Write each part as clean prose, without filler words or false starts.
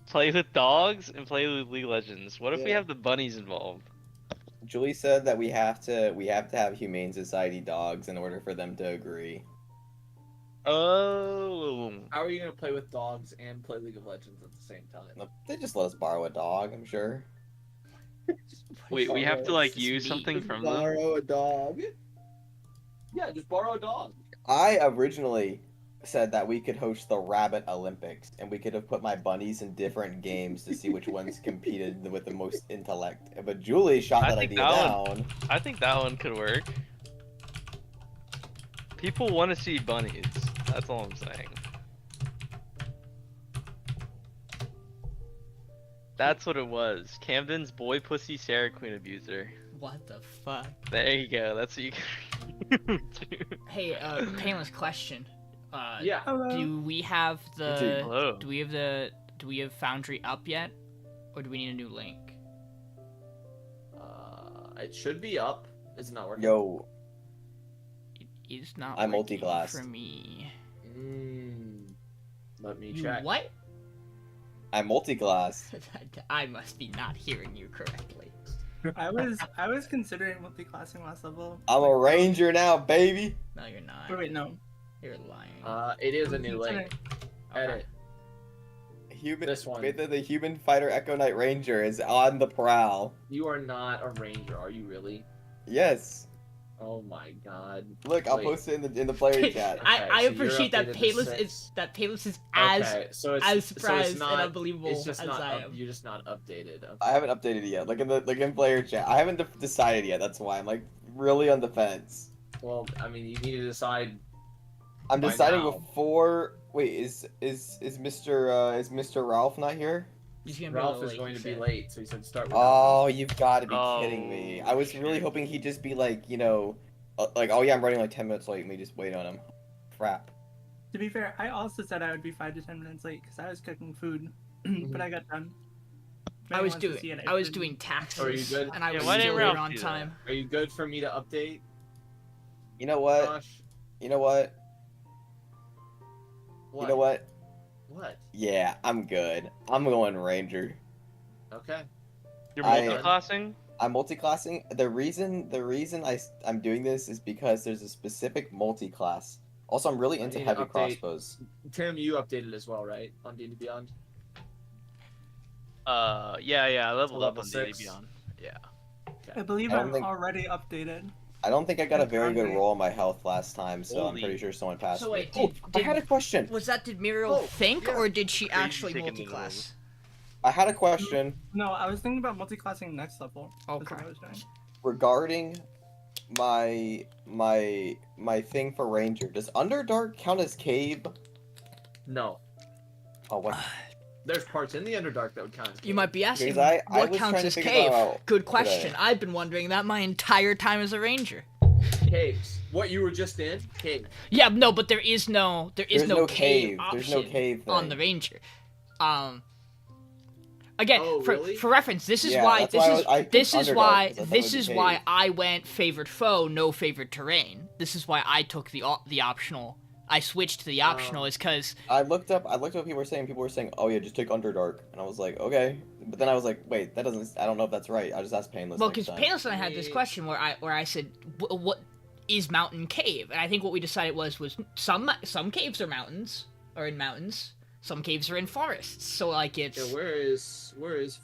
Play with dogs and play with League of Legends. What if we Yeah. have the bunnies involved? Julie said that we have to have Humane Society dogs in order for them to agree. Oh. How are you gonna play with dogs and play League of Legends at the same time? They just let us borrow a dog, I'm sure. Wait, we have to like Just use me. something from them? Borrow a dog. Yeah, just borrow a dog. I originally said that we could host the Rabbit Olympics, and we could have put my bunnies in different games to see which ones competed with the most intellect. But Julie shot I that think idea that down. I think that one could work. People want to see bunnies. That's all I'm saying. That's what it was. Camden's boy pussy Sarah Queen abuser. What the fuck? There you go. That's what you can do. Hey, Payneless question. Yeah. Do we have the Hello. do we have Foundry up yet, or do we need a new link? It should be up. It's not working. Yo, It is not. I'm working multi-classed. for me. Let me You check. what? I'm multi-class. I must be not hearing you correctly. I was considering multi-classing last level. I'm a ranger now, baby. No, you're not. Wait, no. You're lying. It is a new link. Edit. Human. This one. The human fighter Echo Knight Ranger is on the prowl. You are not a ranger, are you really? Yes. Oh my god. Look, I'll Wait. post it in the player chat. I Okay, so you're appreciate that updated to Payless 6. is as Okay, so it's, as so surprised it's not, and unbelievable it's just as not I up, am. you're just not updated. Okay. I haven't updated it yet. Look in player chat. I haven't decided yet. That's why I'm like really on the fence. Well, I mean, you need to decide. I'm By deciding now. before. Wait, is Mr. Ralph not here? He's gonna be Ralph a little is going to be shit. late, so he said start with. Oh, you've got to be Oh, kidding me! I was really shit. hoping he'd just be like, like, oh yeah, I'm running like 10 minutes late, and we just wait on him. Crap. To be fair, I also said I would be 5 to 10 minutes late because I was cooking food, but I got done. I Maybe was wants to see it, I was didn't. doing taxes, Are you good? and I Yeah, was why didn't still Ralph here on do that? time. Are you good for me to update, You know what? Josh? You know what? What? You know what? What? Yeah, I'm good. I'm going Ranger. Okay. You're I- multi-classing? I'm multi-classing. The reason I'm doing this is because there's a specific multi-class. Also, I'm really I into need to heavy update- crossbows. Tim, you updated as well, right? On D&D Beyond. Yeah, I leveled up level on D&D 6. Beyond. Yeah. I believe I don't I'm think- already updated. I don't think I got a I'm very good hungry. roll on my health last time, so I'm Holy- pretty sure someone passed So wait, me. Oh, did- I had a question. Did Miriel Oh, think, yeah. or did she Crazy actually chicken multi-class? I had a question No, I was thinking about multi-classing next level. That's Okay. what I was doing. regarding my thing for Ranger. Does Underdark count as cave? No. Oh, what? There's parts in the Underdark that would count. as You might be asking, Because I what was counts trying to as figure cave? that out Good question. today. I've been wondering that my entire time as a ranger. caves. What you were just in? Cave. Yeah, no, but there is no There's no cave. option There's no cave thing. on the ranger. Again, Oh, really? for reference, this is Yeah, why that's why I picked this is Underdark, why 'cause I thought it this would be is why cave. I went favored foe, no favored terrain. This is why I took the optional. I switched to the optional is because I looked up what people were saying. People were saying, "Oh yeah, just take Underdark," and I was like, "Okay," but then I was like, "Wait, that doesn't. I don't know if that's right." I just asked Payneless. well, next because time. Payneless and I had this question where I said, what is mountain cave? And I think what we decided was some caves are mountains or in mountains. Some caves are in forests, so like it's Yeah, where is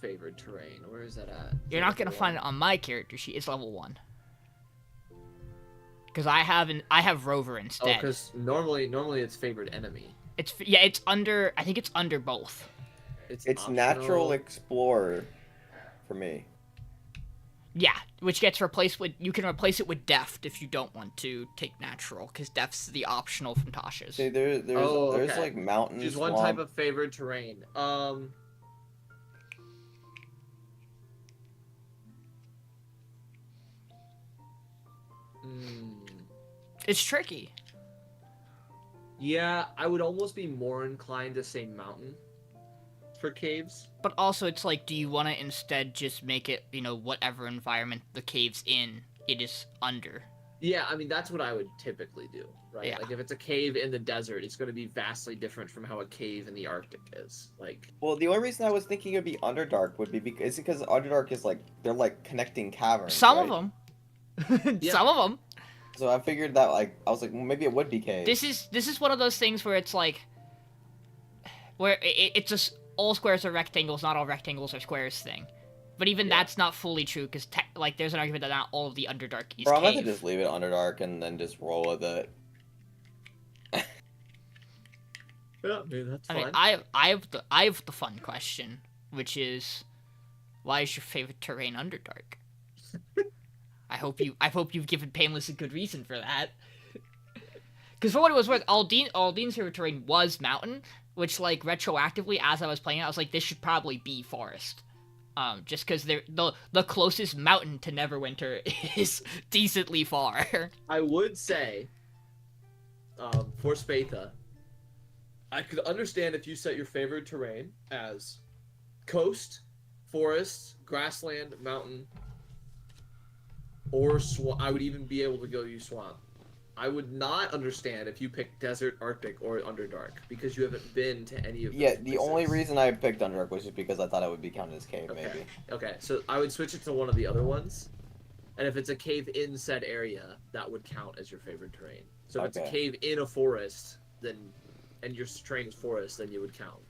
favored terrain? Where is that at? you're not gonna find it on my character sheet. It's level 1. Because I have Rover Oh, instead. because normally it's favored enemy. It's under. I think it's under both. It's optional. natural explorer for me. Yeah, which gets replaced with you can replace it with deft if you don't want to take natural, because deft's the optional from Tasha's. See, there's okay. like mountains. Choose one type of favored terrain. It's tricky. Yeah, I would almost be more inclined to say mountain for caves. But also, it's like, do you want to instead just make it, whatever environment the cave's in, it is under? Yeah, I mean, that's what I would typically do, right? Yeah. Like, if it's a cave in the desert, it's going to be vastly different from how a cave in the Arctic is. Like, Well, the only reason I was thinking it'd be Underdark would be because Underdark is like they're like connecting caverns. Some right? of them. Some of them. So I figured that like I was like, well, maybe it would be cave. This is one of those things where it's like, where it's just all squares are rectangles, not all rectangles are squares thing. But even that's not fully true, because like there's an argument that not all of the Underdark is Bro, I'm cave. about to just leave it Underdark and then just roll with it. yeah, dude, that's I fine. mean, I have the fun question, which is, why is your favorite terrain Underdark? I hope you've given Payneless a good reason for that. Because for what it was worth, Aldyn's favorite terrain was mountain, which like retroactively as I was playing it, I was like, this should probably be forest. Just because the closest mountain to Neverwinter is decently far. I would say, for Spatha, I could understand if you set your favorite terrain as coast, forest, grassland, mountain, or swamp. I would even be able to go use swamp. I would not understand if you picked desert, Arctic, or Underdark, because you haven't been to any of those Yeah, the places. only reason I picked Underdark was just because I thought it would be counted as cave, Okay. maybe. Okay, so I would switch it to one of the other ones, and if it's a cave in said area, that would count as your favorite terrain. So if it's a Okay. cave in a forest, then and your terrain is forest, then you would count.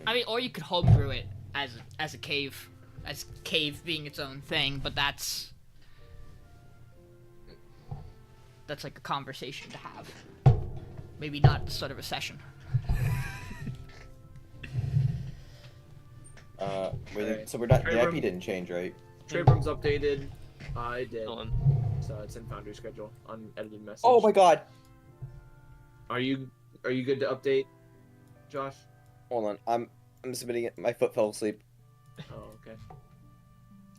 I mean, or you could homebrew it as a cave, as cave being its own thing, but that's like a conversation to have. Maybe not at the start of a session. So we're not. The Trebrum. IP didn't change, right? Trebrum's updated. I did. Dylan. So it's in Foundry schedule, unedited message. Oh my god! Are you good to update, Josh? Hold on, I'm submitting it. My foot fell asleep. Oh, okay.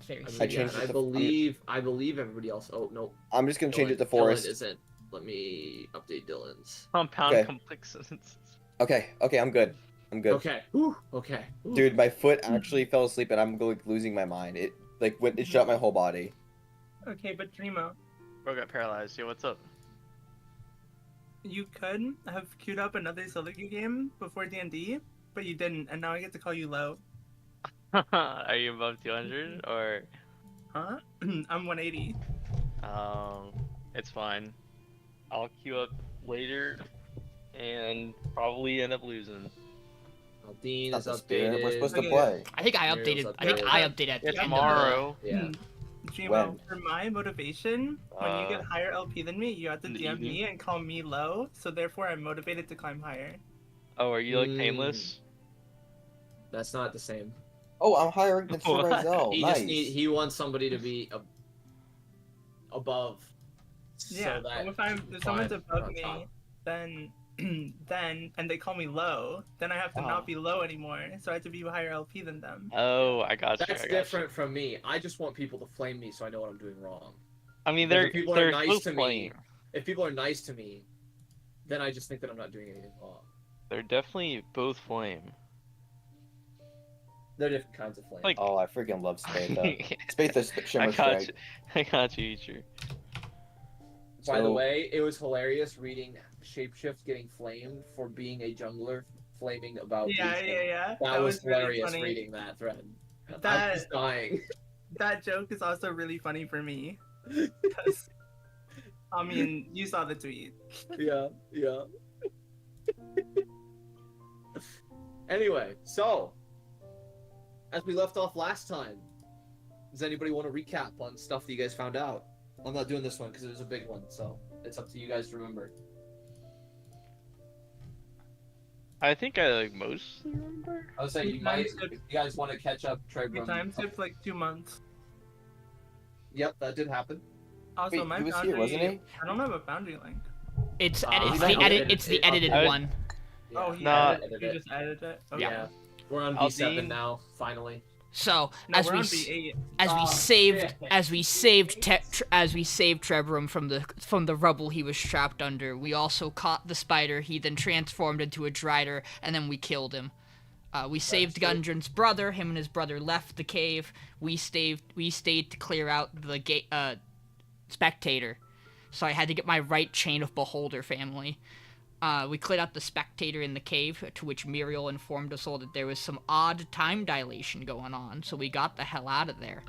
Very I, I mean, changed yeah, it to- I believe everybody else. Oh no. I'm just gonna change it to Dylan forest. isn't. Let me update Dylan's. Compound Okay. complexes. Okay, I'm good. I'm good. Okay. Whew. Okay. Whew. Dude, my foot actually fell asleep and I'm like losing my mind. It like it shut my whole body. Okay, but Dreamo, Bro got paralyzed. Yo, what's up? you could have queued up another solo queue game before D&D, but you didn't, and now I get to call you low. Are you above 200 or? Huh? I'm 180. It's fine. I'll queue up later and probably end up losing. Aldiyn That's is the spirit we're updated. supposed to Okay. play. I think I Miriel's updated. I think updated. I updated at Yeah, the end of tomorrow. Yeah. Dreamo, When? for my motivation, when you get Uh, higher LP than me, you have to in the DM me evening? and call me low, so therefore I'm motivated to climb higher. Oh, are you like painless? That's not the same. Oh, I'm higher than What? Silvare. He Nice. just he wants somebody to be above. Yeah, So that if someone's climb above on me, top. then and they call me low, then I have to Oh. not be low anymore, so I have to be higher LP than them. Oh, I got you. That's I got different from me. I just want people to flame me so I know what I'm doing wrong. I mean, But they're if people they're are nice both to me, flame. if people are nice to me, then I just think that I'm not doing anything wrong. They're definitely both flame. They're different kinds of flame. Like- Oh, I freaking love Spatha. Spatha's I Shimmer got you. Strike. I got you, Eater. By the So- way, it was hilarious reading Shapeshift getting flamed for being a jungler, flaming about. Yeah, Lucian. yeah, yeah. That was really hilarious funny. reading that thread. I That- was dying. That joke is also really funny for me. 'Cause, I mean, you saw the tweet. Yeah. Anyway, so as we left off last time, does anybody want to recap on stuff that you guys found out? I'm not doing this one because it was a big one, so it's up to you guys to remember. I think I like mostly remember. I was saying We you might, time skipped- if you guys want to catch up, We Trebrum. time skipped like 2 months. Yep, that did happen. Also, Wait, my he was foundry, here, wasn't he? I don't have a foundry link. It's Uh, it's I the know. edit. It's the It edited updated. one. Oh, he Nah. added it. You just added it? Okay. Yeah. We're on Aldiyn- V7 now, finally. So No, as we're we on s- B8. as we Oh, saved shit. as we saved Trebrum from the rubble he was trapped under, we also caught the spider. He then transformed into a Drider, and then we killed him. We saved true. Gundren's brother. Him and his brother left the cave. We stayed to clear out the spectator, so I had to get my right chain of Beholder family. We cleared out the spectator in the cave, to which Miriel informed us all that there was some odd time dilation going on, so we got the hell out of there.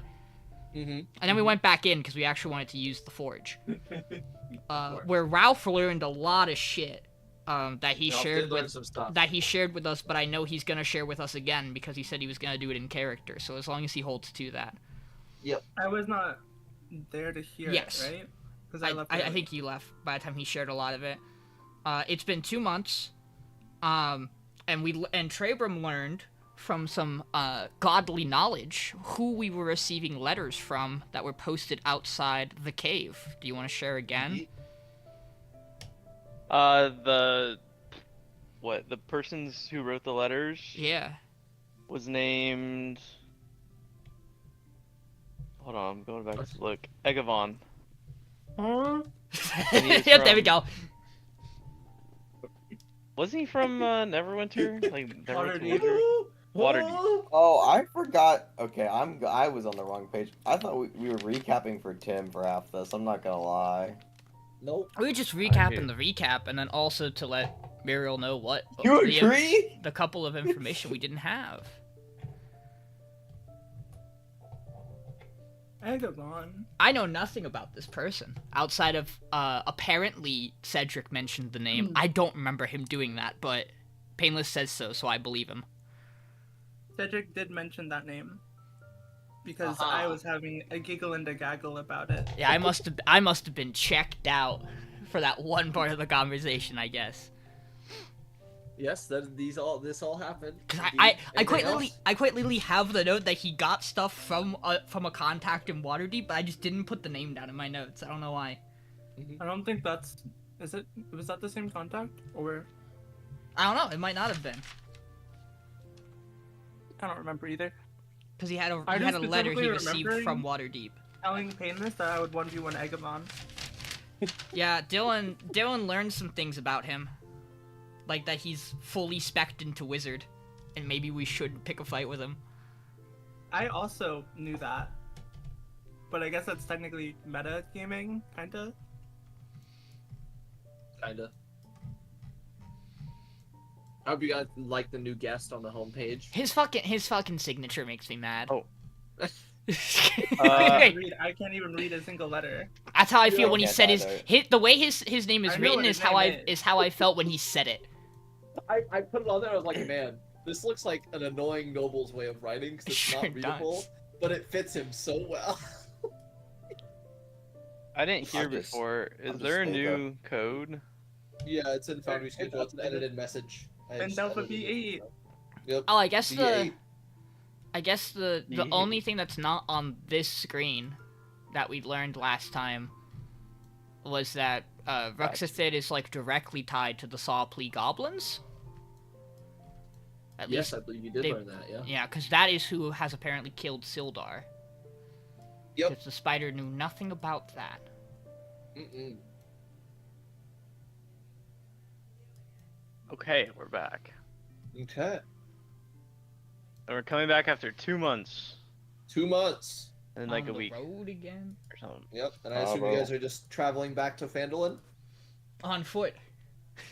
Mm-hmm. And then we went back in because we actually wanted to use the forge. Where Ralph learned a lot of shit that he shared with us, but I know he's gonna share with us again because he said he was gonna do it in character. So as long as he holds to that. Yep. I was not there to hear Yes. it, right? Because I think he left by the time he shared a lot of it. It's been 2 months, and Trebrum learned from some godly knowledge who we were receiving letters from that were posted outside the cave. Do you want to share again? The persons who wrote the letters Yeah. was named. Hold on, I'm going back to look. Egavon. Yep, there we go. Wasn't he from Neverwinter? Like Waterdeep. Waterdeep. Oh, I forgot. Okay, I was on the wrong page. I thought we were recapping for Tim for half this. I'm not gonna lie. Nope. We were just recapping the recap, and then also to let Miriel know what You agree? the couple of information we didn't have. Egavon. I know nothing about this person outside of apparently Cedric mentioned the name. I don't remember him doing that, but Payneless says so I believe him. Cedric did mention that name because I was having a giggle and a gaggle about it. Yeah, I must have been checked out for that one part of the conversation, I guess. Yes, this all happened. Cause I quite literally have the note that he got stuff from a contact in Waterdeep, but I just didn't put the name down in my notes. I don't know why. I don't think was that the same contact or I don't know. It might not have been. I don't remember either. Because he had a I just letter he specifically received from Waterdeep. Telling Payneless that I would 1v1 Egavon. Yeah, Dylan learned some things about him. Like that he's fully spec'd into wizard, and maybe we should pick a fight with him. I also knew that, but I guess that's technically meta gaming, kinda. Kinda. I hope you guys like the new guest on the homepage. His fucking signature makes me mad. Oh. I can't even read a single letter. That's how I feel when he Yeah, said neither. the way his name is I know written what is his how name is. how I felt when he said it. I put it on there. I was like, man, this looks like an annoying noble's way of writing because it's Sure not readable, does. but it fits him so well. I didn't hear I'm just- before. Is I'm there a just new code? Yeah, it's in Foundry schedule. It's an edited message. Phandelver V8. Yep. Oh, I guess V8. the Yeah. only thing that's not on this screen that we learned last time was that Ruxathid is like directly tied to the Sawplea goblins. At Yes, least, I believe you did they- learn that. Yeah. yeah, because that is who has apparently killed Sildar. Yep. Because the spider knew nothing about that. Mm-mm. Okay, we're back. Okay. And we're coming back after 2 months. 2 months. And like On a the week road again. or something. Yep. And I assume Bravo. you guys are just traveling back to Phandelver. On foot.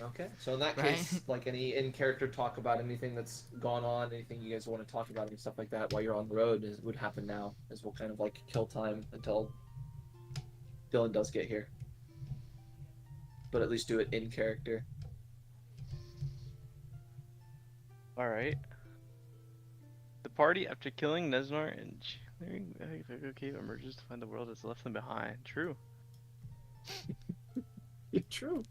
Okay. So in that Right. case, like any in-character talk about anything that's gone on, anything you guys want to talk about and stuff like that while you're on the road would happen now, as we'll kind of like kill time until Dylan does get here. But at least do it in character. Alright. The party, after killing Nesnar and clearing the cave, emerges to find the world has left them behind. True. True.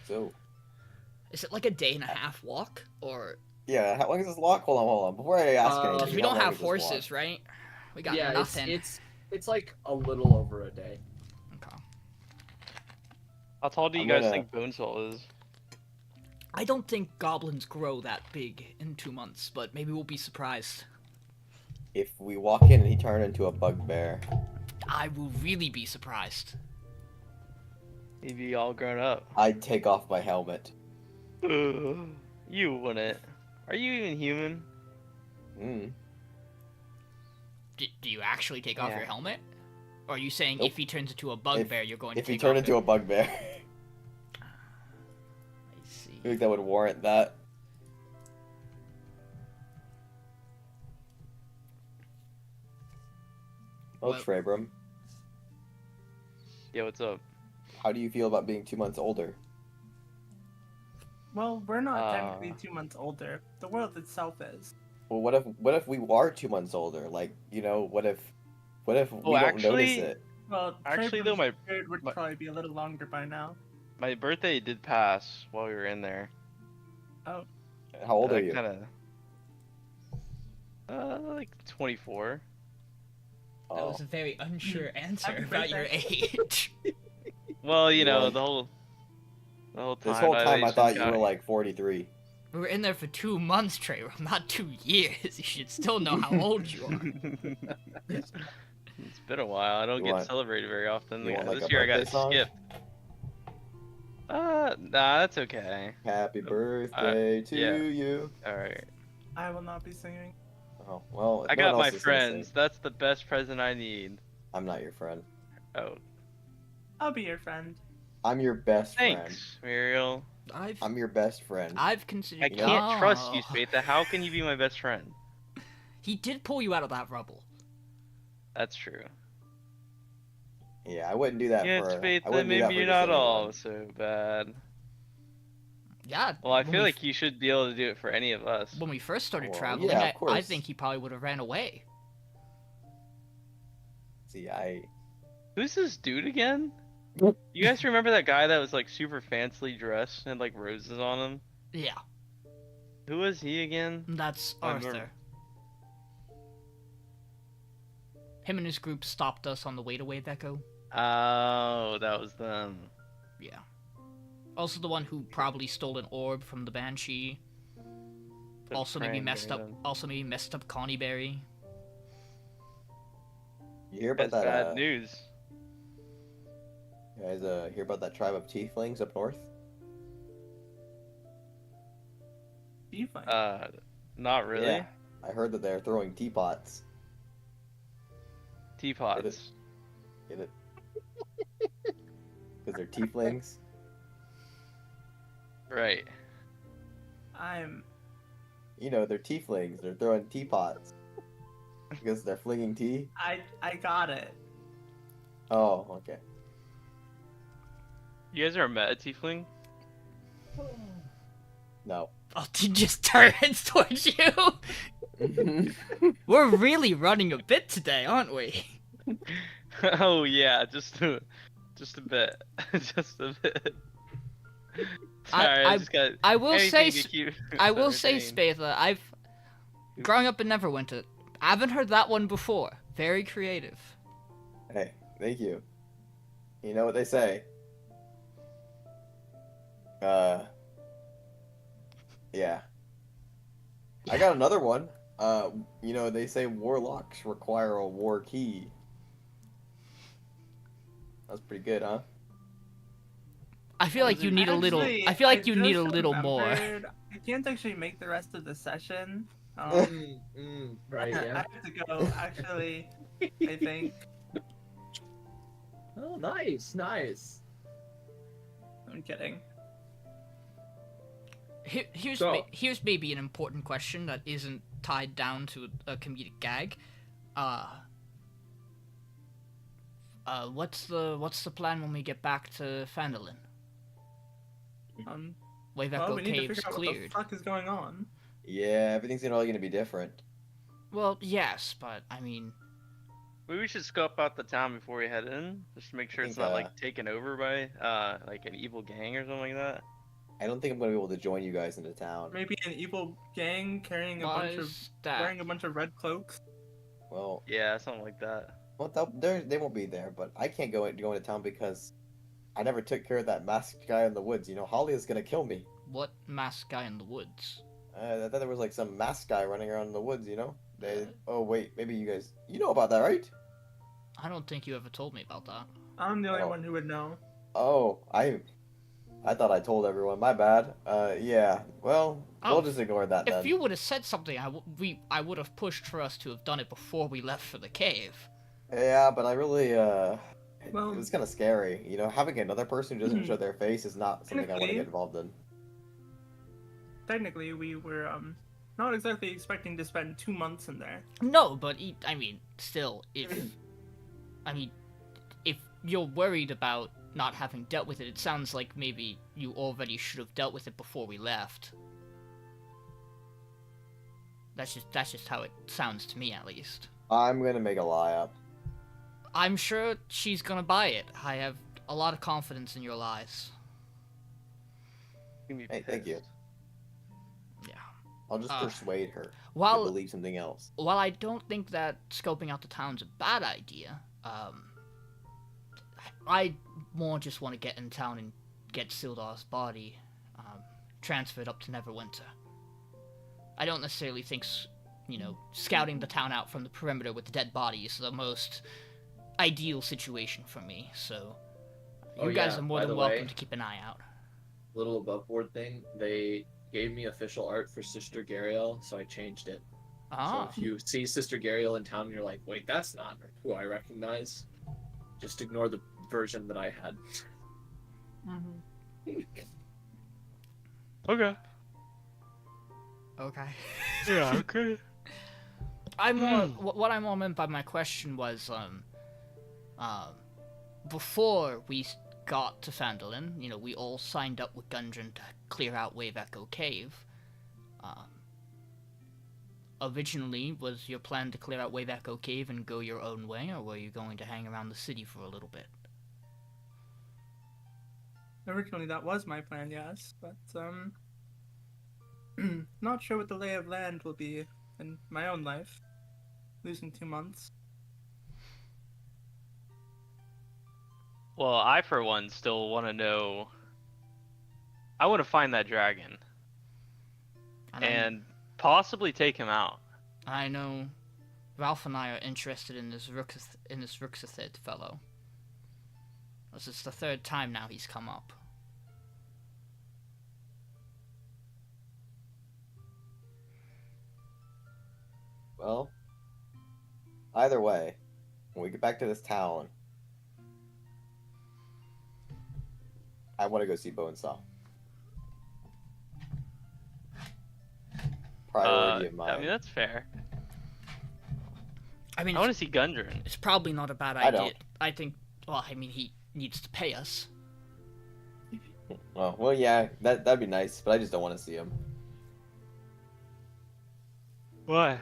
So, Is it like a day and a half walk? Or. yeah, how long is this walk? Hold on. Before I ask anything, Because we how don't long have is this walk? horses, right? We got Yeah, nothing. it's like a little over a day. Okay. How tall do you I'm guys gonna- think Bonesall is? I don't think goblins grow that big in 2 months, but maybe we'll be surprised. If we walk in and he turned into a bugbear, I will really be surprised. He'd be all grown up. I'd take off my helmet. You wouldn't. Are you even human? Mm. Do you actually take off Yeah. your helmet? Or are you saying Nope. if he turns into a bugbear, you're going to If he take turned off into it? a bugbear. I see. I think that would warrant that. Oh, Well- Trebrum, Yeah, what's up? how do you feel about being 2 months older? Well, we're not technically 2 months older. The world itself is. Well, what if we are 2 months older? Like, you know, what if we don't notice actually- it? Well, Actually, though, Trevor's period would my- probably be a little longer by now. My birthday did pass while we were in there. Oh, How old are you? Kinda... like 24. That Oh, was a very unsure answer Happy about your birthday. age. Well, you know, What? the whole time. this whole time I just thought been you were counting. like 43. We were in there for 2 months, Trevor, not 2 years. You should still know how old you are. It's been a while. I don't You get want- celebrated very often. you want, like, This a year I got birthday song? skipped. Nah, that's okay. Happy birthday to yeah. you. Alright. I will not be singing. Oh, well, if I no got one my else is gonna sing, friends. That's the best present I need. I'm not your friend. Oh, I'll be your friend. I'm your best friend. thanks, Miriel. I'm your best friend. I've considered. I can't trust you, Oh. Spatha. How can you be my best friend? He did pull you out of that rubble. That's true. Yeah, I wouldn't do that Yeah, for. I Spatha, wouldn't do that maybe for you're just not all anyone. so bad. Yeah. Well, I when feel we like you should be able to do it for any of us. when we first started Well, traveling, yeah, of I course. think he probably would have ran away. See, Who's this dude again? You guys remember that guy that was like super fancily dressed and had like roses on him? Yeah, Who was he again? that's I remember. Arthur. Him and his group stopped us on the way to Wave Echo. Oh, that was them. Yeah. Also the one who probably stole an orb from the Banshee. The Also maybe messed up. cranberry. Also maybe messed up Connie Berry. you hear about That's that? bad news. You guys, hear about that tribe of tieflings up north? You fine. Not really. Yeah, I heard that they're throwing teapots. Teapots. Get it? Because they're tieflings. Right. I'm. You know, they're tieflings. They're throwing teapots. Because they're flinging tea. I got it. Oh, okay. You guys are a meta tiefling? No. Oh, he just turns towards you. We're really running a bit today, aren't we? Oh yeah, just a bit. Just a bit. Sorry, I just got I will say, anything to keep I will say, entertained. Spatha, growing up in Neverwinter, I haven't heard that one before. Very creative. Hey, thank you. You know what they say? Yeah. I got another one. You know, they say warlocks require a war key. That's pretty good, huh? I feel like you need a little. I feel like you need a just little more. remembered I can't actually make the rest of the session. Right, I yeah. have to go. Actually, I think. Oh, nice, nice. I'm kidding. Here's So- here's maybe an important question that isn't tied down to a comedic gag. What's the plan when we get back to Phandelver? Wave Well, Echo we need to Caves figure out what the cleared. fuck is going on. Yeah, everything's all gonna be different. Well, yes, but I mean, Maybe we should scope out the town before we head in, just to make sure it's think, not like taken over by like an evil gang or something like that. I don't think I'm gonna be able to join you guys into town. Maybe an evil gang carrying a why bunch of is that? wearing a bunch of red cloaks. Well, Yeah, something like that. they won't be there, but I can't go into town because I never took care of that masked guy in the woods. You know, Holly is gonna kill me. What masked guy in the woods? I thought there was like some masked guy running around in the woods. You know? Oh wait, maybe you guys. You know about that, right? I don't think you ever told me about that. I'm the only Oh. one who would know. Oh, I thought I told everyone. My bad. Yeah. Well, Oh, we'll just ignore that If then. you would have said something, I would have pushed for us to have done it before we left for the cave. Yeah, but I really it Well- was kind of scary. You know, having another person who doesn't show their face is not something I want to Technically- get involved in. Technically, we were not exactly expecting to spend 2 months in there. No, but I mean, still, if you're worried about not having dealt with it, it sounds like maybe you already should have dealt with it before we left. That's just how it sounds to me, at least. I'm gonna make a lie up. I'm sure she's gonna buy it. I have a lot of confidence in your lies. Hey, thank you. Yeah. I'll just persuade her to While believe something else. while I don't think that scoping out the town's a bad idea, I more just want to get in town and get Sildar's body transferred up to Neverwinter. I don't necessarily think, scouting the town out from the perimeter with the dead body is the most ideal situation for me, so you guys are more by than the welcome way, to keep an eye out. Little above board thing. They gave me official art for Sister Gariel, so I changed it. Ah, So if you see Sister Gariel in town and you're like, wait, that's not who I recognize, just ignore the version that I had. Okay. okay. Yeah, okay. What I more meant by my question was, before we got to Phandelver, we all signed up with Gundren to clear out Wave Echo Cave. Originally, was your plan to clear out Wave Echo Cave and go your own way, or were you going to hang around the city for a little bit? Originally, that was my plan, yes, but not sure what the lay of land will be in my own life. Losing 2 months. Well, I for one still want to know. I want to find that dragon and possibly take him out. I know Ralph and I are interested in this Ruxathid fellow. This is the third time now he's come up. Well, either way, when we get back to this town, I want to go see Bonesaw. Priority of mine. I mean, that's fair. I mean, I want to see Gundren. it's probably not a bad I idea. don't. I think, he needs to pay us. Well, yeah, that'd be nice, but I just don't want to see him. Why?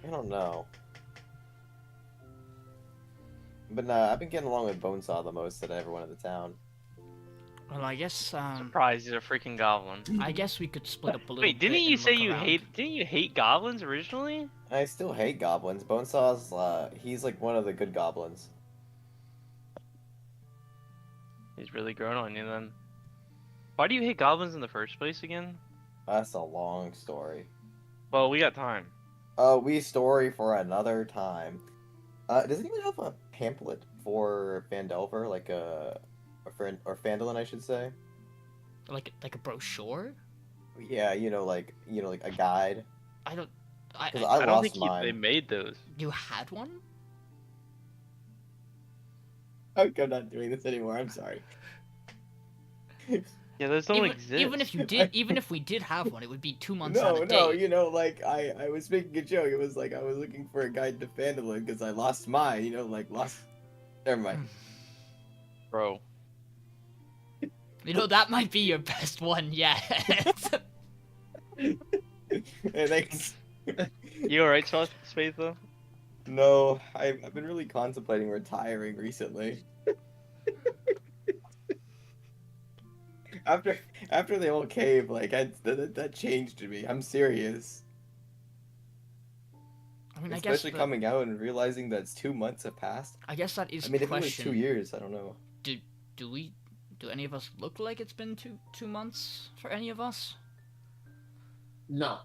I don't know. But nah, I've been getting along with Bonesaw the most out of everyone in the town. Well, I guess, Surprised he's a freaking goblin. I guess we could split up a little Wait, bit. didn't you and say look you around. didn't you hate goblins originally? I still hate goblins. Bonesaw's, he's like one of the good goblins. He's really grown on you then. Why do you hate goblins in the first place again? That's a long story. Well, we got time. Story for another time. Does anyone have a pamphlet for Phandelver, like or Phandelin, I should say? Like a brochure? Yeah, like a guide. I don't. 'Cause I don't lost think mine. they made those. You had one? I'm not doing this anymore. I'm sorry. Yeah, those don't exist. Even if you did, even if we did have one, it would be 2 months out No, of date. like I was making a joke. It was like I was looking for a guide to Phandelin because I lost mine. Never mind. Bro. That might be your best one yet. Hey, thanks. You alright, Spatha? No, I've been really contemplating retiring recently. After the whole cave, like that changed me. I'm serious. I mean, Especially coming out and realizing that it's 2 months have passed. I guess that is I mean, a if it was question. 2 years, I don't know. Do any of us look like it's been two months for any of us? No.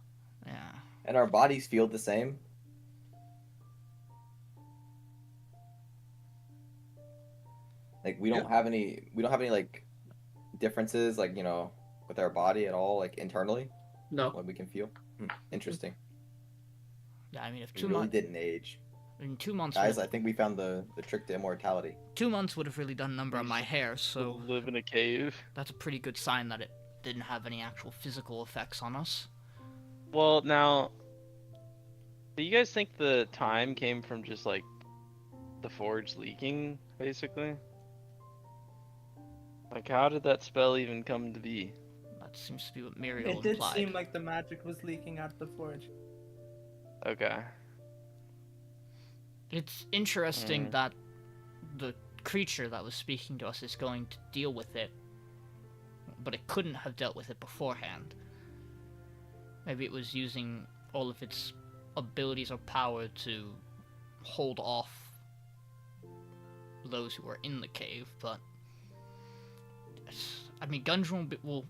Yeah. And our bodies feel the same. Like we don't have any like differences, like with our body at all, like internally. No. What we can feel. Interesting. Yeah, I mean, if We 2 really months, didn't age. In 2 months, Guys, I think we found the trick to immortality. 2 months would have really done a number on my hair, so live in a cave. that's a pretty good sign that it didn't have any actual physical effects on us. Well, now, do you guys think the time came from just like the forge leaking, basically? Like, how did that spell even come to be? That seems to be what Miriel It did implied. seem like the magic was leaking out the forge. Okay. It's interesting that the creature that was speaking to us is going to deal with it, but it couldn't have dealt with it beforehand. Maybe it was using all of its abilities or power to hold off those who were in the cave, but I mean, Gundren will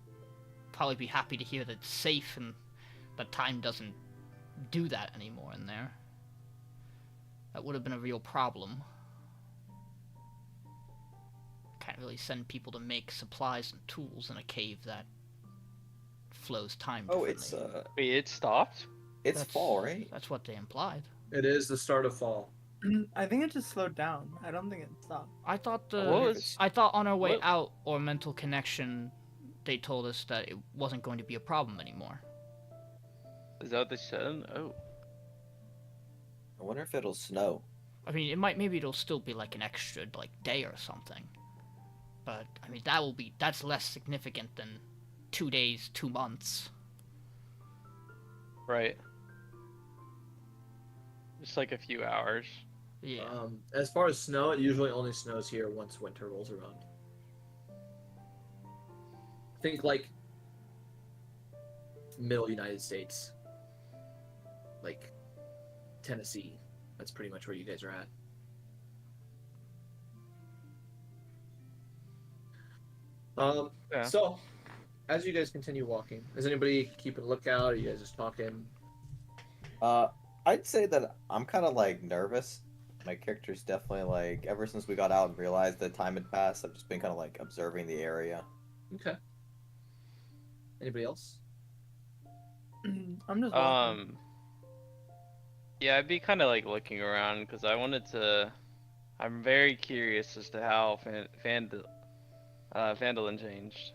probably be happy to hear that it's safe and that time doesn't do that anymore in there. That would have been a real problem. Can't really send people to make supplies and tools in a cave that flows time Oh, differently. it's Wait, it stopped? it's fall, right? That's what they implied. It is the start of fall. I think it just slowed down. I don't think it stopped. I thought What was- I thought on our way what- out or mental connection, they told us that it wasn't going to be a problem anymore. Is that what they said? Oh. I wonder if it'll snow. I mean, maybe it'll still be like an extra day or something. But I mean, that's less significant than 2 days, 2 months. Right. Just like a few hours. Yeah. As far as snow, it usually only snows here once winter rolls around. Think like middle United States, like Tennessee. That's pretty much where you guys are at. Yeah. So, as you guys continue walking, is anybody keeping a lookout? Are you guys just talking? I'd say that I'm kind of like nervous. My character's definitely like, ever since we got out and realized that time had passed, I've just been kind of like observing the area. Okay. Anybody else? I'm just walking. Yeah, I'd be kind of like looking around because I'm very curious as to how Phandelver changed.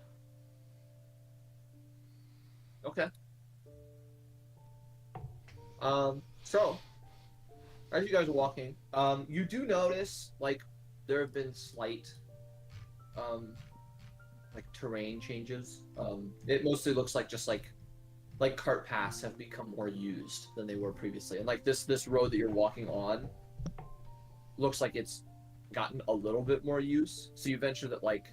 Okay. So, as you guys are walking, you do notice, like, there have been slight, like, terrain changes. It mostly looks like just, like cart paths have become more used than they were previously. And, like, this road that you're walking on looks like it's gotten a little bit more use. So you venture that, like,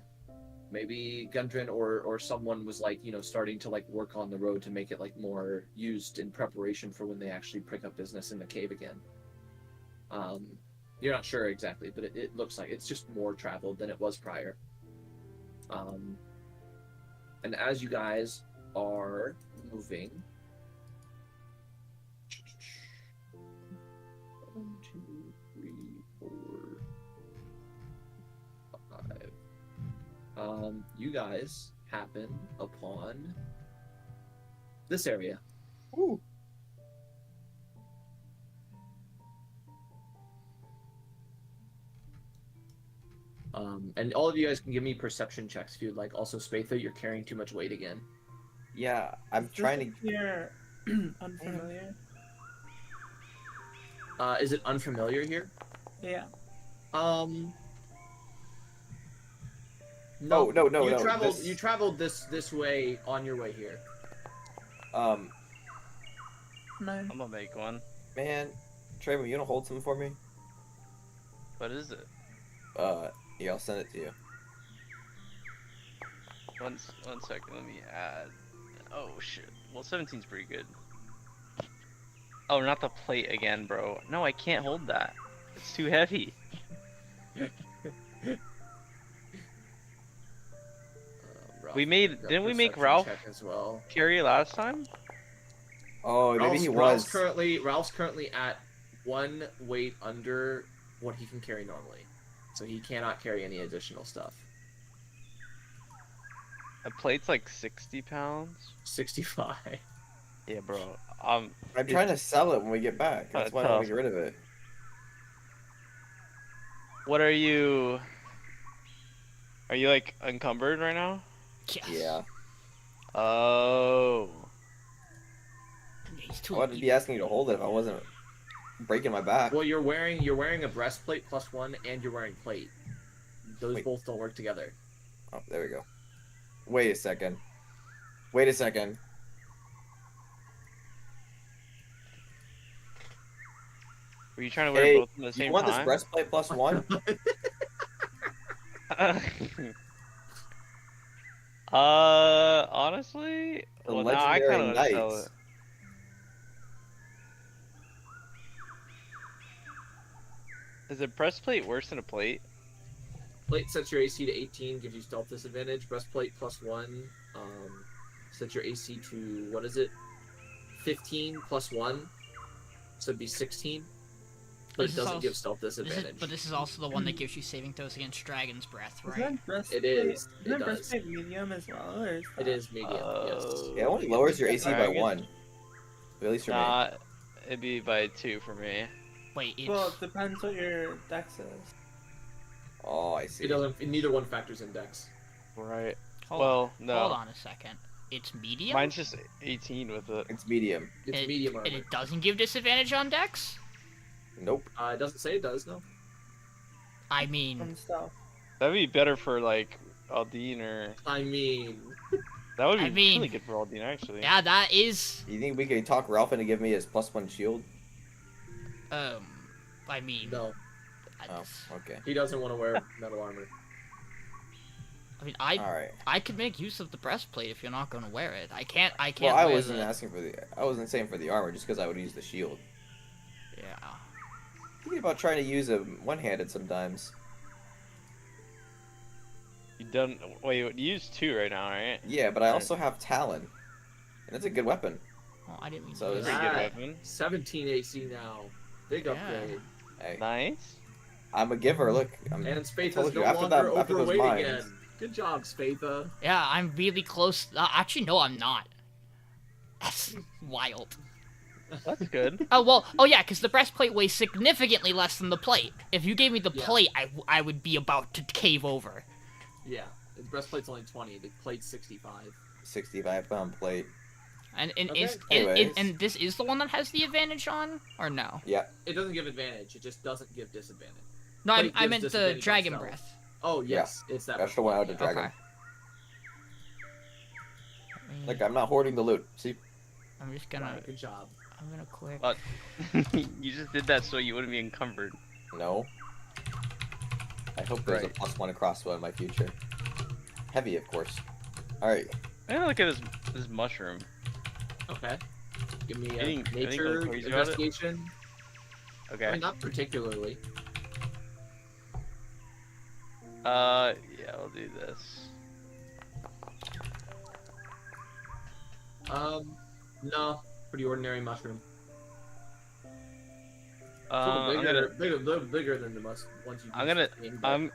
maybe Gundren or someone was like, you know, starting to like work on the road to make it like more used in preparation for when they actually pick up business in the cave again. You're not sure exactly, but it looks like it's just more traveled than it was prior. And as you guys are moving, 1, 2, 3, 4, 5. You guys happen upon this area. Ooh. And all of you guys can give me perception checks if you'd like. Also, Spatha, you're carrying too much weight again. Yeah, I'm trying to. Here, unfamiliar. Is it unfamiliar here? Yeah. No. You traveled this way on your way here. No. I'm gonna make one. Man, Trebrum, you gonna hold something for me? What is it? Yeah, I'll send it to you. One second, let me add. Oh shit. Well, 17's pretty good. Oh, not the plate again, bro. No, I can't hold that. It's too heavy. Didn't we make Ralph as well? carry last time? Oh, maybe he was. Ralph's currently at 1 weight under what he can carry normally, so he cannot carry any additional stuff. A plate's like 60 pounds. 65. Yeah, bro. I'm trying to sell it when we get back. That's why I want to get rid of it. What are you? Are you like encumbered right now? Yes. Yeah. Oh. He's I too wouldn't be asking you to hold it if I wasn't breaking my back. Well, you're wearing a breastplate +1, and you're wearing plate. Those Wait. both don't work together. Oh, there we go. Wait a second. Wait a second. Were you trying to wear Hey, both at the you same want this time? breastplate +1? Honestly, The well, now I kind of legendary want to sell knights. it. Is a breastplate worse than a plate? Plate sets your AC to 18, gives you stealth disadvantage. Breastplate +1 sets your AC to, what is it? 15 +1, so it'd be 16. But This it is doesn't also- give stealth disadvantage. But this is also the one that gives you saving throws against Dragon's Breath, right? Isn't breastplate, It is. Isn't It does. breastplate medium as well? Or is It that- is medium, yes. Yeah, it only lowers your AC by Dragon. 1. At least for me. Nah, it'd be by 2 for me. Wait, it's... Well, it depends what your dex is. Oh, I see. It doesn't. Neither one factors in dex. Right. hold well, on, no. Hold on a second. It's medium? Mine's just 18 with it. It's medium. It's And- medium armor. And it doesn't give disadvantage on dex? Nope. It doesn't say it does, no. I mean... And stuff. That'd be better for like Aldiyn or I mean, that would be I mean- really good for Aldiyn actually. Yeah, that is... You think we could talk Ralph into give me his +1 shield? I mean... no. Oh, okay. He doesn't want to wear metal armor. I mean, Alright. I could make use of the breastplate if you're not gonna wear it. I can't Well, I wear wasn't the... asking for the. I wasn't saying for the armor, just because I would use the shield. Yeah. Thinking about trying to use a one-handed sometimes. You done? Wait, you use 2 right now, right? Yeah, but I also have Talon, and it's a good weapon. Well, I didn't mean So to do it's Pretty that. good weapon. 17 AC now. Big Yeah. upgrade. Hey, Nice. I'm a giver. Look, I'm. And Spatha's told you, no after longer that- after those overweight mines. again. Good job, Spatha. Yeah, I'm really close. Actually, no, I'm not. That's wild. That's good. Oh, well, oh yeah, because the breastplate weighs significantly less than the plate. If you gave me the Yeah. plate, I would be about to cave over. Yeah. The breastplate's only 20. The plate's 65. 65-pound plate. And Okay. Anyways. and this is the one that has the advantage on, or no? Yeah. It doesn't give advantage. It just doesn't give disadvantage. No, But it I gives meant the disadvantage on dragon stealth. breath. Oh, yes. It's that That's the one out of the Yeah. dragon. Okay. Like I'm not hoarding the loot. See? I'm just gonna. Right, good job. I'm gonna quit. You just did that so you wouldn't be encumbered. No. I hope there's Right. a +1 crossbow in my future. Heavy, of course. All right. Hey, look at this mushroom. Okay. Give me a Anything- anything nature go crazy about it? investigation. I Okay. mean, not particularly. Yeah, I'll do this. No. Pretty ordinary mushroom. I'm Bigger than the ones you. I'm gonna- seen, but- I'm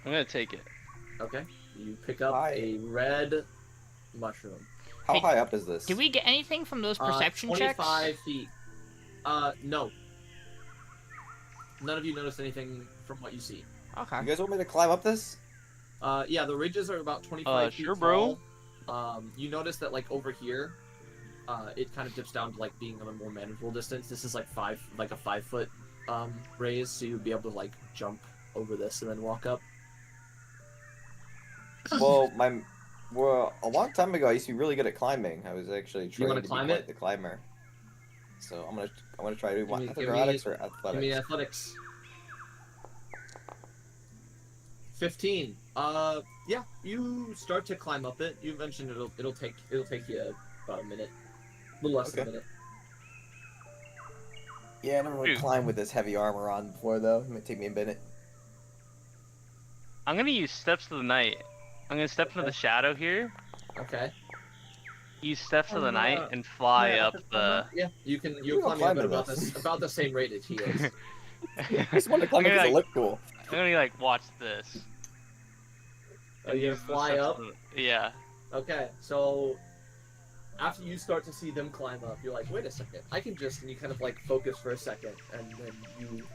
gonna take it. Okay. You pick up Hi. a red mushroom. How Hey, high up is this? Did we get anything from those perception checks? 25 feet. No. None of you noticed anything from what you see. Okay. You guys want me to climb up this? Yeah, the ridges are about 25 feet sure, bro. tall. You notice that, like, over here, it kind of dips down to, like, being a more manageable distance. This is, like, a 5-foot, raise, so you'd be able to, like, jump over this and then walk up. Well, a long time ago, I used to be really good at climbing. I was actually trained wanna to be climb quite it? the climber. So I'm gonna try to do Give me- acrobatics or Give me athletics. athletics. 15. Yeah, you start to climb up it. You mentioned it'll take you about a minute, a little less than a Okay. minute. Yeah, I never would Dude. climb with this heavy armor on before though. It might take me a minute. I'm gonna use steps of the night. I'm gonna step into the shadow here. Okay. Use steps of the I'm night gonna- and fly yeah, up that's the. Yeah, you're can climbing climb up at to about this. about the same rate as he is. I just want to climb I'm because gonna, it looked cool. I'm gonna like watch this. Are you gonna Use the fly steps up? of the- Yeah. Okay, so after you start to see them climb up, you're like, wait a second, I can just, and you kind of like focus for a second, and then you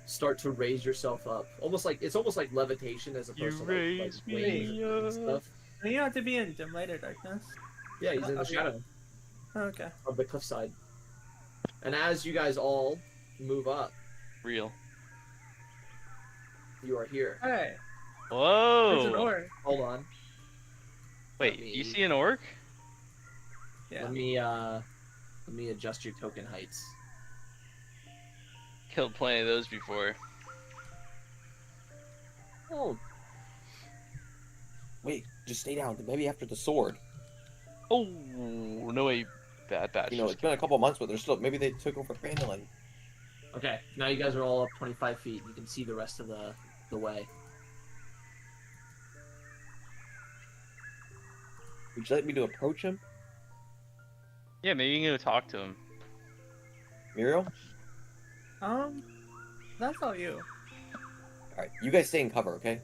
start to raise yourself up. It's almost like levitation as opposed to like wings and stuff. And you don't have to be in dim light or darkness. Yeah, he's in the Okay. shadow Oh, okay. of the cliffside. And as you guys all move up, Real. you are here. Hey, there's an Whoa. orc. Hold on. Wait, you see an orc? Yeah. Let me adjust your token heights. Killed plenty of those before. Oh, Wait, just stay down. Maybe after the sword. Oh no way, bad. You know, it's been a couple months, but they're still. Maybe they took over Phandelver. okay. Now you guys are all up 25 feet. You can see the rest of the way. Would you like me to approach him, Yeah, maybe you can go talk to him. Miriel? That's all you. All right, you guys stay in cover, okay?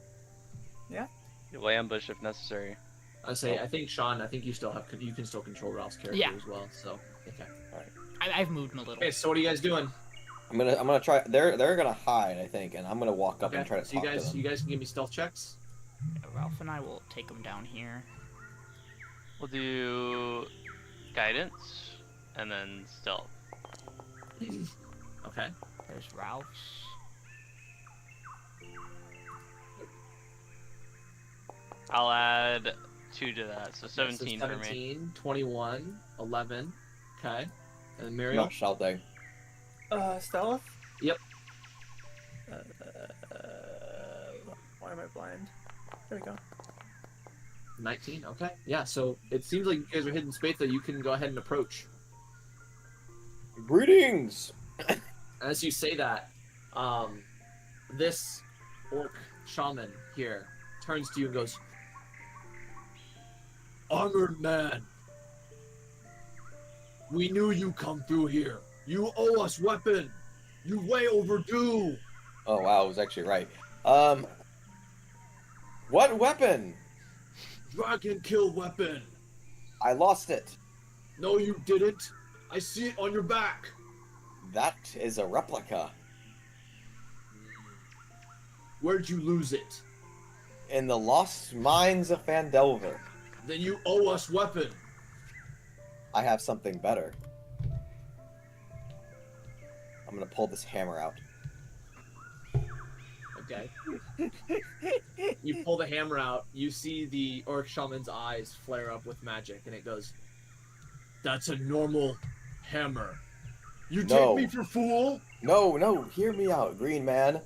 You'll ambush if necessary. I think Sean. I think you can still control Ralph's character Yeah. as well. So okay. I've moved him a little. Okay. So what are you guys doing? I'm gonna try. They're gonna hide, I think, and I'm gonna walk up Okay. and try to So you talk to them. guys can give me stealth checks. Yeah, Ralph and I will take him down here. We'll do guidance and then stealth. Okay. There's Ralph's. I'll add 2 to that, so So 17 for me. 17, 21, 11. Okay. And then Miriel. Not shouting. Stealth? Yep. Why am I blind? There we go. 19. Okay. Yeah. So it seems like you guys are hidden Spatha. You can go ahead and approach. Greetings. As you say that, this orc shaman here turns to you and goes, "Armored man, we knew you come through here. You owe us weapon. You way overdue." Oh wow, I was actually right. What weapon? Dragon kill weapon. I lost it. No, you didn't. I see it on your back. That is a replica. Where'd you lose it? In the lost mines of Phandelver. Then you owe us weapon. I have something better. I'm gonna pull this hammer out. Okay. You pull the hammer out. You see the orc shaman's eyes flare up with magic, and it goes, "That's a normal hammer. You No. take me for fool?" No, hear me out, Green Man.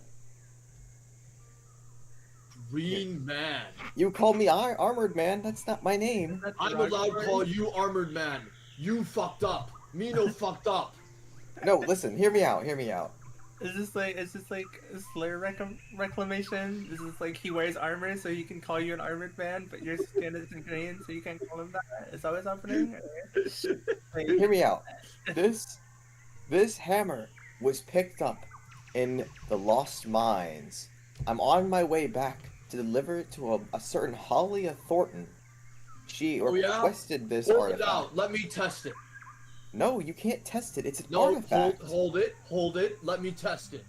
Green man. You call me Armored Man, that's not my name. I'm allowed to call you armored man. You fucked up. Me no fucked up. No, listen, hear me out. Is this like a Slayer reclamation? Is this like he wears armor so he can call you an armored man, but your skin is green so you can't call him that? Is that what's happening? Like, Hear me out. This hammer was picked up in the Lost Mines. I'm on my way back to deliver it to a certain Holly of Thornton. She Oh, yeah? requested this Hold it artifact. out. Let me test it. No, you can't test it. It's an No, artifact. hold it. Let me test it.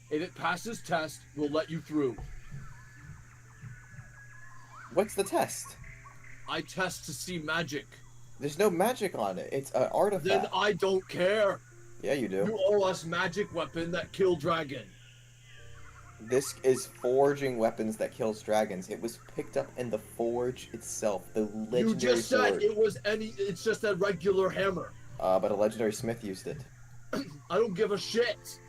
If it passes test, we'll let you through. What's the test? I test to see magic. There's no magic on it. It's an artifact. Then I don't care. Yeah, you do. You owe us magic weapon that kill dragon. This is forging weapons that kills dragons. It was picked up in the forge itself, the You legendary just said sword. it's just a regular hammer. But a legendary smith used it. I don't give a shit.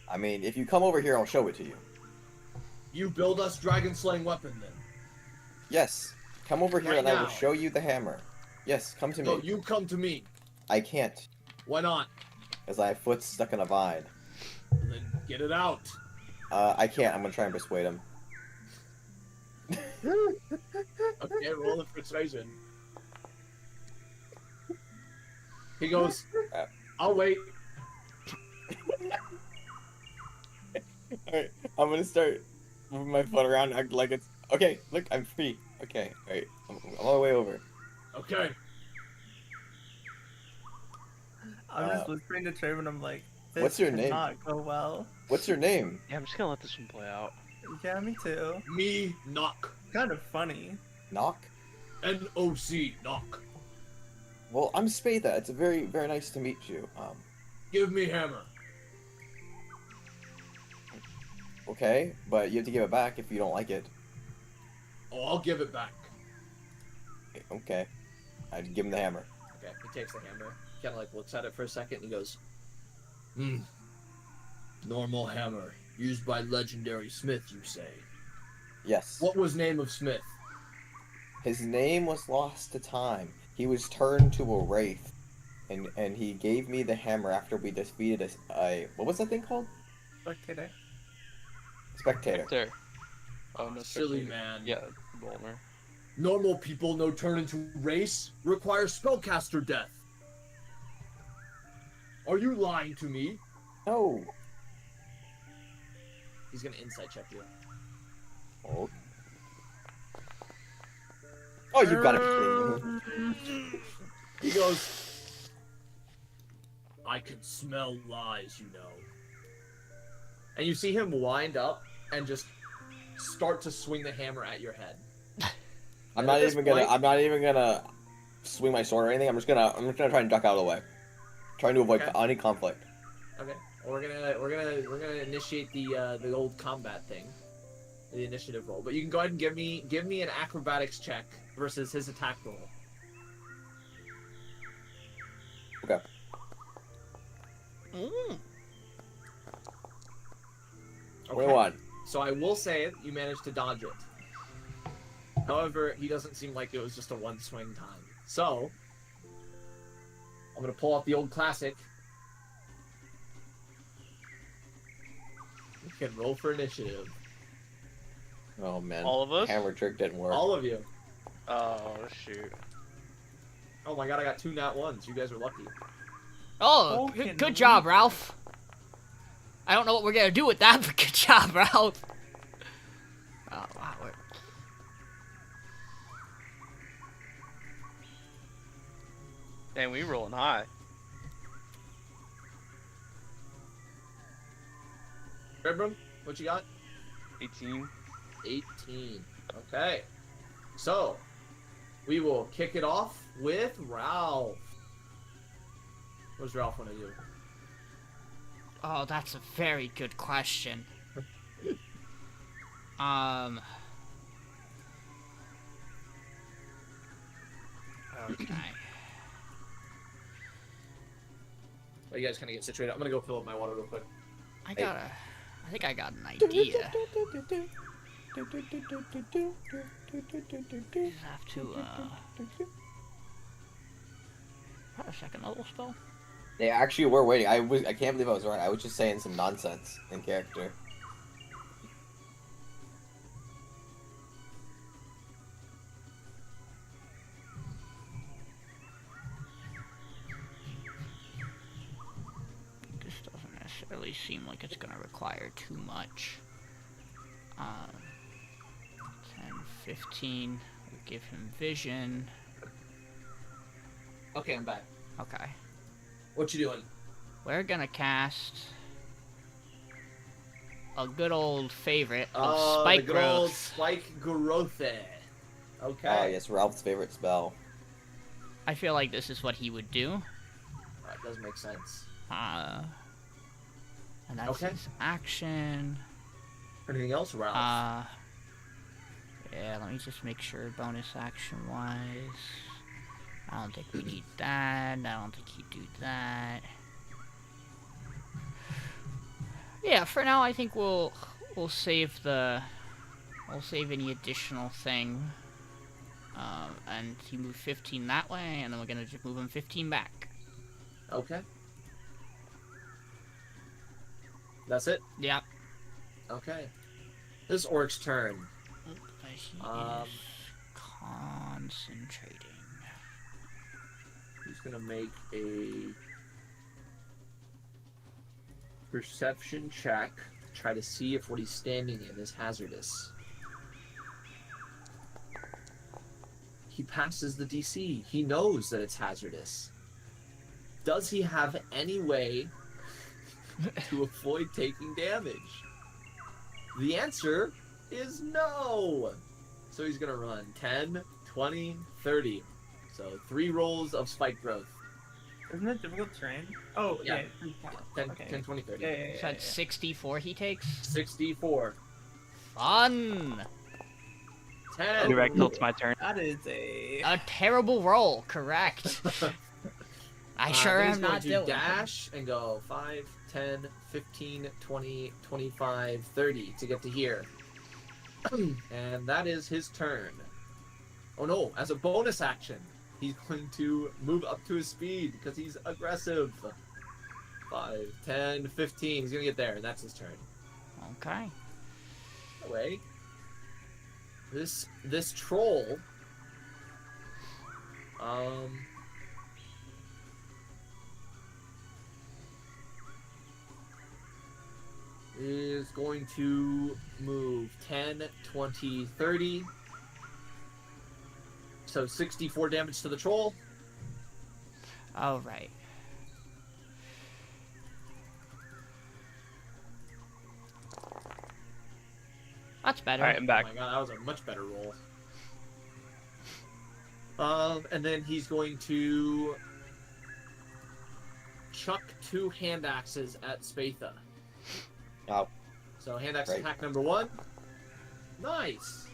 I mean, if you come over here, I'll show it to you. You build us dragon slaying weapon then. Yes, come over here Right and I will now. show you the hammer. Yes, come to me. No, you come to me. I can't, Why not? as I have foot stuck in a vine. Then get it out. I can't. I'm gonna try and persuade him. Okay, roll the persuasion. He goes, I'll wait. Alright, I'm gonna start moving my foot around, act like it's... Okay, look, I'm free. Okay, alright, I'm on my way over. Okay. I'm just whispering to Trebrum. I'm like, This What's your could name? Not go well. What's your name? Yeah, I'm just gonna let this one play out. Yeah, me too. Me, knock. Kind of funny. Knock? N-O-C, knock. Well, I'm Spatha. It's a very, very nice to meet you. Give me hammer. Okay, but you have to give it back if you don't like it. Oh, I'll give it back. Okay. I'd give him the hammer. Okay, he takes the hammer, kind of like looks at it for a second, and he goes, normal hammer, used by legendary smith, you say? Yes. What was name of smith? His name was lost to time. He was turned to a wraith. And he gave me the hammer after we defeated a what was that thing called? Spectator. Spectator. There. Oh, no, Silly Spectator. man. Yeah, Bulmer. Normal people no turn into race, require spellcaster death. Are you lying to me? No. He's gonna insight check you. Oh. Oh, you gotta be kidding me. He goes, I can smell lies, you know. And you see him wind up and just start to swing the hammer at your head. I'm not even gonna swing my sword or anything. I'm just gonna try and duck out of the way. Trying to avoid Okay. any conflict. Okay. We're gonna initiate the old combat thing. The initiative roll. But you can go ahead and give me an acrobatics check versus his attack roll. Okay. Mm. What do you want? So I will say you managed to dodge it. However, he doesn't seem like it was just a one swing time. So I'm gonna pull out the old classic. You can roll for initiative. Oh man. All of us? Hammer trick didn't work. All of you. Oh, shoot. Oh my god, I got 2 nat 1s. You guys are lucky. Oh, Fucking good job, Ralph. I don't know what we're gonna do with that, but good job, Ralph. Oh, wow. Dang, we rolling high. Trebrum, what you got? 18. 18. Okay. So, we will kick it off with Ralph. What does Ralph want to do? Oh, that's a very good question. Okay. Well, you guys kind of get situated. I'm gonna go fill up my water real quick. I think I got an idea. Just have to, a second level spell? They actually were waiting. I can't believe I was right. I was just saying some nonsense in character. This doesn't necessarily seem like it's gonna require too much. 10, 15, we'll give him vision. Okay, I'm back. Okay. What you doing? We're gonna cast a good old favorite of Oh, Spike the good old Growth. Spike Growth. Okay. Oh yes, Ralph's favorite spell. I feel like this is what he would do. That does make sense. And that's Okay. his action. Anything else, Ralph? Yeah, let me just make sure bonus action wise. I don't think we need that. I don't think he'd do that. Yeah, for now I think we'll save any additional thing. And he moved 15 that way, and then we're gonna just move him 15 back. Okay. That's it? Yep. Okay. This orc's turn. He is concentrating. He's gonna make a perception check to try to see if what he's standing in is hazardous. He passes the DC. He knows that it's hazardous. Does he have any way to avoid taking damage? The answer is no. So he's gonna run 10, 20, 30. So 3 rolls of spike growth. Isn't it difficult terrain? Oh, Yeah. yeah. 10, Okay. 10 20, 30. Yeah. So that's 64 he takes? 64. Fun! 10. Direct till it's my turn. That is a... A terrible roll, correct. I sure then am he's going not to Dylan. dash and go 5, 10, 15, 20, 25, 30 to get to here. And that is his turn. Oh no, as a bonus action, he's going to move up to his speed because he's aggressive. 5, 10, 15. He's going to get there, and that's his turn. Okay. Away. This troll is going to move 10, 20, 30. So 64 damage to the troll. All right. That's better. Alright, I'm back. Oh my god, that was a much better roll. And then he's going to chuck 2 hand axes at Spatha. Oh, So hand axe Great. attack number 1. Nice.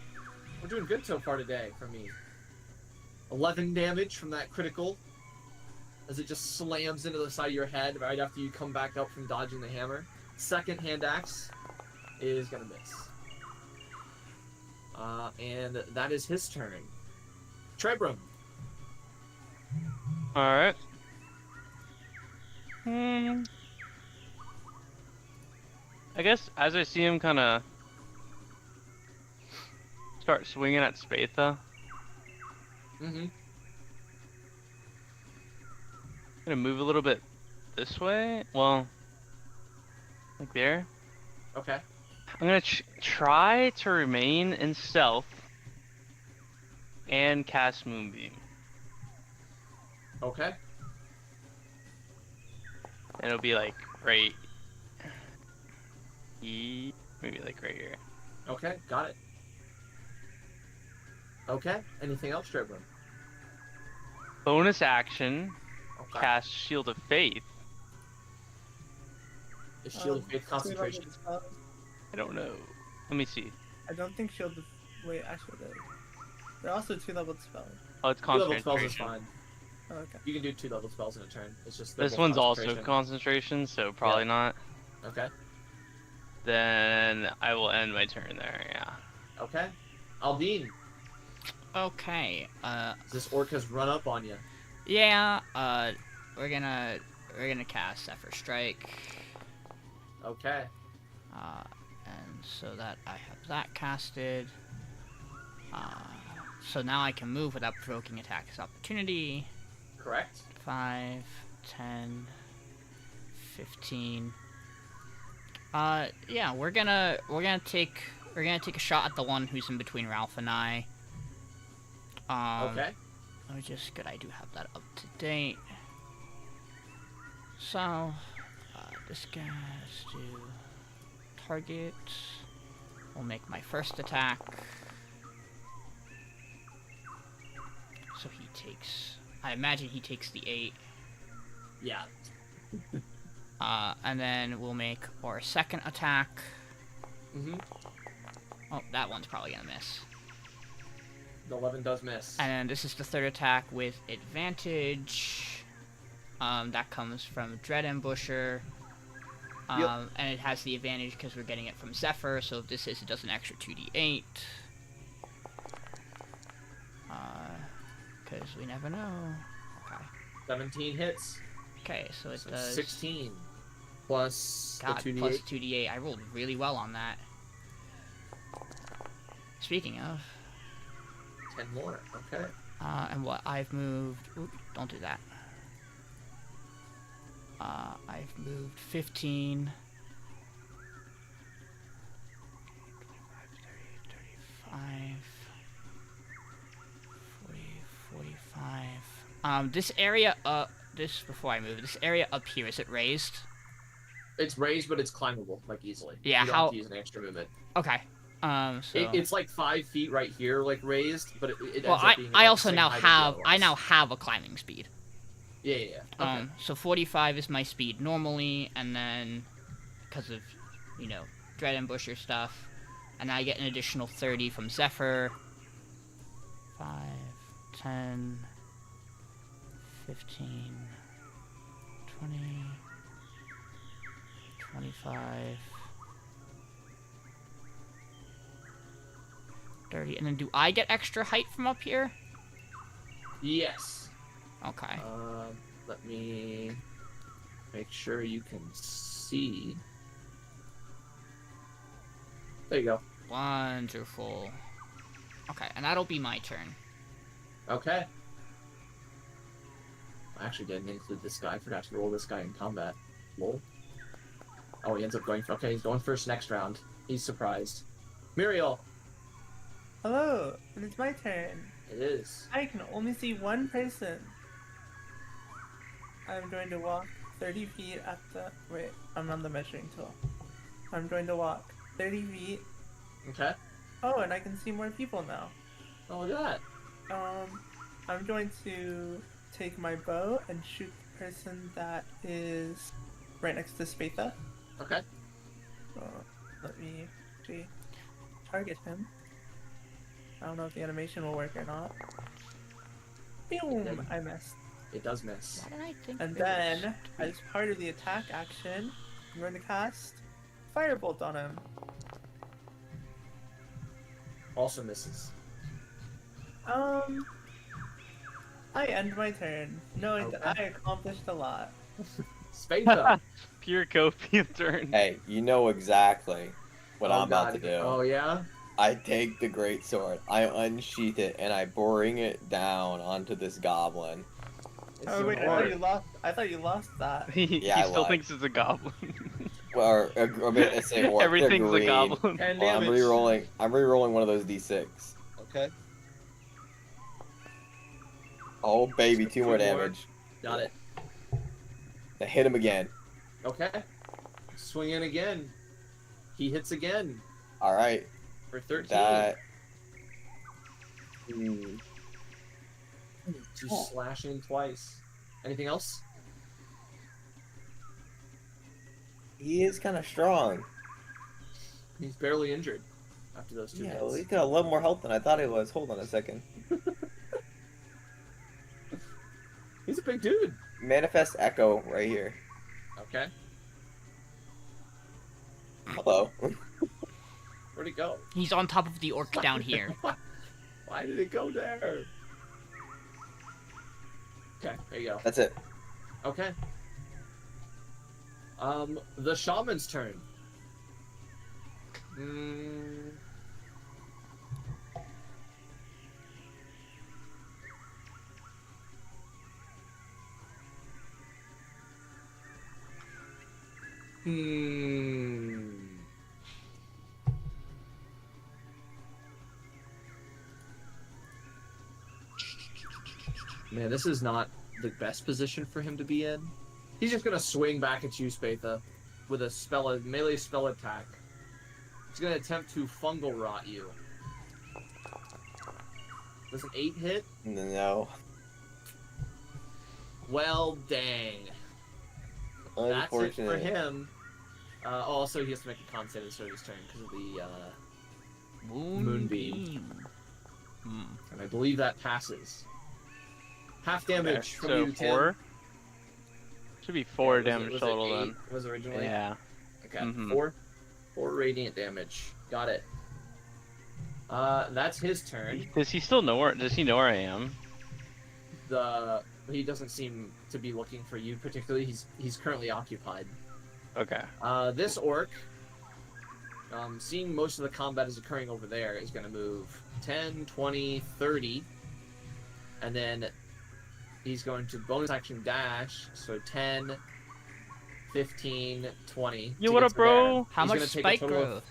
We're doing good so far today for me. 11 damage from that critical as it just slams into the side of your head right after you come back up from dodging the hammer. Second hand axe is gonna miss. And that is his turn. Trebrum. Alright. I guess as I see him kind of start swinging at Spatha, Mm-hmm. I'm gonna move a little bit this way. Well, like there. Okay. I'm gonna try to remain in stealth and cast Moonbeam. Okay. And it'll be like right. Maybe like right here. Okay. Got it. Okay. Anything else, Trebrum? Bonus action, Okay. cast Shield of Faith. Is Shield of Faith 2 concentration? level spells. I don't know. Let me see. I don't think shield of... Wait, actually, they're also 2-level spells. Oh, it's 2 level spells is concentration. fine. Oh, okay. You can do 2 level spells in a turn. It's just they're This both one's also concentration. concentration, so probably not. Okay. Then I will end my turn there. Yeah. Okay. Aldiyn, Okay. this orc has run up on you. Yeah. We're gonna cast Zephyr Strike. Okay. And so that I have that casted. So now I can move without provoking attack as opportunity. Correct. 5, 10, 15. Yeah, we're gonna take a shot at the one who's in between Ralph and I. Okay. Which is good. I do have that up to date. So, this guy's to target. We'll make my first attack. So he takes. I imagine he takes the 8. Yeah. And then we'll make our second attack. Mm-hmm. Oh, that one's probably gonna miss. The 11 does miss. And then this is the third attack with advantage. That comes from Dread Ambusher. Yep. And it has the advantage because we're getting it from Zephyr, so if this is, it does an extra 2d8. Because we never know. Okay. 17 hits. Okay, so it So does 16 plus God, the 2d8. plus 2d8. I rolled really well on that. Speaking of, 10 more. Okay. and what I've moved. Oop, don't do that. I've moved 15. 35, 40, 45. This area this before I move, this area up here, is it raised? It's raised, but it's climbable, like, easily. Yeah, you don't how- have to use an extra movement. Okay. So It's like 5 feet right here, like, raised, but it well, ends up being I about also the same now height as have the I other now ones. have a climbing speed. Yeah. Okay. So 45 is my speed normally, and then because of, you know, Dread Ambusher stuff, and I get an additional 30 from Zephyr. 5, 10, 15, 20, 25, 30, and then do I get extra height from up here? Yes. Okay. Let me make sure you can see. There you go. Wonderful. Okay, and that'll be my turn. Okay. I actually didn't include this guy. I forgot to roll this guy in combat. Lol. Oh, he ends up going. Okay, he's going first next round. He's surprised. Miriel. Hello, and it's my turn. It is. I can only see one person. I'm going to walk 30 feet at the... Wait, I'm on the measuring tool. I'm going to walk 30 feet. Okay. Oh, and I can see more people now. Oh, look at that. I'm going to take my bow and shoot the person that is right next to Spatha. Okay. Let me see. Target him. I don't know if the animation will work or not. Boom! I missed. It does miss. Why did I think And there was- then, as part of the attack action, I'm going to cast Firebolt on him. Also misses. I end my turn, knowing that Okay. I accomplished a lot. Spatha. Pure copium turn. Hey, you know exactly what Oh, I'm about God. to do. Oh, yeah? I take the great sword, I unsheath it, and I bring it down onto this goblin. It's Oh your wait, board. I thought you lost that. He Yeah, I still lied. thinks it's a goblin. Or let's say orc. They're Everything's a green. goblin. 10 Well, I'm damage. re-rolling. I'm re-rolling one of those d6. Okay. Oh baby, 2 more Two more. damage. Got it. I hit him again. Okay. Swing in again. He hits again All right. for 13. That. To slash in twice. Anything else? He is kind of strong. He's barely injured after those 2 Yeah, hits. well, he's got a lot more health than I thought he was. Hold on a second. He's a big dude. Manifest Echo right here. Okay. Hello. Where'd it go? He's on top of the orc down here. Why did it go there? Okay, there you go. That's it. Okay. The shaman's turn. Man, this is not the best position for him to be in. He's just gonna swing back at you, Spatha, with a melee spell attack. He's gonna attempt to fungal rot you. Does an 8 hit? No. Well, dang. That's it for Unfortunate. him. Also, he has to make a con save at the start of his turn because of the Moonbeam. And I believe that passes. Half damage from So you, Tim. 4? Should be 4 Was damage it total 8? then. Was originally? Yeah. Okay, Mhm. 4 radiant damage. Got it. That's his turn. Does he still know where? Does he know where I am? He doesn't seem to be looking for you particularly. He's currently occupied. Okay. This orc, seeing most of the combat is occurring over there, is going to move 10, 20, 30, and then he's going to bonus action dash, so 10, 15, 20. Yo, to what get up, to bro? there. How He's much gonna take a spike total of growth?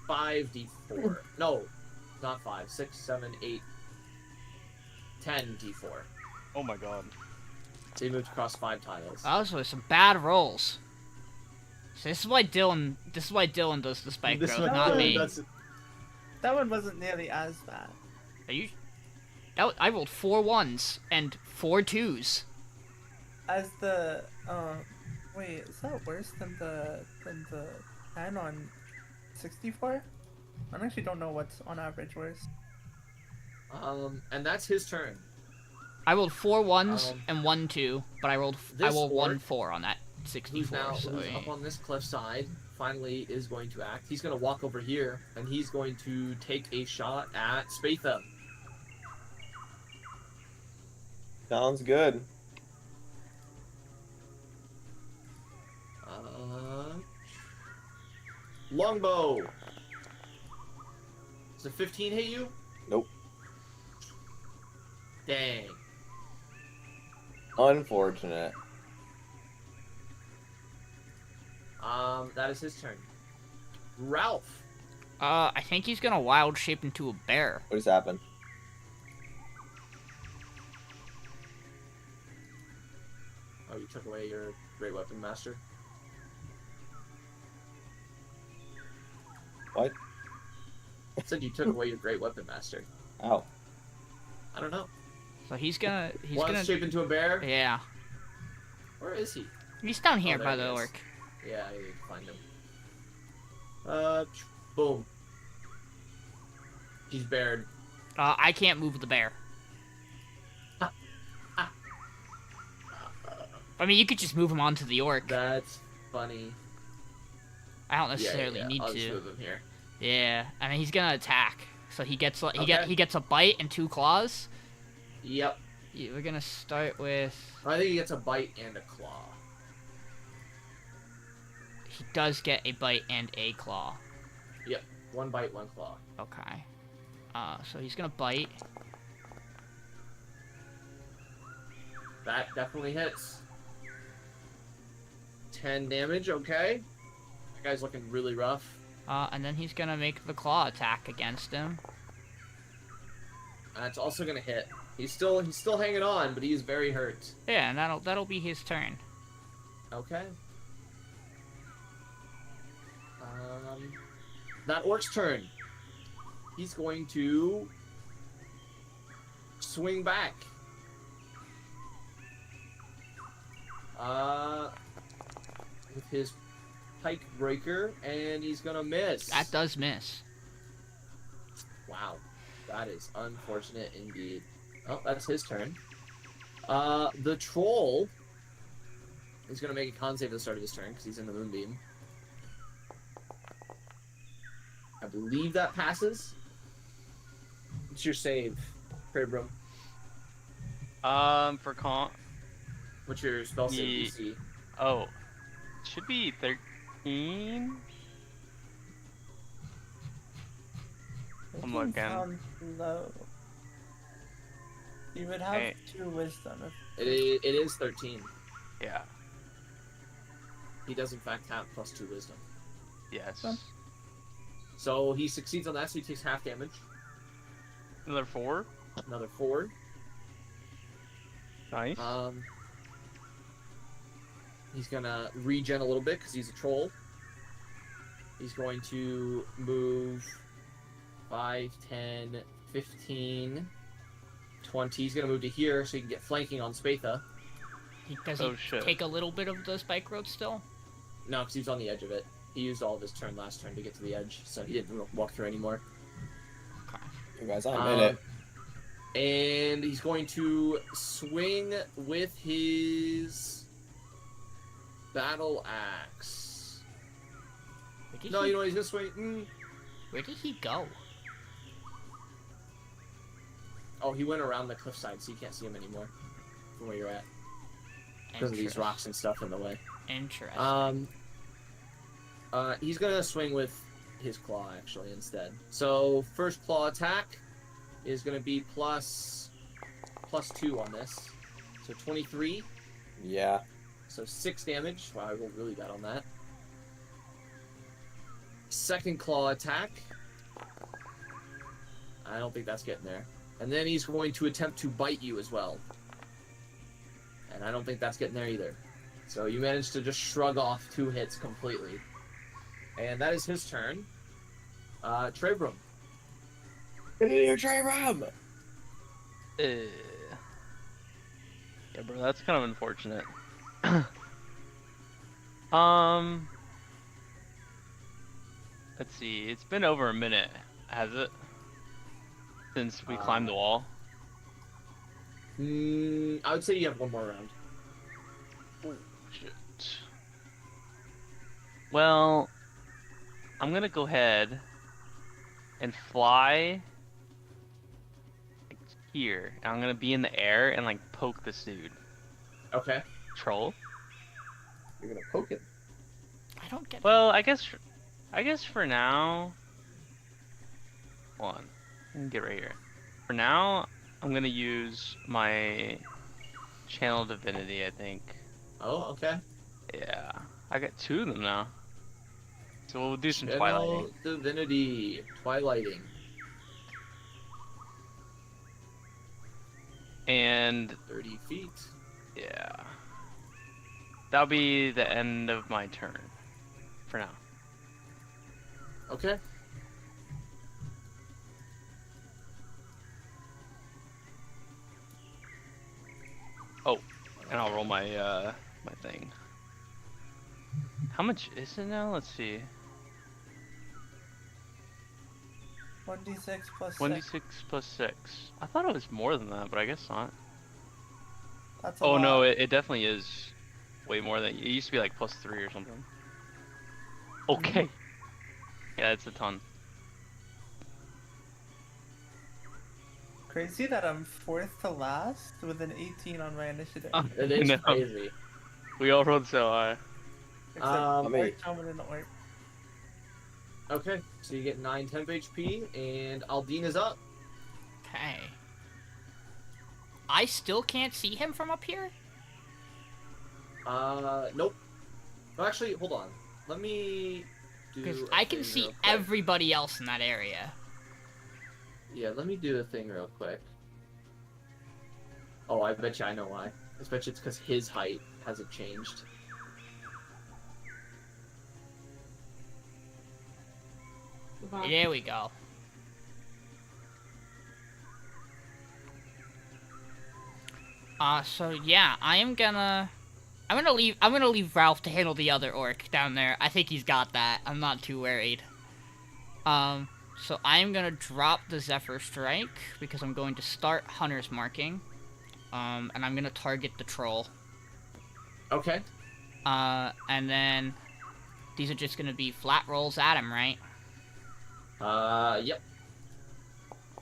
5d4. No, not 5. 6, 7, 8, 10 d4. Oh my god. So he moved across 5 tiles. Those were some bad rolls. So this is why Dylan does the spike This growth, one- not me. that's- That one wasn't nearly as bad. Are you? I rolled 4 1s and 4 2s. As the wait, is that worse than the 10 on 64? I actually don't know what's on average worse. And that's his turn. I rolled 4 1s Um, and 1 2, but I rolled this 1 orc, 4 on that 64. Who's So up on this cliffside, finally is going to act. He's going to walk over here, and he's going to take a shot at Spatha. Sounds good. Longbow. Does a 15 hit you? Nope. Dang. Unfortunate. That is his turn. Ralph. I think he's gonna wild shape into a bear. What just happened? Oh, you took away your Great Weapon Master? What? I said you took away your Great Weapon Master. Ow. I don't know. So he's gonna Shape into a bear? yeah. Where is he? He's down here there by he the is. orc. Yeah, I need to find him. Boom. He's bared. I can't move the bear. I mean, you could just move him onto the orc. That's funny. I don't necessarily need I'll just to. move him here. Yeah, I mean he's gonna attack, so he gets Okay. he gets a bite and 2 claws. Yep. Yeah, we're gonna start with. I think he gets a bite and a claw. He does get a bite and a claw. Yep. 1 bite, 1 claw. Okay. So he's gonna bite. That definitely hits. 10 damage, okay. That guy's looking really rough. And then he's gonna make the claw attack against him. That's also gonna hit. He's still hanging on, but he's very hurt. Yeah, and that'll be his turn. Okay. That orc's turn. He's going to swing back. With his pike breaker, and he's gonna miss. That does miss. Wow, that is unfortunate indeed. Oh, that's his turn. The troll is gonna make a con save at the start of his turn because he's in the moonbeam. I believe that passes. What's your save, Trebrum? For con. What's your spell save DC? Oh, it should be 13. I'm looking. Sounds low. You would have Hey. 2 wisdom. It is 13. Yeah. He does in fact have +2 wisdom. Yes. Huh. So he succeeds on that, so he takes half damage. Another 4. Another 4. Nice. He's gonna regen a little bit because he's a troll. He's going to move 5, 10, 15, 20. He's gonna move to here so he can get flanking on Spatha. Does Oh, he shit. take a little bit of the spike road still? No, because he was on the edge of it. He used all of his turn last turn to get to the edge, so he didn't walk through anymore. Okay. You guys, I'm in it. And he's going to swing with his battle axe. No, you know what? He's gonna swing. Where did he go? Oh, he went around the cliffside, so you can't see him anymore from where you're at because of these Interest- rocks and stuff in the way. Interesting. He's gonna swing with his claw actually instead. So first claw attack is gonna be plus 2 on this, so 23. Yeah. So 6 damage. Wow, I rolled really bad on that. Second claw attack. I don't think that's getting there. And then he's going to attempt to bite you as well. And I don't think that's getting there either. So you managed to just shrug off 2 hits completely. And that is his turn. Trebrum. Get in here, Trebrum! Yeah, bro, that's kind of unfortunate. Let's see. It's been over a minute, has it? Since we climbed the wall. I would say you have 1 more round. Oh, shit. Well, I'm gonna go ahead and fly here. And I'm gonna be in the air and like poke this dude. Okay. Troll. You're gonna poke it. I don't get. Well, I guess for now. Hold on. Let me get right here. For now, I'm gonna use my Channel Divinity, I think. Oh, okay. Yeah. I got 2 of them now. So we'll do some Channel twilighting. Divinity. Twilighting. And 30 feet. yeah. That'll be the end of my turn. For now. Okay. Oh, and I'll roll my my thing. How much is it now? Let's see. 1d6 plus 1d6 plus 6. I thought it was more than that, but I guess not. That's a Oh lot. no, it definitely is way more than it used to be, like plus 3 or something. Okay. Yeah, it's a ton. Crazy that I'm 4th to last with an 18 on my initiative. It is No. crazy. We all rolled so high. Except I mean- Orc, Shaman, and Orc. Okay, so you get 9 temp HP, and Aldiyn is up. Okay. I still can't see him from up here? Nope. Well, actually, hold on. Let me do. Because a I can thing see real quick. everybody else in that area. Yeah, let me do a thing real quick. Oh, I bet you I know why. I bet you it's because his height hasn't changed. There we go. So yeah, I'm gonna leave Ralph to handle the other orc down there. I think he's got that. I'm not too worried. So I'm gonna drop the Zephyr Strike because I'm going to start Hunter's Marking. And I'm gonna target the troll. Okay. And then these are just gonna be flat rolls at him, right? Yep.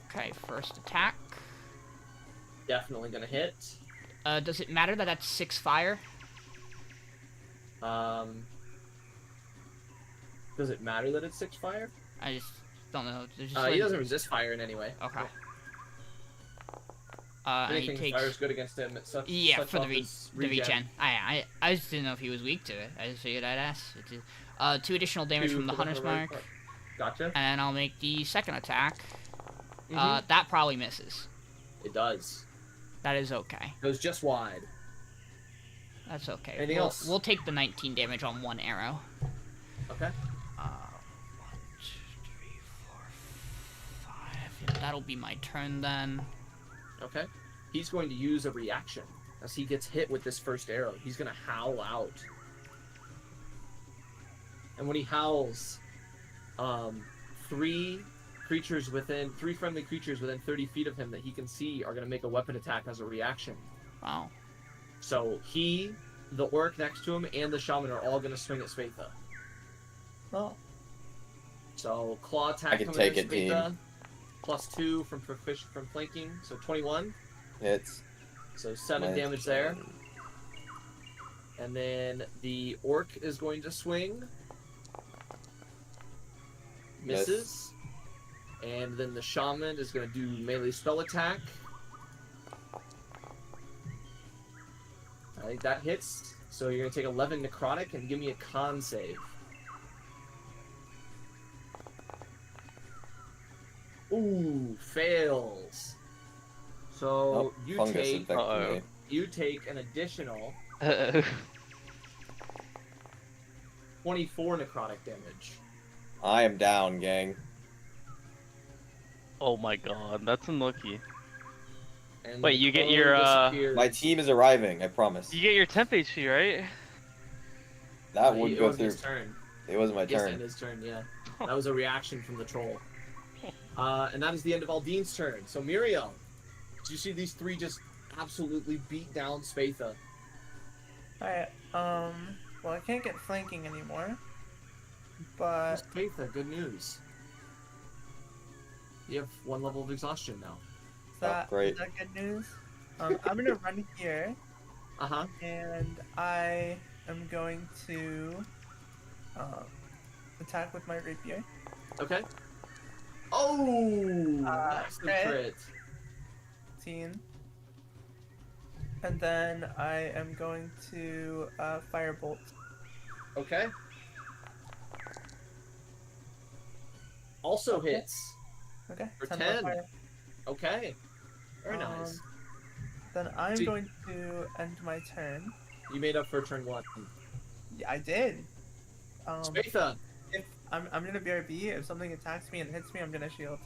Okay, first attack. Definitely gonna hit. Does it matter that that's 6 fire? Does it matter that it's 6 fire? I just don't know. There's just He like- doesn't resist fire in any way. Okay. And he Anything takes... fire is good against him. It's such, Yeah, such for the, off re as the regen. I just didn't know if he was weak to it. I just figured I'd ask. 2 additional damage 2 from the for Hunter's Hunter's Mark. Gotcha. And I'll make the second attack. Mhm. That probably misses. It does. That is okay. It was just wide. That's okay. Anything else? We'll take the 19 damage on 1 arrow. Okay. 1, 2, 3, 4, 5. Yeah, that'll be my turn then. Okay. He's going to use a reaction. As he gets hit with this first arrow, he's going to howl out. And when he howls, 3 friendly creatures within 30 feet of him that he can see are going to make a weapon attack as a reaction. Wow. So he, the orc next to him, and the shaman are all going to swing at Spatha. Well, So claw attack I can coming take at it, Spatha. +2 from flanking, so 21. Hits. So 7 Nice. damage there. And then the orc is going to swing. Misses. And then the shaman is going to do melee spell attack. I think that hits. So you're going to take 11 necrotic and give me a con save. Ooh, fails. So Oh, you fungus take infected me. you take an additional Uh-oh. 24 necrotic damage. I am down, gang. Oh my god, that's unlucky. And Wait, the you get cone your, disappears. My team is arriving, I promise. You get your temp HP, right? That would It go wasn't through. his turn. It wasn't my Yes, turn. and his turn, yeah. That was a reaction from the troll. And that is the end of Aldyn's turn. So Miriel, did you see these three just absolutely beat down Spatha? Alright, well, I can't get flanking anymore. But Spatha, good news. You have 1 level of exhaustion now. Great. is that good news? I'm gonna run here, Uh-huh. and I am going to attack with my rapier. Okay. Oh! That's the crit. crit. 15. And then I am going to firebolt. Okay. Also hits. Okay. For 10 10. fire. Okay. Very nice. Then I'm See- going to end my turn. You made up for turn 1. Yeah, I did. Spatha! If I'm gonna BRB. If something attacks me and hits me, I'm gonna shield.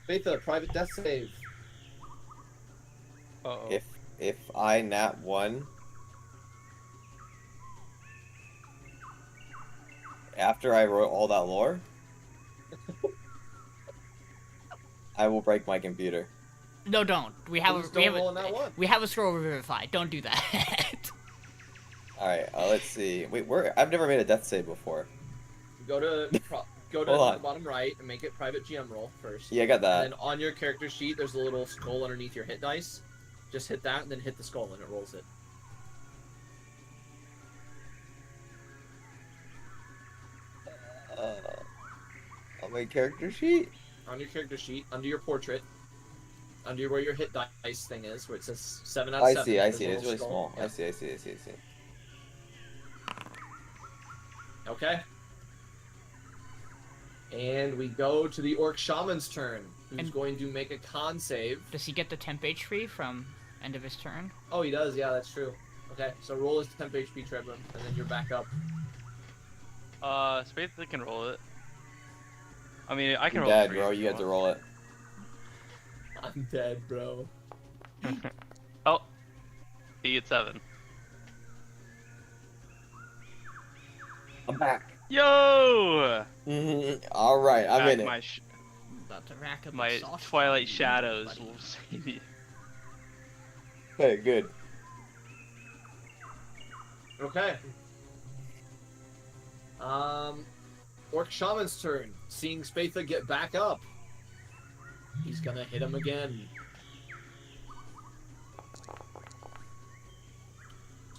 Spatha, private death save. Uh-oh. If I nat 1 after I wrote all that lore, I will break my computer. No, don't. We have Just a, we don't have roll on that a, one. we have a scroll revivify. Don't do that. All right, let's see. Wait, I've never made a death save before. Go to Hold the on. bottom right and make it private GM roll first. Yeah, I got that. And then on your character sheet, there's a little skull underneath your hit dice. Just hit that and then hit the skull and it rolls it. On my character sheet. On your character sheet, under your portrait, under where your hit dice thing is, where it says 7 out of 7. I see. there's a It's little really skull. small. Yeah. I see. Okay. And we go to the Orc Shaman's turn, who's And- going to make a con save. Does he get the temp HP from end of his turn? Oh, he does. Yeah, that's true. Okay, so roll his temp HP, Trebrum, and then you're back up. Spatha can roll it. I mean, I can You're roll dead, it. bro. You have to roll it. I'm dead, bro. Oh, he gets 7. I'm back. Yo! All right, I'm Back in it. my About to rack up my exhaustion. Twilight Shadows Buddy. will save you. Hey, good. Okay. Orc Shaman's turn. Seeing Spatha get back up. He's gonna hit him again.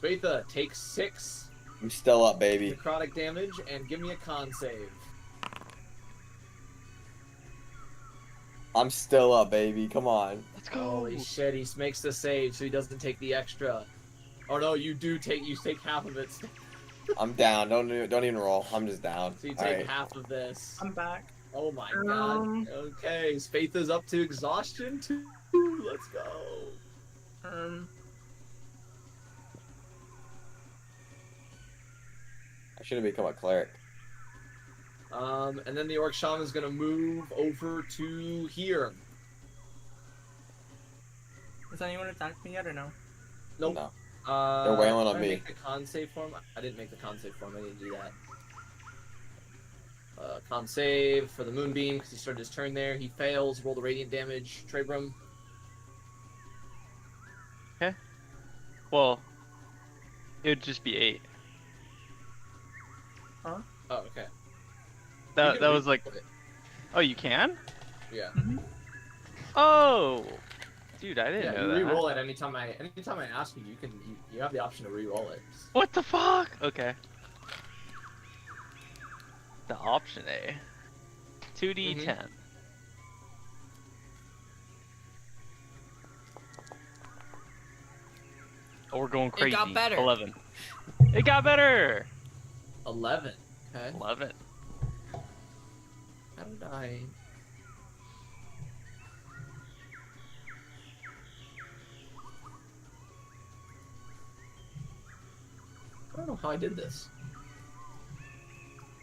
Spatha takes 6 I'm still up, baby. necrotic damage and give me a con save. I'm still up, baby. Come on. Let's go. Holy shit, he makes the save so he doesn't take the extra. Oh no, you take half of it. So I'm down. Don't even roll. I'm just down. you All take right. half of this. I'm back. Oh my Um, god. Okay, Spatha's up to exhaustion too. Let's go. I should have become a cleric. And then the Orc Shaman's gonna move over to here. Has anyone attacked me yet or no? Nope. No. They're wailing on me. Make the con save form. I didn't make the con save form. I didn't do that. Con save for the Moonbeam because he started his turn there. He fails. Roll the radiant damage. Trebrum. Well, it would just be 8. Oh, okay. You That can was like, reroll it. oh, you can? Yeah. Oh, dude, I didn't Yeah, know you that. re-roll it anytime I ask you. You have the option to re-roll it. What the fuck? Okay. The option A. 2d10. Oh, we're going crazy. got better. 11. It got better. 11. Okay. 11. How did I? I don't know how I did this.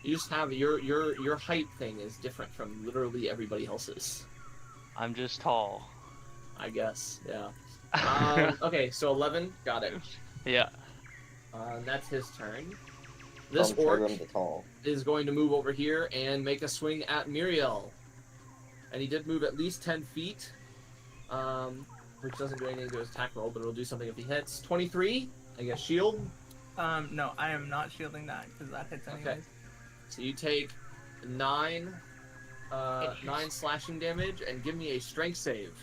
You just have your height thing is different from literally everybody else's. I'm just tall. I guess. Yeah. Okay, so 11, got it. Yeah. That's his turn. This From orc Trebrum to tall. is going to move over here and make a swing at Miriel. And he did move at least 10 feet, which doesn't do anything to his attack roll, but it'll do something if he hits. 23, I guess shield. No, I am not shielding that because that hits anyways. Okay. So you take 9 slashing damage and give me a strength save.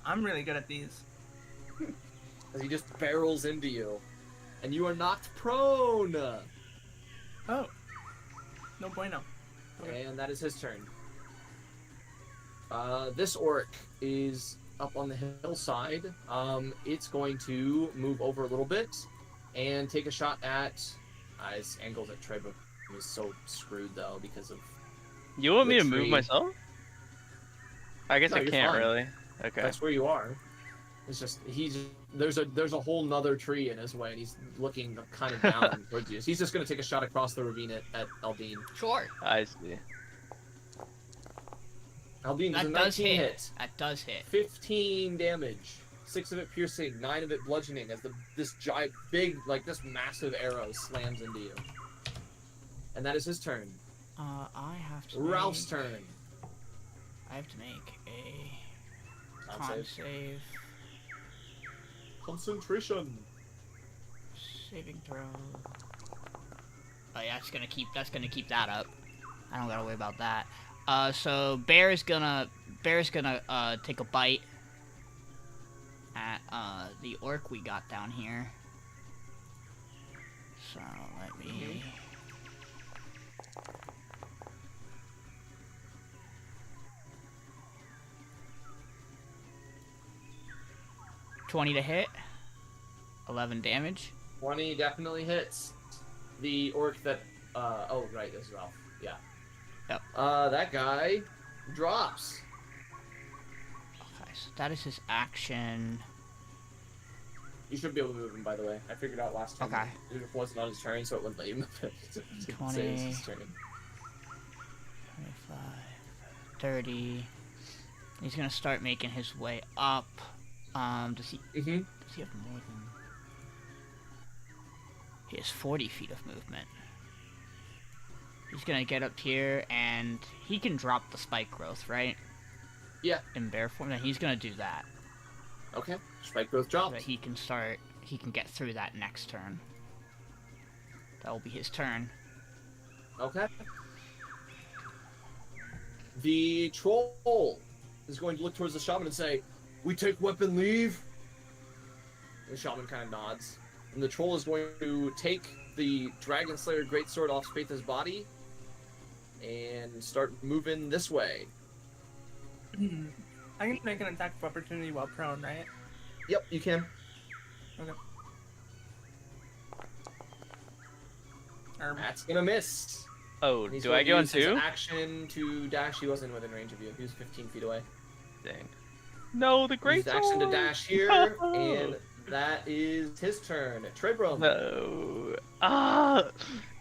I'm really good at these. As he just barrels into you. And you are knocked prone! Oh. No bueno. Okay. And that is his turn. This orc is up on the hillside. It's going to move over a little bit and take a shot at... his angles at Trebrum is so screwed though because of... You want me the to move tree. myself? I guess No, I you're can't fine. really. Okay. That's where you are. It's just there's a whole nother tree in his way, and he's looking kind of down towards you. So he's just gonna take a shot across the ravine at Aldiyn. Sure. I see. Aldiyn does a That does 19 hit. That does hit. 15 damage, 6 of it piercing, 9 of it bludgeoning, as this giant, big, like this massive arrow slams into you. And that is his turn. I have to. Ralph's turn. I have to make a Con con save. save. Concentration. Saving throw. Oh yeah, that's gonna keep that up. I don't gotta worry about that. So Bear's gonna take a bite at the orc we got down here. So let me 20 to hit. 11 damage. 20 definitely hits. The orc that, oh right, this is Ralph. Yeah. Yep. That guy drops. Okay, so that is his action. You should be able to move him, by the way. I figured out last time. Okay. It wasn't on his turn, so it wouldn't let you move it. It didn't 20. say it was his turn. 25, 30. He's gonna start making his way up. Does he have more than... He has 40 feet of movement. He's gonna get up here, and he can drop the spike growth, right? Yeah. In bear form, and he's gonna do that. Okay. Spike growth So dropped. that he can get through that next turn. That will be his turn. Okay. The troll is going to look towards the shaman and say, "We take weapon leave." The shaman kind of nods. And the troll is going to take the Dragon Slayer Greatsword off Spatha's body and start moving this way. I can make an attack of opportunity while prone, right? Yep, you can. Okay. That's gonna miss. Oh, And he's do going I to go in use his too? action to dash. He wasn't within range of you. He was 15 feet away. Dang. No, the great Use his action to dash here, No. and that is his turn. Trebrum. No. Ah!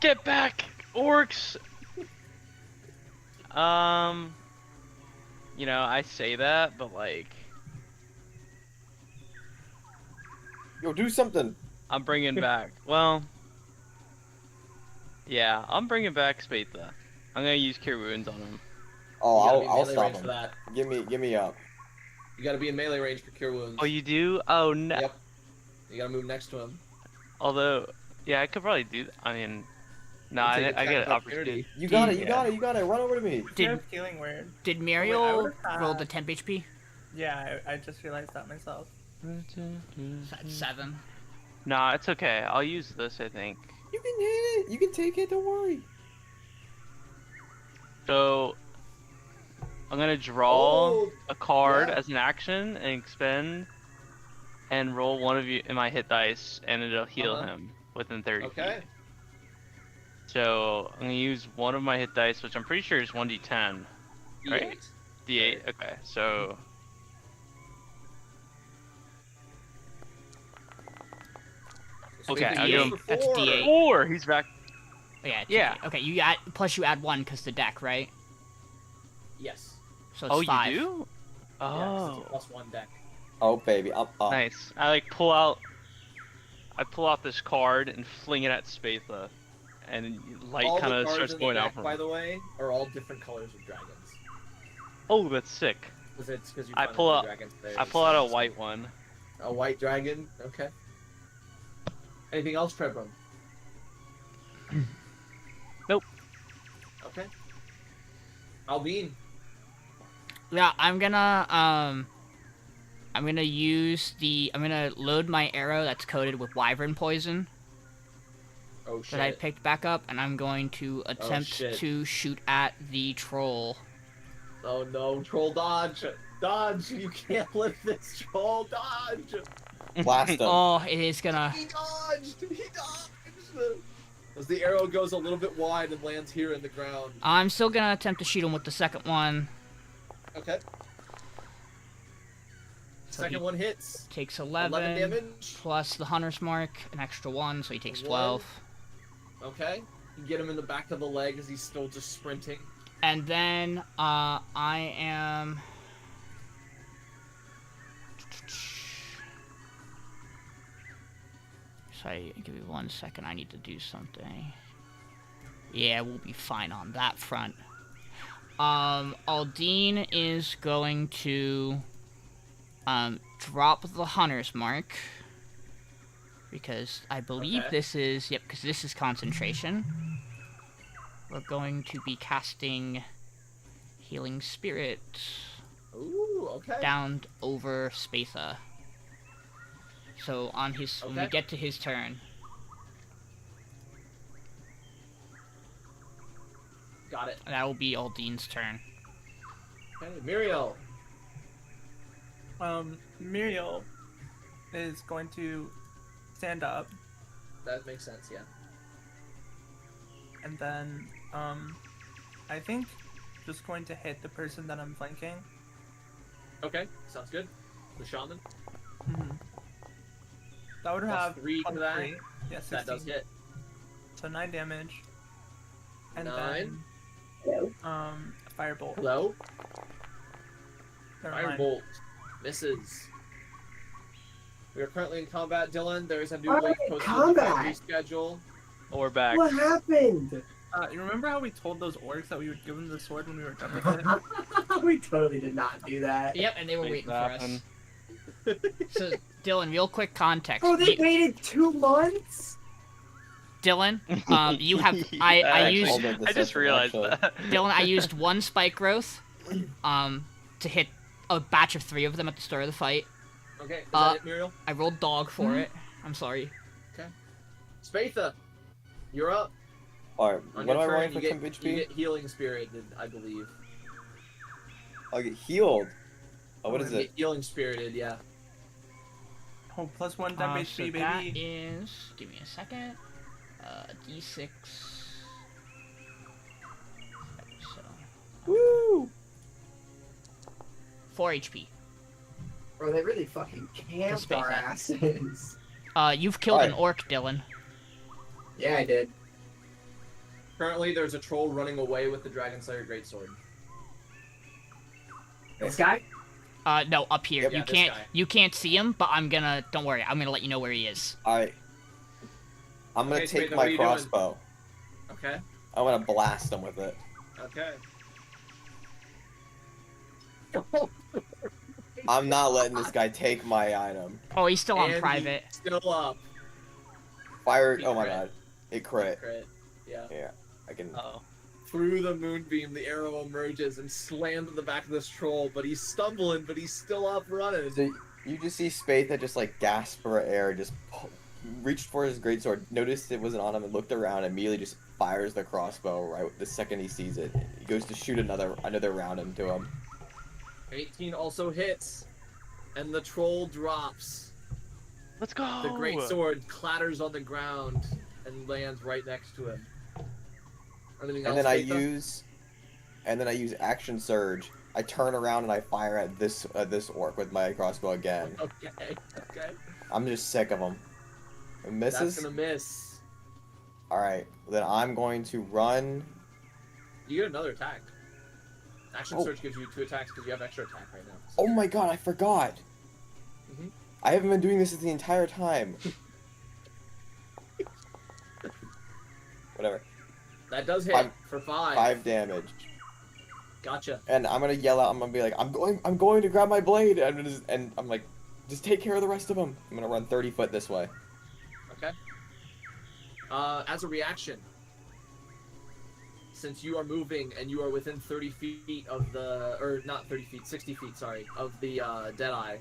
Get back, orcs! You know, I say that, but like, Yo, do something. I'm bringing back. Well, yeah, I'm bringing back Spatha. I'm gonna use Cure Wounds on him. Oh, You gotta be in I'll melee stop range for him. that. Give me up. You gotta be in melee range for Cure Wounds. Oh, you do? Oh no. Yep. You gotta move next to him. Although, yeah, I could probably do. I mean, no, You I take get attack an of opportunity. You got it. You Yeah. got it. You got it. Run over to me. Did Healing word. did I Miriel would've had- roll the temp HP? Yeah, I just realized that myself. That's 7. Nah, it's okay. I'll use this, I think. You can hit it. You can take it. Don't worry. So, I'm gonna draw Oh, a card yeah. as an action and expend, and roll one of you in my hit dice, and it'll heal Uh-huh. him within 30 Okay. feet. So, I'm gonna use one of my hit dice, which I'm pretty sure is 1d10. Right. D8. D8, okay, so... Okay, Spatha I'll give heals him- for That's 4. D8. 4! He's back. Oh, yeah. 2d8. Yeah. Okay, you add plus you add 1 because the deck, right? Yes. So it's Oh, 5. you do? Yeah, 'cause Oh, it's a +1 deck. Oh baby, up. nice. I pull out this card and fling it at Spatha, and light All kind the of cards starts in the going out deck, from by him. the way, are all different colors of dragons. Oh, that's sick. Because you I find pull that out- the dragons there I is pull out a something. white one. A white dragon. Okay. Anything else, Trebrum? Nope. Okay. Aldiyn. Yeah, I'm gonna load my arrow that's coated with wyvern poison Oh that I shit. picked back up, and I'm going to attempt shit. to shoot at the troll. Oh no, troll dodge! Dodge! You can't lift this troll, dodge! Blast him. Oh, it is gonna. He dodged! He dodged! As the arrow goes a little bit wide and lands here in the ground. I'm still gonna attempt to shoot him with the second one. Okay. So Second he one hits. takes 11 damage. plus the hunter's mark, an extra 1, so he takes 12. Okay. You get him in the back of the leg as he's still just sprinting. And then I am. Sorry, give me 1 second. I need to do something. Yeah, we'll be fine on that front. Aldiyn is going to drop the hunter's mark because I believe Okay. this is because this is concentration. We're going to be casting Healing Spirit Ooh, okay. down over Spatha. So on his when we Okay. get to his turn, Got it. that will be Aldyn's turn. Okay, Miriel. Miriel is going to stand up, That makes sense, yeah. and then I think just going to hit the person that I'm flanking. Okay, sounds good. The shaman. That would Plus have 3 to that. 3. Yeah, 16. That does hit. So 9 damage. And 9. then firebolt. Hello? Never mind. Firebolt. Misses. We are currently in combat, Dylan. There is a new Alright, link posted combat. in the reschedule. We're back. What happened? You remember how we told those orcs that we would give them the sword when we were done with it? We totally did not do that. Yep, and they were Make waiting that for us. happen. So Dylan, real quick context. Oh, they waited 2 months? Dylan, you have I Actually, used Hold on, I just realized actually. that. Dylan, I used 1 spike growth, to hit a batch of 3 of them at the start of the fight. Okay, is that it, Muriel? I rolled dog for it. I'm sorry. Spatha, you're up. Alright, On what am I your rolling turn, for you Temp get, HP? you get healing spirited, I believe. I'll get healed. Oh, what is You it? get healing spirited, yeah. Oh, plus 1 damn HP, So baby. that is. Give me a second. D6. So Woo! 4 HP. Bro, they really fucking camped Space our that. asses. You've killed an Alright. orc, Dylan. Yeah, I did. Currently, there's a troll running away with the Dragon Slayer Greatsword. This guy? No, up here. Yep. Yeah, You this can't. guy. You can't see him, but I'm gonna. Don't worry. I'm gonna let you know where he is. Alright. I'm gonna Okay, take Spatha, what my are you doing? crossbow. Okay. I'm gonna blast him with it. Okay. I'm not letting this guy take my item. Oh, he's still on And private. he's still up. Fire! He Oh my crit. god, it crit. Crit. Yeah. Yeah, I can. Oh. Through the moonbeam, the arrow emerges and slams in the back of this troll, but he's stumbling, but he's still up running. So you just see Spatha just like gasp for air, just reached for his greatsword, noticed it wasn't on him, and looked around. And immediately just fires the crossbow right the second he sees it. He goes to shoot another round into him. 18 also hits, and the troll drops. Let's go. The great sword clatters on the ground and lands right next to him. Anything And else, then I Spatha? use action surge. I turn around and I fire at this orc with my crossbow again. Okay, okay. I'm just sick of him. It misses. That's gonna miss. Alright, then I'm going to run. You get another attack. Action Oh. Surge gives you 2 attacks because you have extra attack right now. Oh my god, I forgot. Mhm. I haven't been doing this the entire time. Whatever. That does hit for 5. 5 damage. Gotcha. And I'm gonna yell out. I'm gonna be like, I'm going to grab my blade, and I'm like, just take care of the rest of them. I'm gonna run 30 foot this way. Okay. As a reaction, since you are moving and you are within 30 feet of the, or not 30 feet, 60 feet, sorry, of the Deadeye,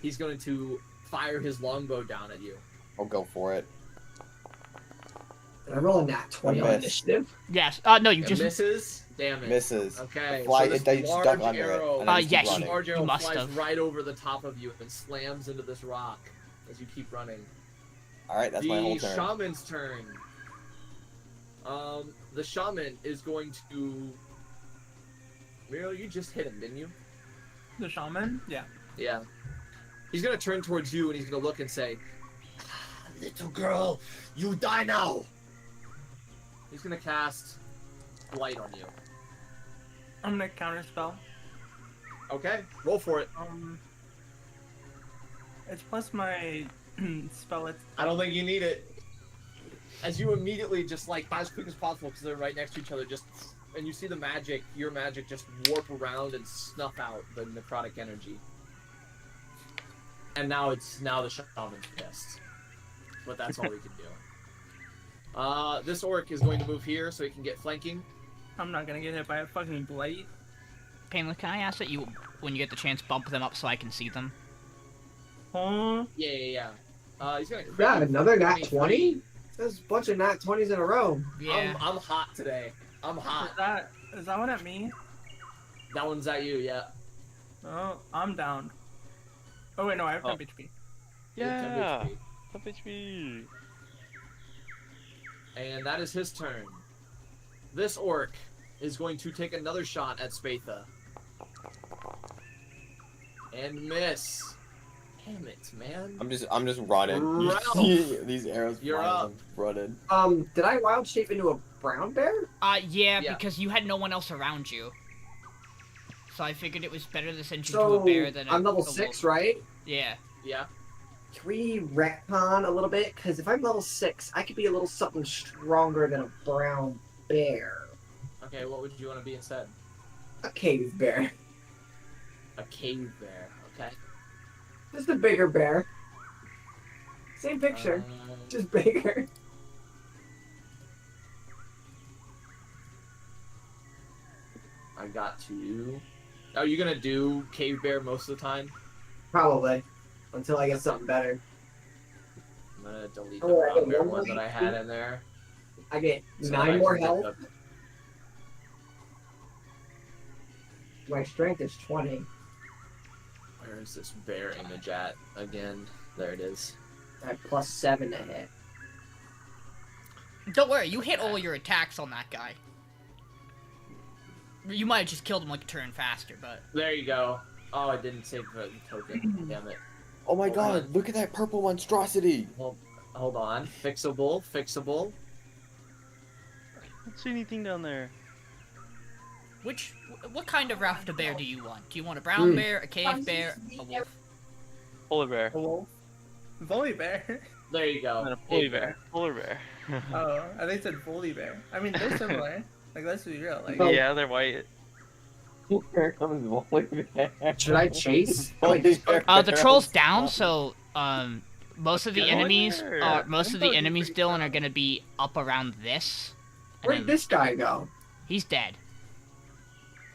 he's going to fire his longbow down at you. I'll go for it. Did I roll a nat 20 on miss. initiative? Yes. No, you It just. misses. Damn it. Misses. Okay. Fly, so this it stuck large under arrow, it. And I just keep yes, running. large arrow must flies have. right over the top of you and slams into this rock as you keep running. Alright, that's my whole The turn. shaman's turn. The shaman is going to. Miriel, you just hit him, didn't you? The shaman? Yeah. Yeah. He's gonna turn towards you and he's gonna look and say, "Little girl, you die now." He's gonna cast Blight on you. I'm gonna counterspell. Okay, roll for it. It's plus my spell. I don't think you need it. As you immediately just like as quick as possible because they're right next to each other, just and you see the magic, your magic just warp around and snuff out the necrotic energy. And now the shaman's pissed. But that's all we can do. This orc is going to move here so he can get flanking. I'm not gonna get hit by a fucking blight. Painless, can I ask that you, when you get the chance, bump them up so I can see them? Huh? Yeah. He's gonna. Yeah, another nat 23. 20? There's a bunch of nat 20s in a row. Yeah. I'm hot today. I'm hot. Is that one at me? That one's at you, yeah. Oh, I'm down. Oh wait, no, I have 10 HP. Yeah. Top HP. And that is his turn. This orc is going to take another shot at Spatha. And miss. Damn it, man. I'm just running. Ralph, These arrows you're flying, up. I'm running. Did I wild shape into a brown bear? Yeah, Yeah. because you had no one else around you. So I figured it was better to send you to So, a bear than I'm level a 6, wolf. right? Yeah. Yeah. Can we retcon a little bit? Because if I'm level 6, I could be a little something stronger than a brown bear. Okay, what would you want to be instead? A cave bear. A cave bear. Okay. Just a bigger bear. Same picture, just bigger. I got to. Are you gonna do cave bear most of the time? Probably. Until I get something better. I'm gonna delete Oh, the I brown get bear one one that I had in there. I get So 9 I more can get health. the- My strength is 20. Where is this bear image at again? There it is. I have plus 7 to hit. Don't worry, you hit all your attacks on that guy. You might have just killed him like a turn faster, but... There you go. Oh, I didn't save the token. Damn it. Oh my Hold god, on. look at that purple monstrosity! Hold on. Fixable. I don't see anything down there. What kind of Ralph the bear do you want? Do you want a brown bear, a cave I'm bear, just- a wolf? Polar bear. A wolf? Bully bear? There you go. And a polar bear. Polar bear. Oh, I think it said bully bear. I mean, they're similar. Like, let's be real. Like, Oh. Yeah, they're white. Here comes Volley Bear. Should I chase? Volley Bear The troll's barrels. down, so most of the Get enemies there. are most of the Info enemies, decrease Dylan, now. are gonna be up around this. And Where'd then- this guy go? He's dead.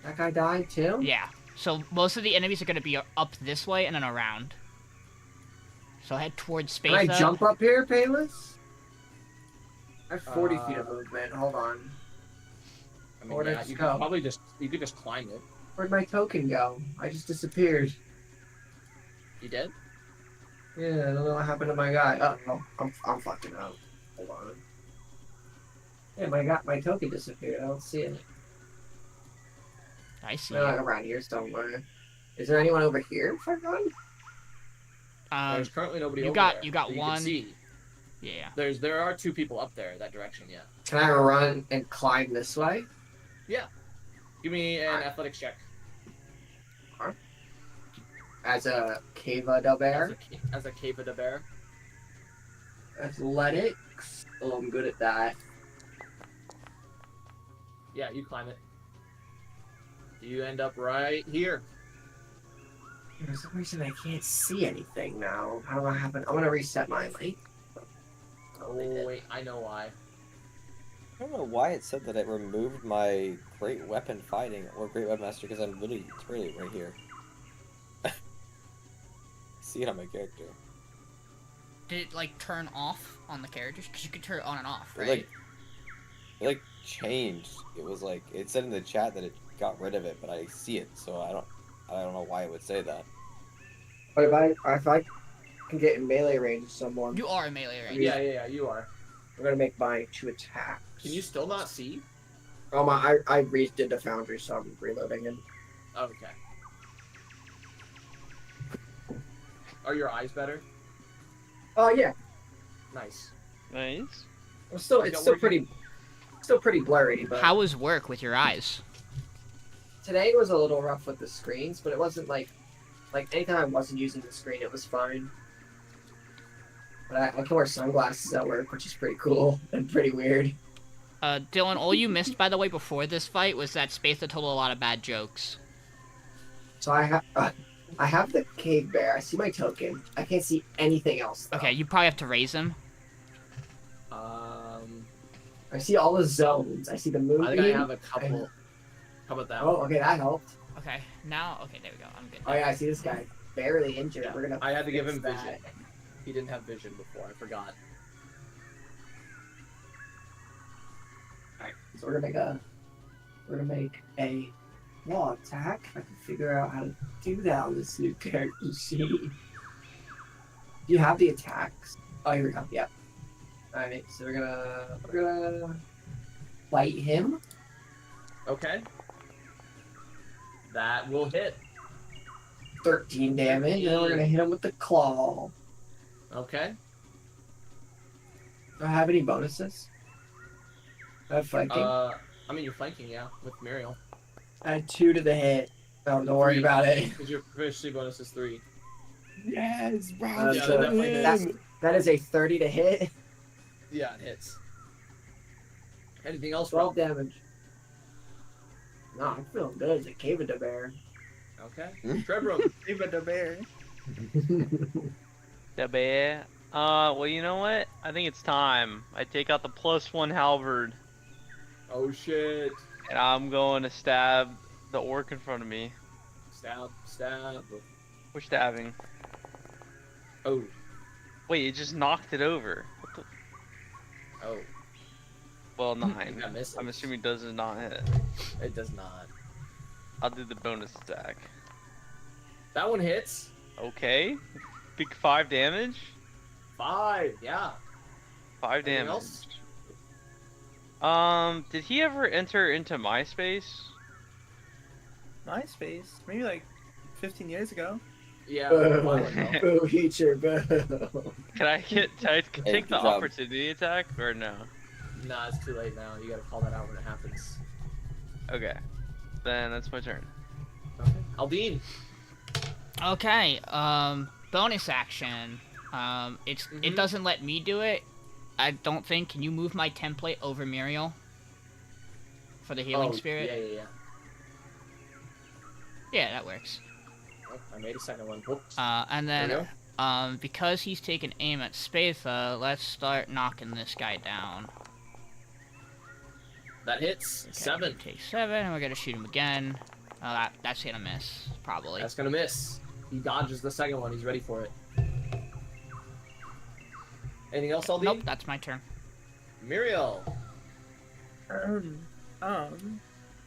That guy died too? Yeah. So most of the enemies are gonna be up this way and then around. So head towards Can I Spatha. jump up here, Payless? I have 40 feet of Uh, movement. Hold on. I mean, Where'd yeah, it you go? could probably just climb it. Where'd my token go? I just disappeared. You did? Yeah, I don't know what happened to my guy. Oh, I'm fucking out. Hold on. Yeah, my token disappeared. I don't see it. I see. No, around here somewhere. Is there anyone over here? For fun? There's currently nobody you over got- there you got that one. can see. Yeah. There are 2 people up there that direction. Yeah. Can I run and climb this way? Give me an athletics check. As a Cava Dabare? As a Cava Dabare. Athletics. Oh, I'm good at that. Yeah, you climb it. You end up right here. For some reason, I can't see anything now. How do I happen? I'm gonna reset my light. Oh wait, I know why. I don't know why it said that it removed my great weapon fighting or great weapon master because it's really right here. See it on my character. Did it like turn off on the characters? Because you could turn it on and off, right? It like changed. It was like it said in the chat that it got rid of it, but I see it, so I don't know why it would say that. But if I can get in melee range with someone, You are in melee range. Yeah, you are. I'm gonna make my 2 attacks. Can you still not see? Oh my! I redid the foundry, so I'm reloading it. Okay. Are your eyes better? Oh yeah. Nice. Nice. It's still pretty blurry. But How was work with your eyes? today was a little rough with the screens, but it wasn't like anytime I wasn't using the screen, it was fine. But I can wear sunglasses at work, which is pretty cool and pretty weird. Dylan, all you missed, by the way, before this fight was that Spatha told a lot of bad jokes. So I have the cave bear. I see my token. I can't see anything else, though. Okay, you probably have to raise him. I see all the zones. I see the movie. I think I have a couple. How about that? Oh, okay, that helped. Okay, okay, there we go. I'm good. Oh yeah, I see this guy barely injured. Yeah. We're gonna. I had to give fix him that. vision. He didn't have vision before. I forgot. Alright, so we're gonna make a wall attack. I can figure out how to do that on this new character sheet. Do you have the attacks? Oh, here we go. Yep. Alright, so we're gonna bite him. Okay. That will hit. 13 damage, and then we're gonna hit him with the claw. Okay. Do I have any bonuses? I have flanking. I mean, you're flanking, yeah, with Miriel. Add 2 to the hit. No, don't worry about it. Because your proficiency bonus is 3. Yes, bro. Yeah, that definitely hits. That is a 30 to hit. Yeah, it hits. Anything else, 12 Rob? damage. No, I'm feeling good as a cave of the bear. Okay. Trebrum. Even the bear. Dabare. Well, you know what? I think it's time. I take out the +1 halberd, Oh shit. and I'm going to stab the orc in front of me. Stab, stab. We're stabbing. Oh, Wait, it just knocked it over. What the? oh. Well, 9. That misses. I'm assuming it does not hit. It does not. I'll do the bonus attack. That one hits. Okay. Big 5 damage. 5, yeah. 5 Anything damage. else? Did he ever enter into my space? MySpace, maybe like 15 years ago. Yeah. a while Boo. ago. Boo, Heacher, boo. Can I take the good job. opportunity attack or no? Nah, it's too late now. You gotta call that out when it happens. Okay. Then that's my turn. Okay. Aldiyn. Okay, bonus action. It doesn't let me do it. I don't think. Can you move my template over Miriel? For the healing spirit? Yeah. Yeah, that works. Oh, I made a second one. Whoops. And There then, we because he's taking aim at Spatha, let's start knocking this guy down. That hits. Okay, 7. Take 7, and we're gonna shoot him again. That's gonna miss, probably. That's gonna miss. He dodges the second one. He's ready for it. Anything else, Aldiyn? Nope, that's my turn. Miriel. Um,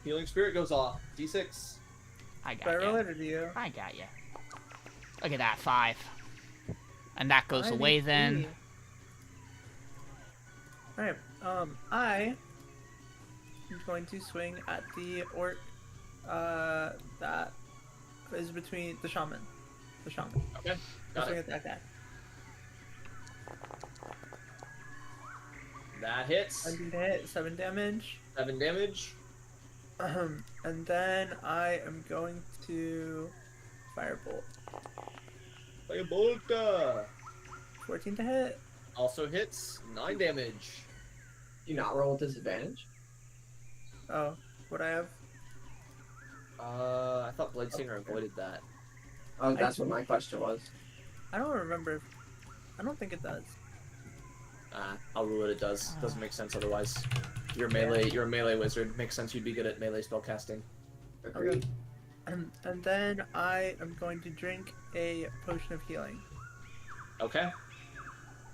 Healing spirit goes off. D6. I do I got roll you. it or do you? I got you. Look at that, 5. And that goes away then. Alright, I am going to swing at the orc, that is between the shaman. The shaman. Okay. I'll Got swing it. at that guy. That hits. 19 to hit, 7 damage. 7 damage. And then I am going to Firebolt. Play a bolt. 14 to hit. Also hits. 9 damage. Do you not roll with disadvantage? Oh, what I have? I thought Bladesinger avoided that. Oh, that's what my question was. I don't remember. I don't think it does. I'll rule it does. Doesn't make sense otherwise. You're melee. You're a melee wizard. Makes sense you'd be good at melee spellcasting. Agreed. And then I am going to drink a potion of healing. Okay.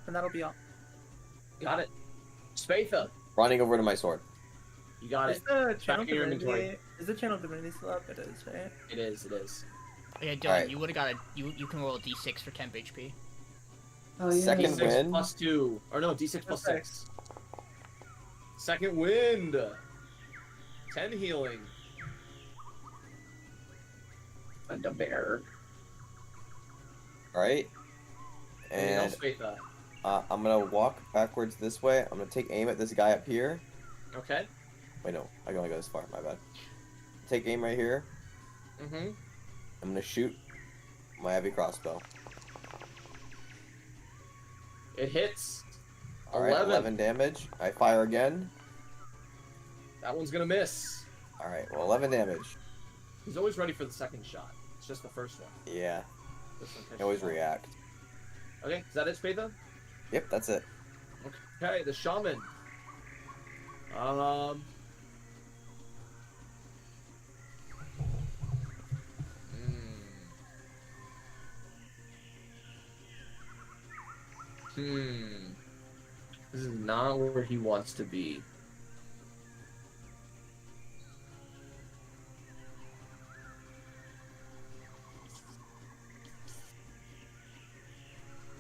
And that'll be all. Got it. Spatha. Running over to my sword. You got Is it. the channel Back in your divinity? inventory. Is the channel divinity still up? It is, right? It is. It is. Yeah, Dylan, Alright. you would have got a you can roll a d6 for temp HP. Oh yeah. Second D6 wind. plus 2. Or no, D6 plus Okay. 6. Second wind. 10 healing. A Dabare. Alright. Anything And else, Spatha? I'm gonna walk backwards this way. I'm gonna take aim at this guy up here. Okay. Wait, no. I can only go this far. My bad. Take aim right here. Mm-hmm. I'm gonna shoot my heavy crossbow. It hits. Alright, 11 damage. I fire again. That one's gonna miss. Alright, well, 11 damage. He's always ready for the second shot. It's just the first one. Yeah, This one I catches always the ball. react. Okay, is that it, Spatha? Yep, that's it. Okay, the shaman. This is not where he wants to be.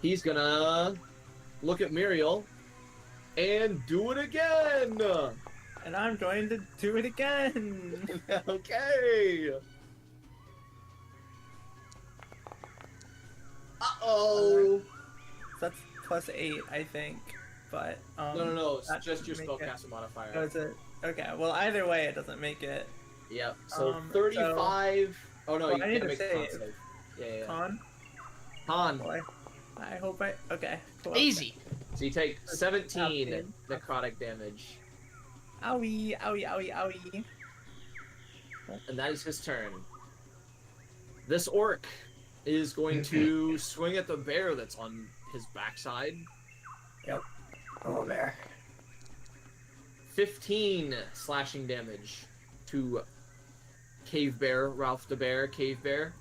He's gonna look at Miriel and do it again. And I'm going to do it again. Okay. Uh-oh. That's +8, I think. But No. It's that just your doesn't make it. spellcaster modifier. Oh, is it? Okay. Well, either way, it doesn't make it. Yep. So Um, 35. Oh no, well, you I need can't to make a con save. save. Yeah. Con. Con. Well, I hope I. Okay. Cool. Easy. So you take 17 Okay. necrotic damage, Owie! Owie! Owie! Owie! and that is his turn. This orc is going to swing at the bear that's on his backside. Oh, there. 15 slashing damage to Cave Bear, Ralph the Bear, Cave Bear.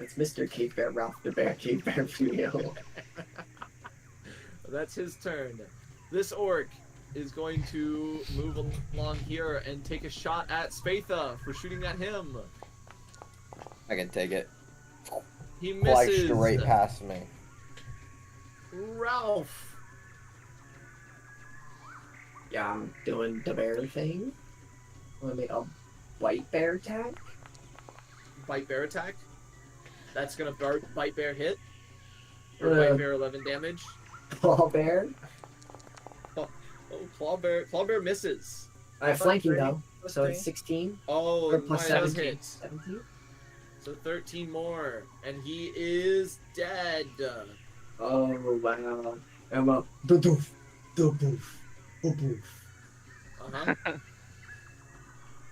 It's Mr. Cave Bear, Ralph the Bear, Cave Bear for you. That's his turn. This orc is going to move along here and take a shot at Spatha for shooting at him. I can take it. He Fly misses. straight past me. Ralph. Yeah, I'm doing the bear thing. I'm gonna make a white bear attack. Bite bear attack. That's gonna bite bear hit. Or bite bear 11 damage. Claw bear. Oh, claw bear misses. I have flanking though, Plus so 3. it's 16 Oh, or plus mine does 17. hit. 17. So 13 more, and he is dead. Oh wow! I'm a doof, doof, doof. Uh-huh.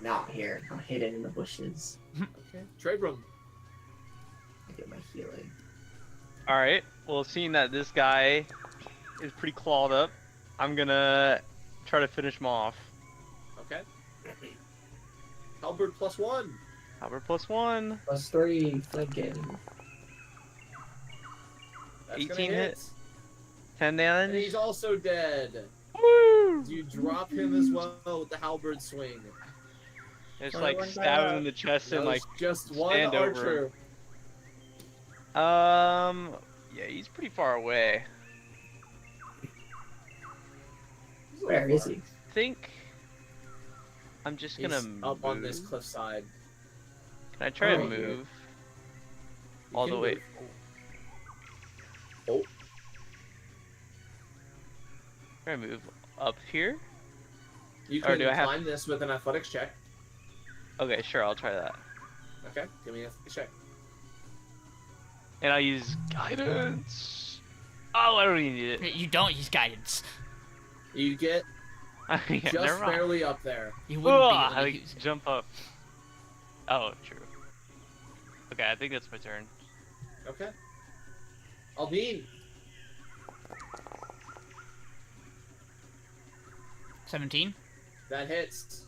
Not here. I'm hidden in the bushes. Okay. Trebrum. I get my healing. Alright, well, seeing that this guy is pretty clawed up, I'm gonna try to finish him off. Okay. Halberd +1. Albert +1. +3 flanking. That's 18 gonna hit. 10 And damage. he's also dead. Woo! You drop him as well with the halberd swing. Just Only like one stab guy him in the chest That and like, was just one stand over archer. yeah, he's pretty far away. Where is he? I think I'm just He's gonna move. up on this cliffside. Can I try to Oh, move You all can the way? move. Oh. Can I move up here? You Or can do I have- climb this with an athletics check. Okay, sure, I'll try that. Okay, give me an athletics check. And I'll use guidance. Oh, I don't even need it. You don't use guidance. You get Yeah, just never mind. barely up there. You wouldn't be able I to use it. jump up. Oh, true. Okay, I think that's my turn. Okay. Aldiyn. 17. That hits.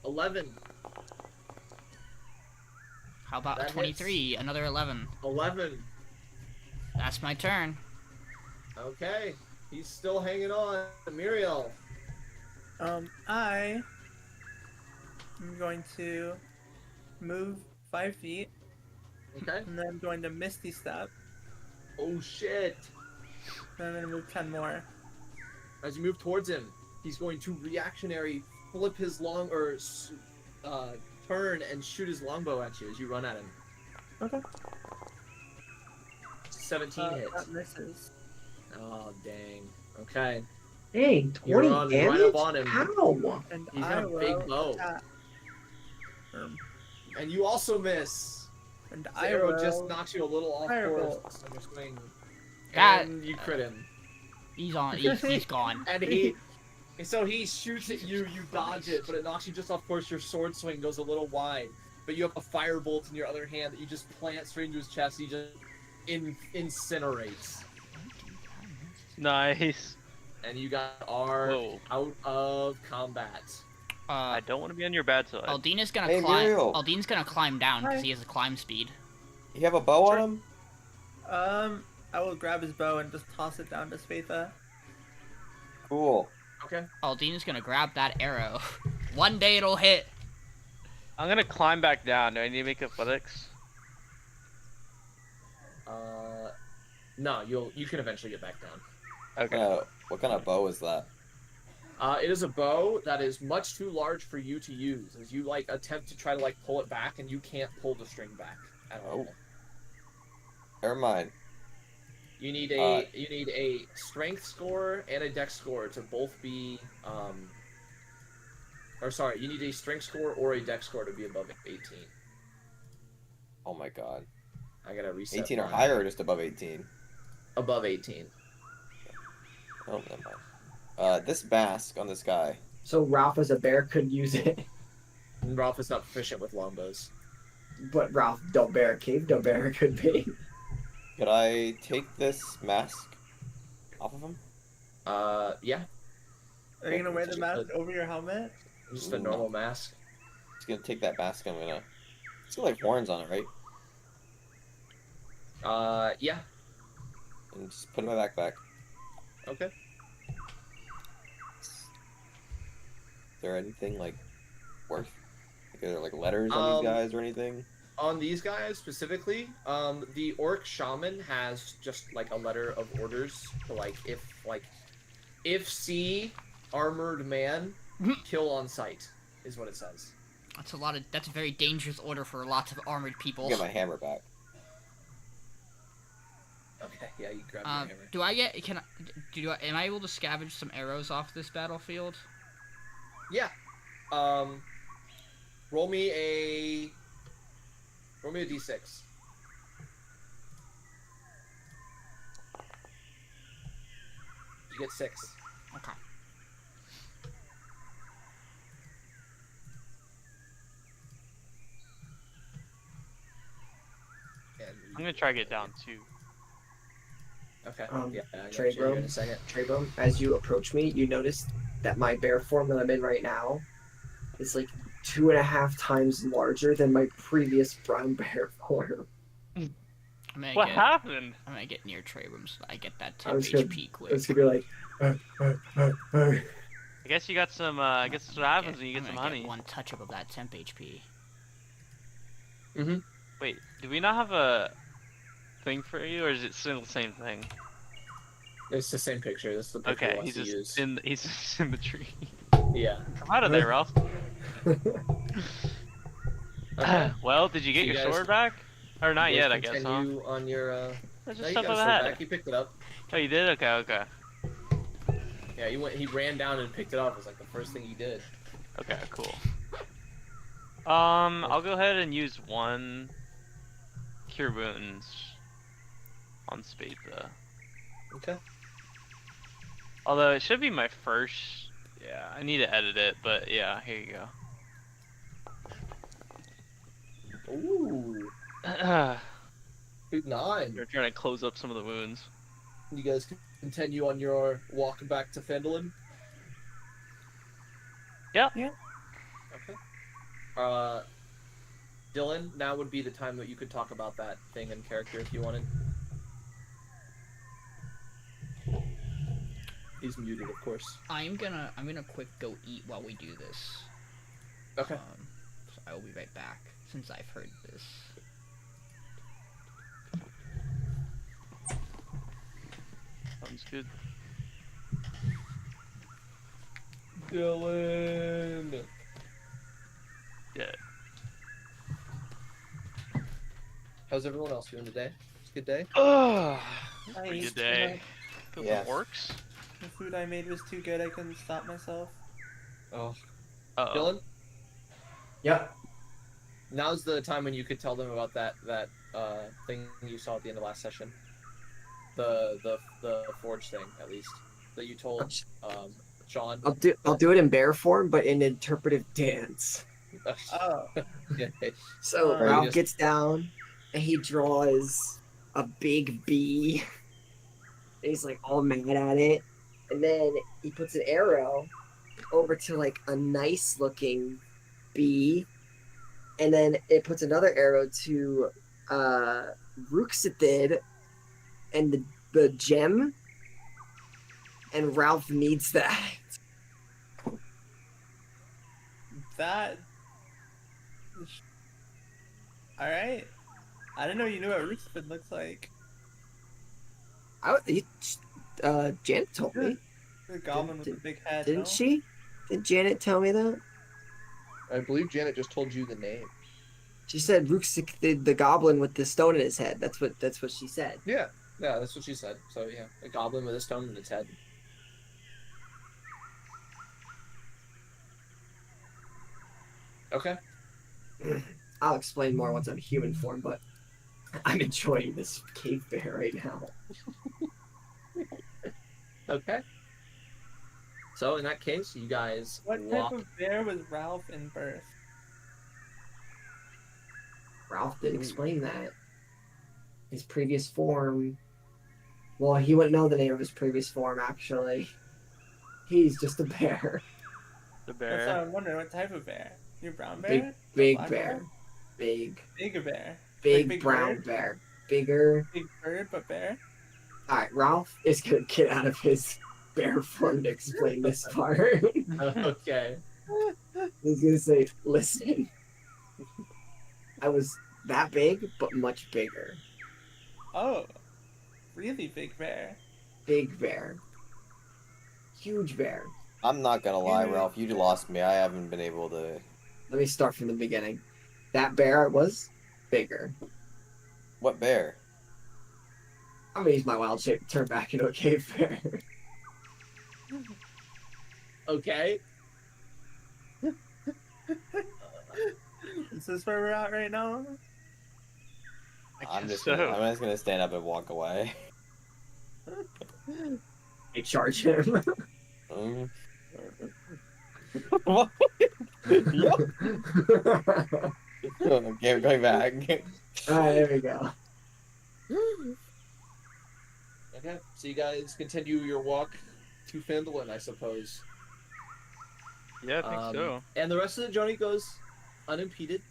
11. How about That a 23? Another 11. 11. That's my turn. Okay. He's still hanging on. Miriel. I am going to move 5 feet, Okay. and then I'm going to Misty Step, Oh shit. and I'm going to move 10 more. As you move towards him, he's going to reactionary flip his turn and shoot his longbow at you as you run at him. Okay. 17 hits. That misses. Oh dang. Okay. Dang, You're 20 on damage? right up on him. How? And He's I got a will big bow. attack. And you also miss. And The I arrow will just knocks you a little off Firebolt. course on your swing. That- And you crit him. He's on. He's gone. And so he shoots at you, you dodge it, but it knocks you just off course. Your sword swing goes a little wide, but you have a firebolt in your other hand that you just plant straight into his chest. He just incinerates, Nice. and you are Whoa. out of combat. I don't want to be on your bad side. Aldiyn is gonna Hey, climb. Miriel. Aldyn's gonna climb down because Hi. he has a climb speed. You have a bow on him? I will grab his bow and just toss it down to Spatha. Cool. Okay. Aldiyn is gonna grab that arrow. One day it'll hit. I'm gonna climb back down. Do I need to make athletics? No, you can eventually get back down. Okay. What kind of bow is that? It is a bow that is much too large for you to use, as you attempt to try to pull it back, and you can't pull the string back at all. Oh. Never mind. You need a strength score and a dex score to both be you need a strength score or a dex score to be above 18. Oh my god. I gotta reset. 18 or mine. higher or just above 18? Above 18. Oh, never mind. This mask on this guy. So Ralph as a bear could use it. And Ralph is not proficient with longbows. But Ralph, don't bear a cave, don't bear could be. Could I take this mask off of him? Yeah, Are you gonna wear the Just mask over your helmet? just a normal mask. Just gonna take that mask. It's got like horns on it, right? Yeah. And just put it in my backpack. Okay. Is there anything worth? Are there letters on these guys or anything? On these guys specifically, the orc shaman has just a letter of orders to if see armored man, kill on sight, is what it says. That's a very dangerous order for lots of armored people. Get my hammer back. Okay, yeah, you grab your hammer. Am I able to scavenge some arrows off this battlefield? Yeah. Roll me a d6. You get 6. Okay. I'm gonna try to get down too. Okay. Um, Yeah, I got Trey you here in Bro. a second. Trebrum, as you approach me, you notice that my bear form that I'm in right now is 2.5 times larger than my previous brown bear form. What happened? I'm gonna get near Trebrum so that I get that I 10 was gonna- HP quick. It's gonna be like, I guess you got some. I guess that's what happens when you get I'm some gonna honey. one touch up of that temp HP. Wait, do we not have a thing for you, or is it still the same thing? It's the same picture. This is the picture Okay, he he's wants to just use. he's just in the tree. Yeah. Come out of there, Ralph. Okay. Well, did you get So you your guys- sword back? Or not You yet, I guys guess, huh? continue on your That's no, just you stuff got on his the sword hat. back. You picked it up. Oh, you did? Okay, okay. Yeah, he ran down and picked it up. It was like the first thing he did. Okay, cool. I'll go ahead and use one Cure Wounds on Spatha. Okay. Although it should be my first. Yeah, I need to edit it, but yeah, here you go. Ooh. Good 9. You're trying to close up some of the wounds. You guys continue on your walk back to Phandelver? Yeah. Okay. Dylan, now would be the time that you could talk about that thing in character if you wanted. He's muted, of course. I'm gonna quick go eat while we do this. Okay. So I will be right back since I've heard this. Sounds good. Dylan. Yeah. How's everyone else doing today? It's a good day? Oh, I pretty ate good day. Killed Yes. some orcs. The food I made was too good. I couldn't stop myself. Oh. Uh-oh. Dylan, Yep. now's the time when you could tell them about that thing you saw at the end of last session. The forge thing, at least, that you told Sean. I'll do it in bear form, but in interpretive dance. Oh, So Right. Ralph gets down and he draws a big bee. And he's like all mad at it. And then he puts an arrow over to like a nice looking bee. And then it puts another arrow to Ruxithid and the gem. And Ralph needs that. that. All right. I didn't know you knew what Rootspin looks like. Janet told me. The goblin with the big head. Didn't no? she? Did Janet tell me that? I believe Janet just told you the name. She said Ruxik, the goblin with the stone in his head. That's what she said. Yeah, that's what she said. So yeah, a goblin with a stone in its head. Okay. I'll explain more once I'm human form, but I'm enjoying this cave bear right now. Okay. So in that case, you guys What walk. type of bear was Ralph in birth? Ralph didn't explain that. His previous form. Well, he wouldn't know the name of his previous form, actually. He's just a bear. The That's what bear. I'm wondering. What type of bear? You brown bear? Big Black bear. Big bear? big big brown bird? bear. Bigger. Big bird, but bear? Alright, Ralph is gonna get out of his bear form to explain this part. Okay. He's gonna say, listen. I was that big, but much bigger. Oh, really big bear. Big bear. Huge bear. I'm not gonna lie, Yeah. Ralph. You lost me. I haven't been able to. Let me start from the beginning. That bear was bigger. What bear? I'm gonna use my wild shape to turn back into a cave bear. Okay. Is this where we're at right now? I'm just so. gonna stand up and walk away. I charge him. Mm. What? Yup. Okay, I'm going back. Alright, there we go. Okay. So you guys continue your walk to Phandelver, I suppose. Yeah, I think so. And the rest of the journey goes unimpeded.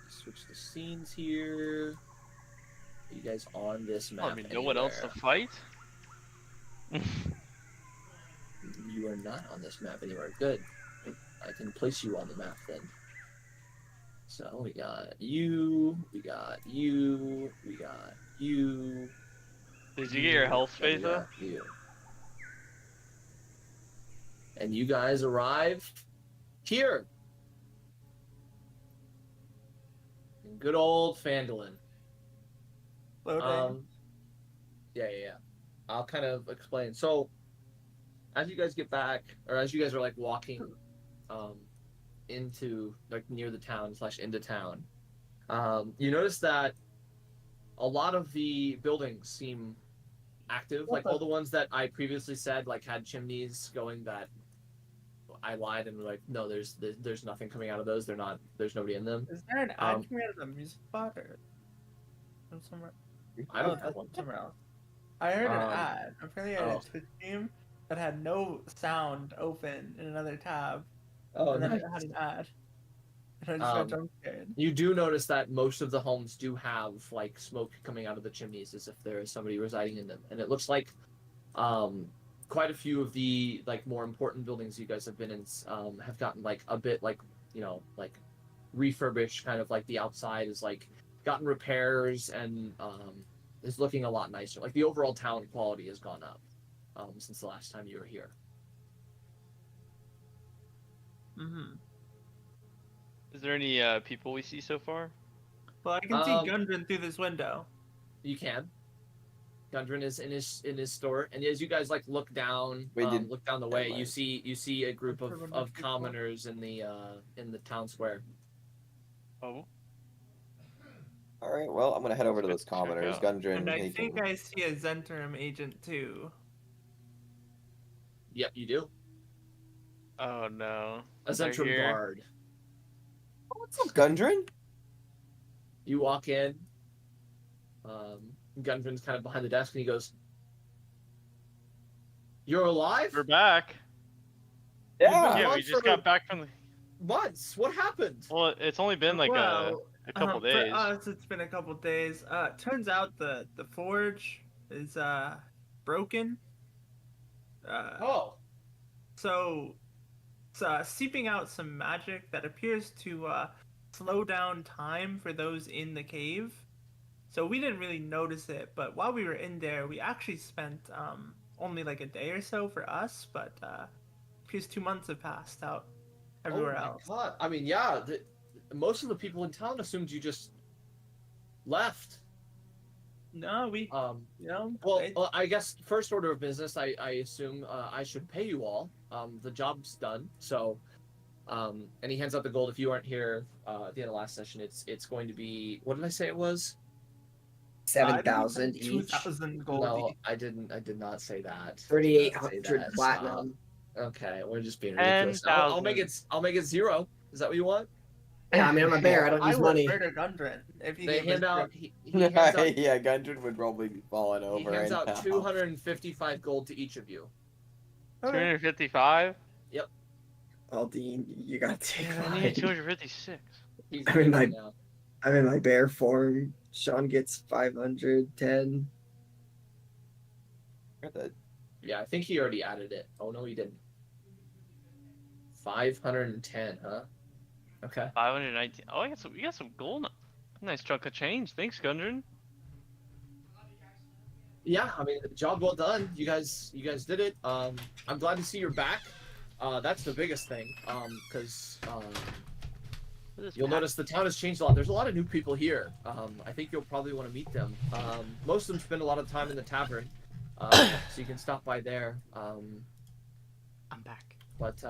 Switch the scenes here. You guys on this map? I mean, no one else to fight? You are not on this map anywhere. Good. I can place you on the map then. So we got you, we got you, we got you. Did you get your health, and we Spatha? got you. And you guys arrive here. In good old Phandelver. Loading. Yeah. I'll kind of explain. So, as you guys get back, or as you guys are like walking, into like near the town / into town, you notice that a lot of the buildings seem active. Like all the ones that I previously said like had chimneys going, that I lied and like no, there's nothing coming out of those. They're not. There's nobody in them. Is there an ad coming out of the music spot or from somewhere? I don't Oh, have one. that's somewhere else. I heard an ad. Apparently, I had oh. a Twitch stream that had no sound open in another tab, Oh, and then nice. it had an ad. And I just got jump scared. You do notice that most of the homes do have like smoke coming out of the chimneys, as if there is somebody residing in them, and it looks like quite a few of the like more important buildings you guys have been in have gotten like a bit like like refurbished. Kind of like the outside is like gotten repairs and is looking a lot nicer. Like the overall town quality has gone up since the last time you were here. Mm-hmm. Is there any people we see so far? Well, I can see Gundren through this window. You can. Gundren is in his store, and as you guys like look down, look down the way, you see a group of commoners in the town square. Oh. All right, well, I'm gonna head over to those commoners. Gundren, And I think I see a Zentrum agent too. Yep, you do. Oh no. A Zentrum guard. What's up, Gundren? You walk in. Gundren's kind of behind the desk, and he goes, "You're alive? We're back. Yeah. Yeah, we just got back from the months. What happened?" Well, it's only been like a couple days. For us, it's been a couple days. Turns out the forge is broken. So it's seeping out some magic that appears to slow down time for those in the cave. So we didn't really notice it, but while we were in there, we actually spent only like a day or so for us, but appears 2 months have passed out everywhere else. God. I mean, yeah, most of the people in town assumed you just left. No, we, Well, I guess first order of business, I assume I should pay you all. The job's done, so, and he hands out the gold. If you aren't here at the end of last session, it's going to be, what did I say it was? 7,000 each. 2,000 gold. No, I did not say that. 3,800 platinum. Okay, we're just being ridiculous. I'll make it 0. Is that what you want? Yeah, I mean, I'm a bear. I don't use money. I would murder Gundren if he They hand out. Yeah, Gundren would probably be falling over. He hands right out now. 255 gold to each of you. 255? Yep. Aldiyn, you gotta take I need 256. I'm in my bear form. Sean gets 510. Yeah, I think he already added it. Oh no, he didn't. 510, huh? Okay. 519. Oh, we got some gold. Nice chunk of change. Thanks, Gundren. Yeah, I mean, job well done. You guys did it. I'm glad to see you're back. That's the biggest thing. Because you'll notice the town has changed a lot. There's a lot of new people here. I think you'll probably want to meet them. Most of them spend a lot of time in the tavern, so you can stop by there. I'm back. But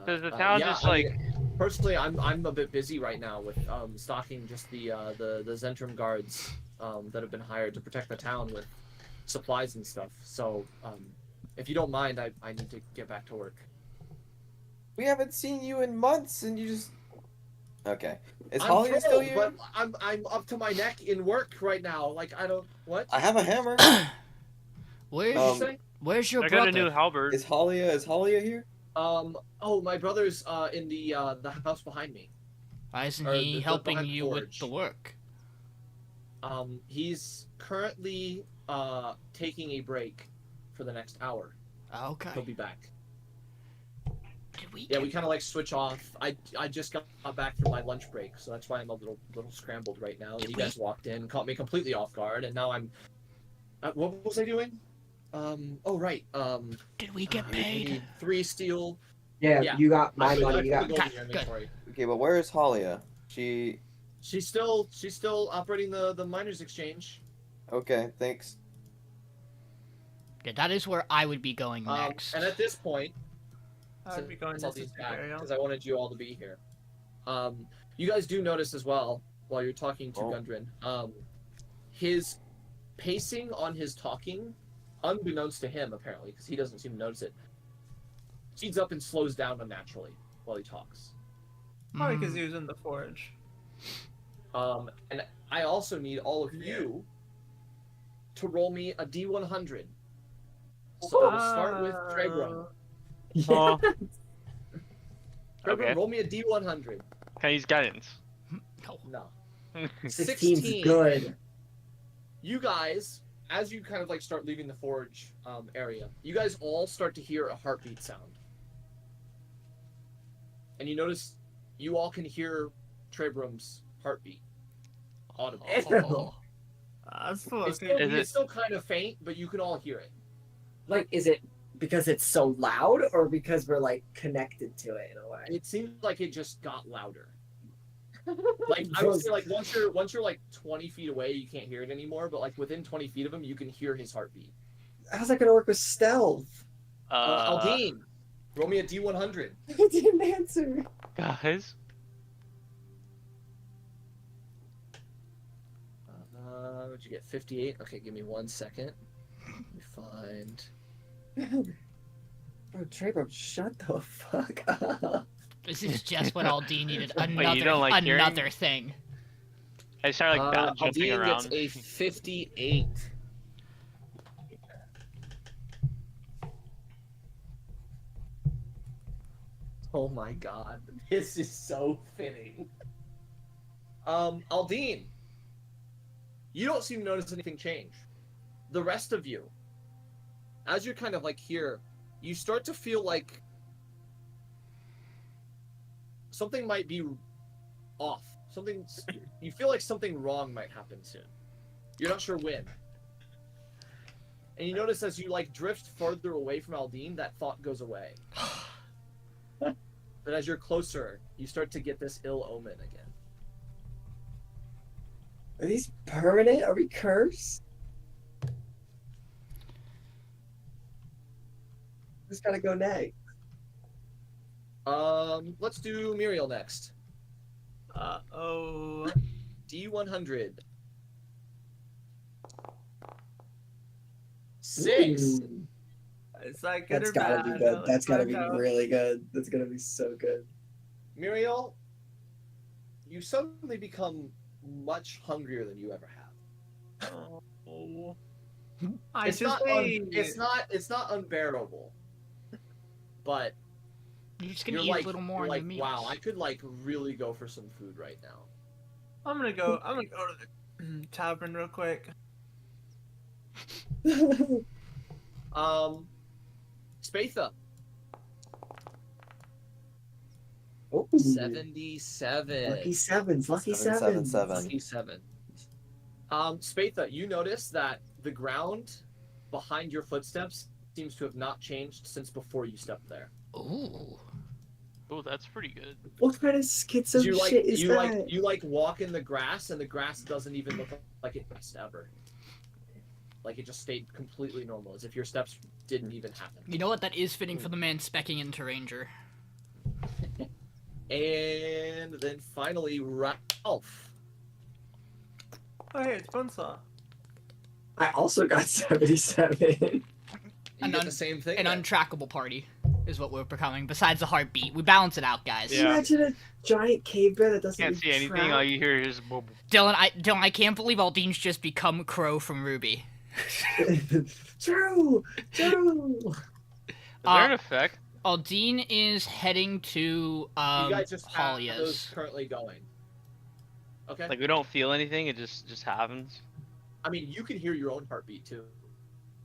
does the town just like? Personally, I'm a bit busy right now with stocking just the Zentrum guards that have been hired to protect the town with supplies and stuff. So if you don't mind, I need to get back to work. We haven't seen you in months, and you just. Okay. Is Holly still here? But I'm up to my neck in work right now. Like I don't what? I have a hammer. Where's your brother? I got a new halberd. Is Hollia here? Oh, my brother's in the house behind me. Why isn't he helping you with the work? He's currently taking a break for the next hour. Okay. He'll be back. We kind of like switch off. I just got back from my lunch break, so that's why I'm a little scrambled right now. You guys walked in, caught me completely off guard, and now I'm. What was I doing? Oh right. Did we get paid? 3 steel. Yeah, you got my money. You got good. Okay, but where is Hollia? She's still operating the miners exchange. Okay, thanks. Yeah, that is where I would be going next. And at this point, I would be going since to Aldiyn's back, Silveroak. because I wanted you all to be here. You guys do notice as well, while you're talking to Gundren, his pacing on his talking, unbeknownst to him apparently, because he doesn't seem to notice it, speeds up and slows down unnaturally while he talks. Probably because he was in the forge. And I also need all of you to roll me a D100. So we'll start with Trebrum. Oh, Trebrum, okay. roll me a D100. Can I use guidance? No. 16's good. You guys, as you kind of like start leaving the forge area, you guys all start to hear a heartbeat sound. And you notice you all can hear Trebrum's heartbeat audibly. That's cool. It's still kind of faint, but you can all hear it. Like, is it because it's so loud, or because we're like connected to it in a way? It seems like it just got louder. Like I would say, like once you're like 20 feet away, you can't hear it anymore. But like within 20 feet of him, you can hear his heartbeat. How's that gonna work with stealth? Aldiyn, roll me a D100. I didn't answer. Guys, What'd you get? 58. Okay, give me 1 second. Let me find. Bro, Trebrum, shut the fuck up. This is just what Aldiyn needed. Wait, you don't like Another thing. I started like jumping Aldiyn around. gets a 58. Oh my god, this is so fitting. Aldiyn, you don't seem to notice anything change. The rest of you, as you're kind of like here, you start to feel like something might be off. You feel like something wrong might happen soon. You're not sure when. And you notice as you like drift farther away from Aldiyn, that thought goes away. But as you're closer, you start to get this ill omen again. Are these permanent? Are we cursed? Just gotta go next. Let's do Miriel next. Oh. D100. 6. Ooh. It's like good That's or gotta bad. be good. That's gotta be Go. really good. That's gonna be so good. Miriel, you suddenly become much hungrier than you ever have. Oh. It's not unbearable. But You're just gonna you're eat like, a little more you're in like, your meals. wow, I could like really go for some food right now. I'm gonna go to the tavern real quick. Spatha. Ooh. 77. Lucky sevens. Lucky sevens. 777. Lucky 7. Spatha, you notice that the ground behind your footsteps seems to have not changed since before you stepped there. Ooh. Oh, that's pretty good. What kind of schizo You like shit is you that? like you like walk in the grass and the grass doesn't even look like it must ever. Like it just stayed completely normal, as if your steps didn't even happen. You know what? That is fitting for the man specking into Ranger. And then finally, Ralph. Oh hey, it's Bonesaw. I also got 77. You An get un- the same thing. An then. untrackable party is what we're becoming. Besides the heartbeat, we balance it out, guys. Can you Yeah. imagine a giant cave bear that doesn't Can't even see anything. track? All you hear is boom. Dylan, I can't believe Aldyn's just become Crow from Ruby. True! Is there an effect? Aldiyn is heading to You guys just have those Halia's. currently going. Okay. Like we don't feel anything. It just happens. I mean, you can hear your own heartbeat too.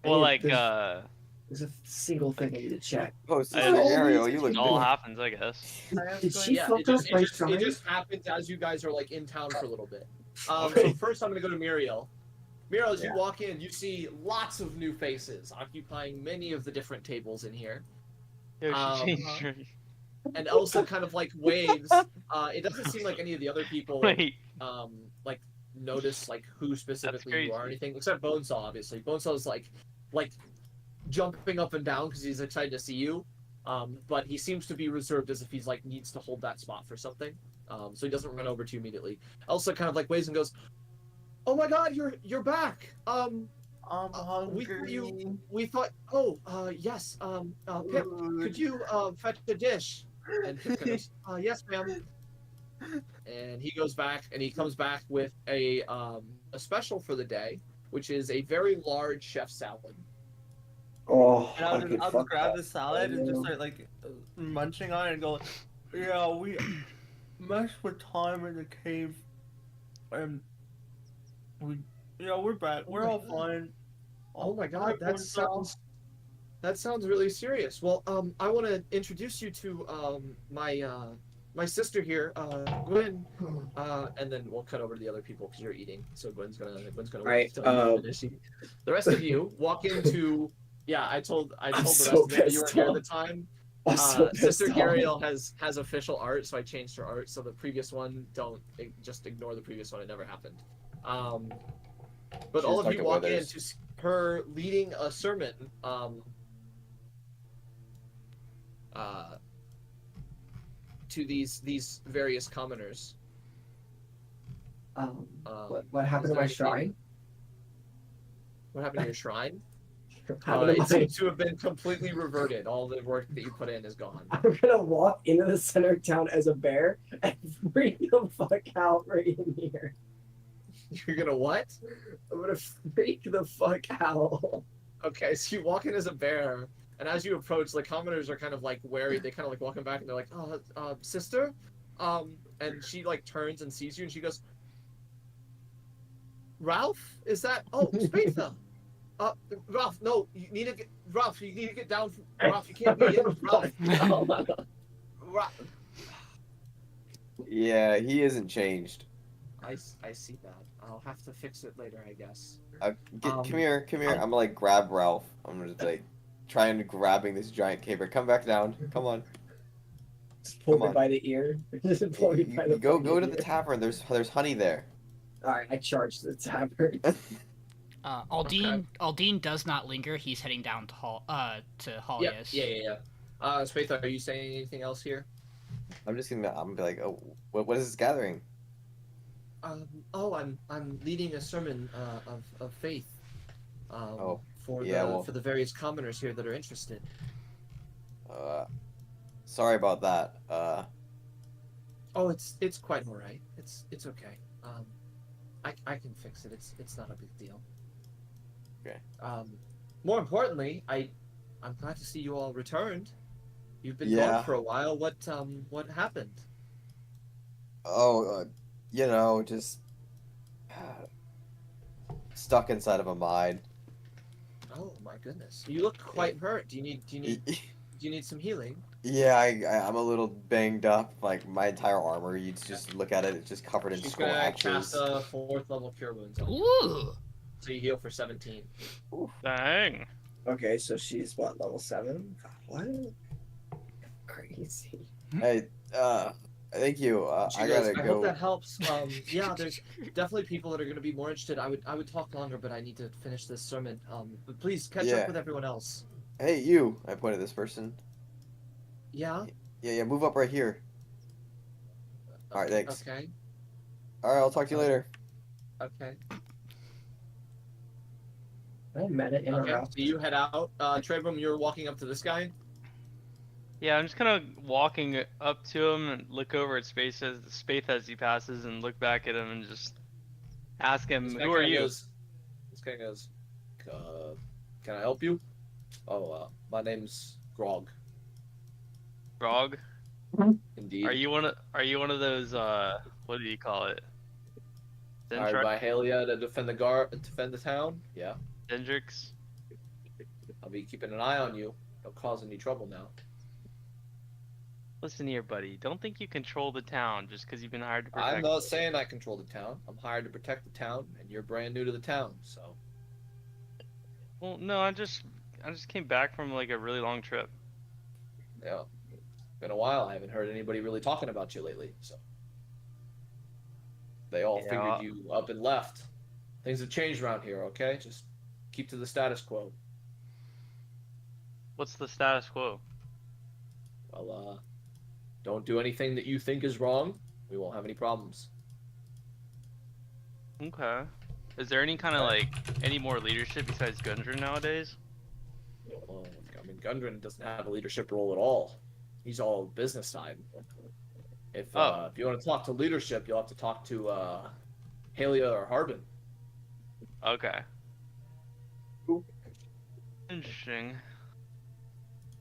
Well, Hey, like There's a single thing I need to check. Oh, I- scenario, you it look all good. happens, I guess. Did she Yeah, fuck it up my it trying? just happens as you guys are like in town for a little bit. So first, I'm gonna go to Miriel. Miriel, as you Yeah. walk in, you see lots of new faces occupying many of the different tables in here. Yo, Um, she changed her. And Elsa kind of like waves. It doesn't seem like any of the other people Wait. like notice like who specifically you are or crazy. anything, except Bonesaw, obviously. Bonesaw's like jumping up and down because he's excited to see you. But he seems to be reserved as if he's like needs to hold that spot for something. So he doesn't run over to you immediately. Elsa kind of like waves and goes, "Oh my God, you're back. I'm hungry. We thought. Oh, yes. Pip, could you fetch a dish?" And Pip goes, "Yes, ma'am." And he goes back and he comes back with a special for the day, which is a very large chef salad. Oh, And I could I'll just fuck grab that the salad and just right start like munching on it and go, yeah, we messed with time in the cave, and we're back. We're all fine. Oh my God, Everyone's that sounds really serious. Well, I want to introduce you to my sister here, Gwen, and then we'll cut over to the other people because you're eating. So Gwen's gonna Right, wait till you finish eating. The rest of you walk into. Yeah, I told the rest so of you that you were pissed here at off. the time. I'm so pissed Sister off. Gariel has official art, so I changed her art. So the previous one, just ignore the previous one. It never happened. But She's all of you fucking walk in withers. to see her leading a sermon. To these various commoners. What happened to my is there anything- shrine? What happened to your shrine? How did It my- seems to have been completely reverted. All the work that you put in is gone. I'm gonna walk into the center of town as a bear and freak the fuck out right in here. You're gonna what? I'm gonna freak the fuck out. Okay, so you walk in as a bear, and as you approach, the commoners are kind of like wary. They kind of like walking back, and they're like, sister," and she like turns and sees you, and she goes, "Ralph, is that? Oh, Spatha. Ralph, no, you need to get Ralph. You need to get down. Ralph, you can't be in. Ralph, Ralph." Yeah, he isn't changed. I see that. I'll have to fix it later, I guess. Come here. I'm gonna like grab Ralph. I'm just like trying grabbing this giant caper. Come back down. Come on. Just pull Come me on. by the ear. Just pull me by the Go fucking to the ear. tavern. There's honey there. Alright, I charge the tavern. Aldiyn does not linger. He's heading down to Hollius. Yeah. Spatha, are you saying anything else here? I'm gonna be like, oh, what is this gathering? I'm leading a sermon of faith. For the various commoners here that are interested. Sorry about that. Oh, it's quite all right. It's okay. I can fix it. It's not a big deal. Okay. More importantly, I'm glad to see you all returned. You've been Yeah. gone for a while. What happened? Oh, just stuck inside of a mine. Oh my goodness, you look quite hurt. Do you need some healing? Yeah, I'm a little banged up. Like my entire armor, you just look at it, it's just covered in She's gonna scratches. cast a 4th level cure wounds on you. Ooh. So you heal for 17. Dang. Okay, so she's what, level 7? God, what? Crazy. Hey, thank you. She I goes, gotta I go. hope that helps. Yeah, there's definitely people that are going to be more interested. I would talk longer, but I need to finish this sermon. But please catch Yeah. up with everyone else. Hey, you. I pointed at this person. Yeah. Yeah. Move up right here. All right, thanks. Okay. All right, I'll talk to you later. Okay. I meta Okay. interrupt. So you head out. Trebrum, you're walking up to this guy. Yeah, I'm just kind of walking up to him and look over at Space as he passes and look back at him and just ask him, This guy "Who are kinda you?" This guy goes, "Can I help you?" "Oh, my name's Grog." Grog? Indeed. Are you one of those what do you call it? Hired by Halia to defend the town? Yeah. Dendrix? I'll be keeping an eye on you. Don't cause any trouble now. Listen here, buddy. Don't think you control the town just because you've been hired to protect I'm not saying I control the town. I'm hired to protect the town, and you're brand new to the town, so. Well, no, I just came back from like a really long trip. Yeah. Been a while. I haven't heard anybody really talking about you lately, so. They all Yeah, figured you up and left. Things have changed around here, okay? Just keep to the status quo. what's the status quo? Well, don't do anything that you think is wrong. We won't have any problems. Okay. Is there any kind of Okay. like any more leadership besides Gundren nowadays? Well, I mean, Gundren doesn't have a leadership role at all. He's all business side. If Oh, if you want to talk to leadership, you'll have to talk to Halia or Harbin. okay. Interesting.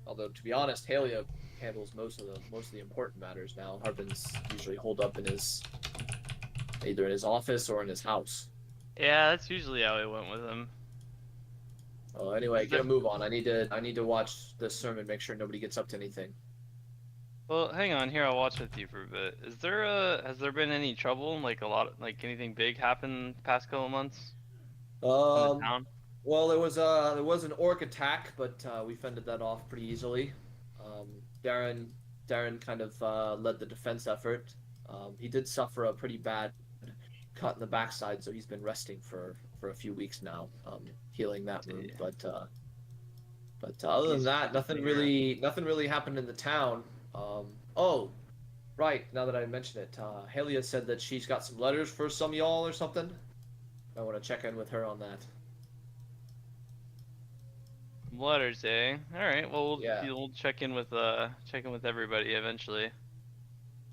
Although, to be honest, Halia handles most of the important matters now. Harbin's usually holed up in his either in his office or in his house. Yeah, that's usually how it went with him. Well, anyway, Is get a there- move on. I need to watch this sermon, make sure nobody gets up to anything. Well, hang on here. I'll watch with you for a bit. Has there been any trouble? Like like anything big happened past couple months in the town? Well, there was an orc attack, but we fended that off pretty easily. Darren kind of led the defense effort. He did suffer a pretty bad cut in the backside, so he's been resting for a few weeks now, healing that wound. Yeah. But other than that, nothing really happened in the town. Oh, right. Now that I mentioned it, Halia said that she's got some letters for some y'all or something. I want to check in with her on that. Letters, eh? All right. Well, Yeah. we'll check in with everybody eventually.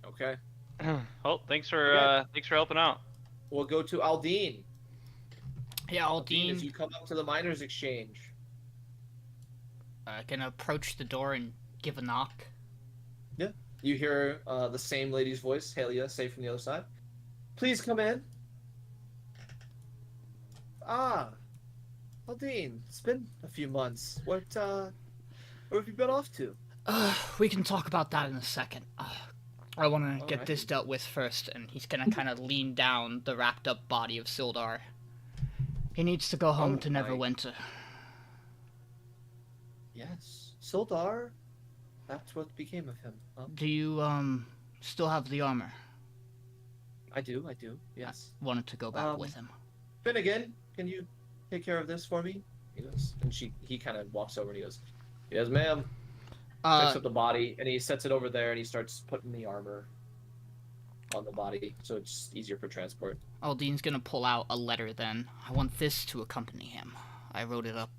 Okay. Oh, thanks for helping out. We'll go to Aldiyn. Yeah, Aldiyn, if Aldiyn you come up to the miners' exchange. can approach the door and give a knock. You hear the same lady's voice, Halia, say from the other side. Please come in. Ah, Aldiyn, it's been a few months. Where have you been off to? We can talk about that in a second. I want to get Alright. this dealt with first, and he's gonna kind of lean down the wrapped up body of Sildar. He needs to go home to Alright. Neverwinter. Yes, Sildar. That's what became of him. Huh? Do you still have the armor? I do. Yes. Wanted to go back with him. Finnegan, can you take care of this for me? He goes, and he kind of walks over and he goes, yes, ma'am. Picks up the body and he sets it over there and he starts putting the armor on the body so it's easier for transport. Aldine's gonna pull out a letter then. I want this to accompany him. I wrote it up.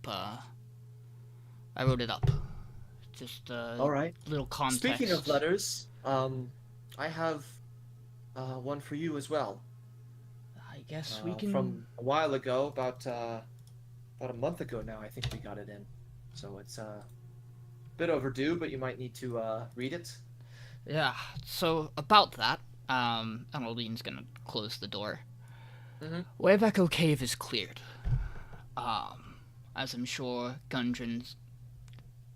Just All right. little context. Speaking of letters, I have one for you as well. I guess we can. From a while ago, about a month ago now. I think we got it in, so it's a bit overdue, but you might need to read it. Yeah. So about that, Aldine's gonna close the door. Mhm. Way of Echo Cave is cleared. As I'm sure Gundren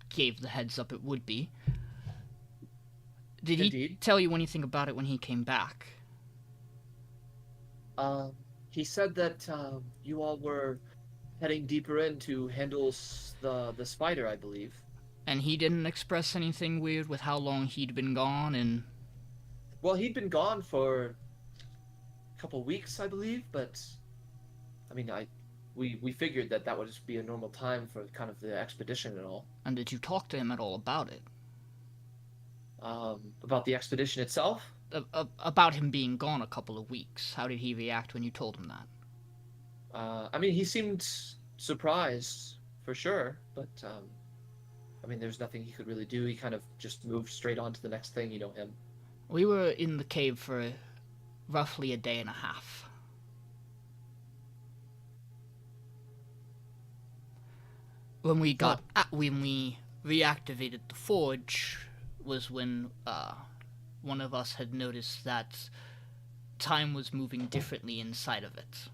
gave the heads up it would be. Did he Indeed. tell you anything about it when he came back? He said that you all were heading deeper in to handle the spider, I believe. And he didn't express anything weird with how long he'd been gone and... Well, he'd been gone for a couple weeks, I believe, but I mean, we figured that would just be a normal time for kind of the expedition and all. And did you talk to him at all about it? About the expedition itself? About him being gone a couple of weeks. How did he react when you told him that? I mean, he seemed surprised, for sure, but, I mean, there's nothing he could really do. He kind of just moved straight on to the next thing, you know him. We were in the cave for roughly a day and a half. When we reactivated the forge was when one of us had noticed that time was moving differently inside of it.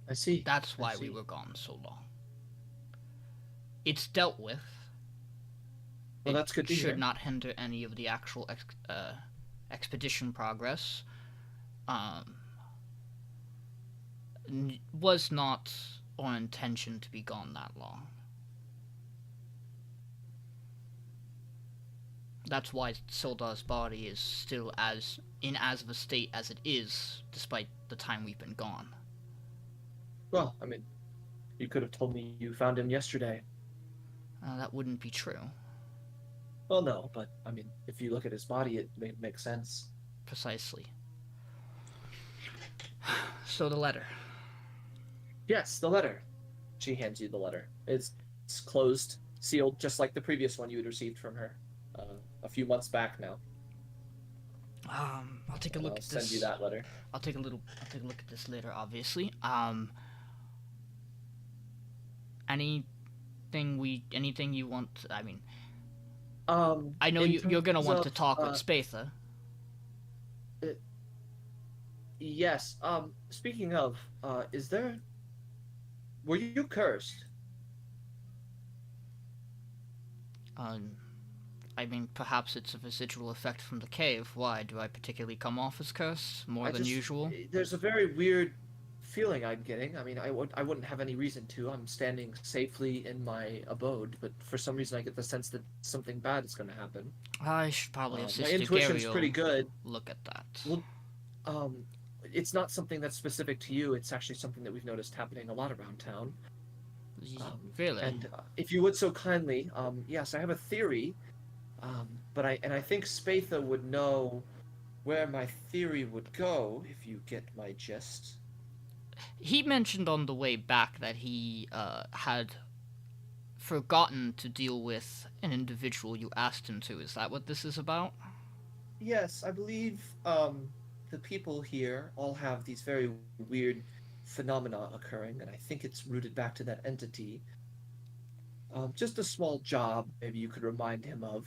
I see. That's why I we see. were gone so long. It's dealt with. Well, that's good to hear. Should not hinder any of the actual expedition progress. Was not our intention to be gone that long. that's why Sildar's body is still in as of a state as it is, despite the time we've been gone. Well, I mean, you could have told me you found him yesterday. That wouldn't be true. Well, no, but I mean, if you look at his body, it makes sense. Precisely. So the letter. Yes, the letter. She hands you the letter. It's closed, sealed, just like the previous one you had received from her a few months back now. I'll take a look at this. I'll send you that letter. I'll take a look at this later, obviously. Anything you want? I mean, I know you're gonna want to talk with Spatha. Yes. Speaking of, were you cursed? I mean, perhaps it's a residual effect from the cave. Why? Do I particularly come off as cursed more than usual? There's a very weird feeling I'm getting. I mean, I wouldn't have any reason to. I'm standing safely in my abode, but for some reason I get the sense that something bad is going to happen. I should probably assist my intuition's Gariel pretty good. Look at that. Well, it's not something that's specific to you. It's actually something that we've noticed happening a lot around town. Really? And if you would so kindly, yes, I have a theory, but I think Spatha would know where my theory would go, if you get my gist. He mentioned on the way back that he had forgotten to deal with an individual you asked him to. Is that what this is about? Yes, I believe the people here all have these very weird phenomena occurring, and I think it's rooted back to that entity. Just a small job maybe you could remind him of,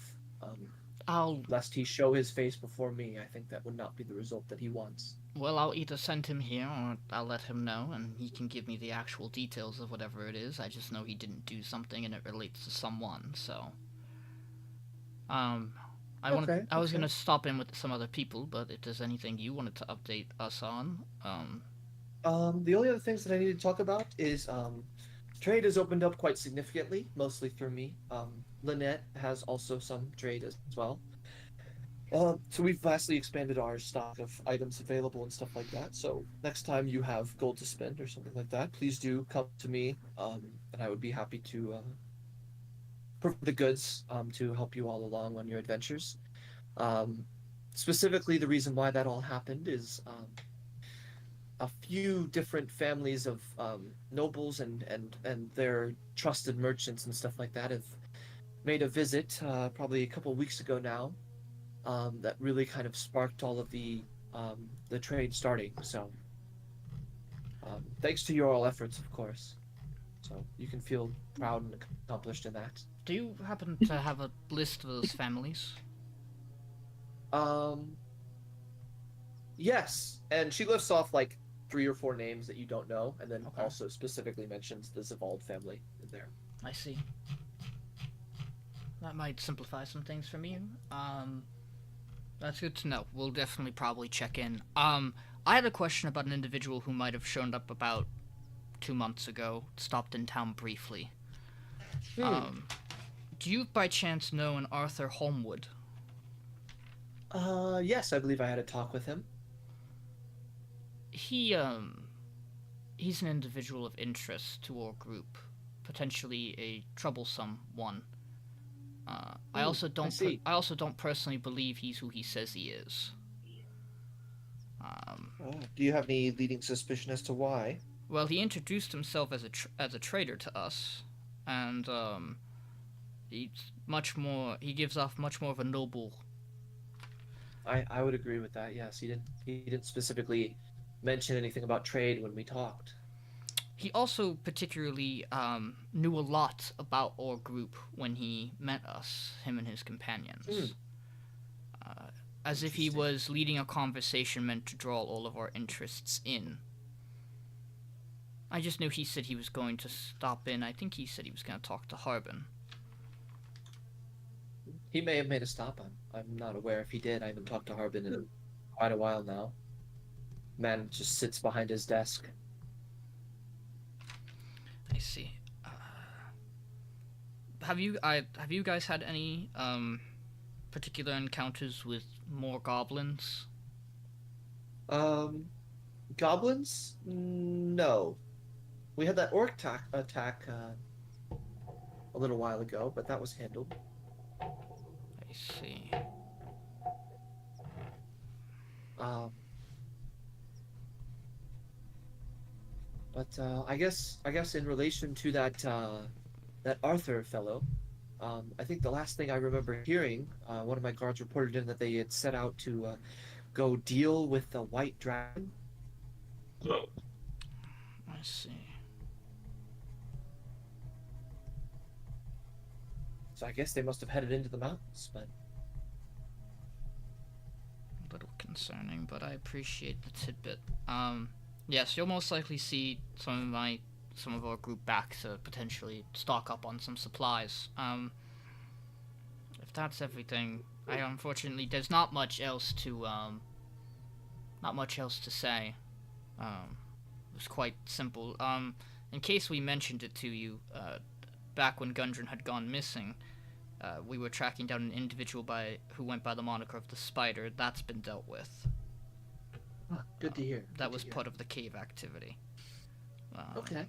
lest he show his face before me. I think that would not be the result that he wants. Well, I'll either send him here or I'll let him know, and he can give me the actual details of whatever it is. I just know he didn't do something and it relates to someone, so... I was gonna stop in with some other people, but if there's anything you wanted to update us on, The only other things that I need to talk about is, trade has opened up quite significantly, mostly through me. Lynette has also some trade as well. So we've vastly expanded our stock of items available and stuff like that. So next time you have gold to spend or something like that, please do come to me, and I would be happy to provide the goods to help you all along on your adventures. Specifically, the reason why that all happened is a few different families of nobles and their trusted merchants and stuff like that have made a visit probably a couple of weeks ago now. That really kind of sparked all of the trade starting. So, thanks to your all efforts, of course. So you can feel proud and accomplished in that. do you happen to have a list of those families? Yes, and she lists off like 3 or 4 names that you don't know, and then Okay. also specifically mentions the Zavald family in there. I see. That might simplify some things for me. That's good to know. We'll definitely probably check in. I had a question about an individual who might have shown up about 2 months ago, stopped in town briefly. Do you by chance know an Arthur Holmwood? Yes, I believe I had a talk with him. He's an individual of interest to our group, potentially a troublesome one. I also don't personally believe he's who he says he is. Do you have any leading suspicion as to why? Well, he introduced himself as a trader to us, and he gives off much more of a noble. I would agree with that. Yes, he didn't specifically mention anything about trade when we talked. He also particularly knew a lot about our group when he met us, him and his companions. As if he was leading a conversation meant to draw all of our interests in. I just knew he said he was going to stop in. I think he said he was going to talk to Harbin. He may have made a stop on. I'm not aware if he did. I haven't talked to Harbin in quite a while now. Man just sits behind his desk. I see. Have you guys had any particular encounters with more goblins? Goblins? No. We had that orc attack a little while ago, but that was handled. I see. But I guess in relation to that Arthur fellow, I think the last thing I remember hearing, one of my guards reported in that they had set out to go deal with the white dragon. I see. So I guess they must have headed into the mountains, but A little concerning, but I appreciate the tidbit. Yes, you'll most likely see some of our group back to potentially stock up on some supplies. If that's everything, unfortunately there's not much else to say. It was quite simple. In case we mentioned it to you, back when Gundren had gone missing, we were tracking down an individual who went by the moniker of the Spider. That's been dealt with. good to hear. That was part of the cave activity. Okay.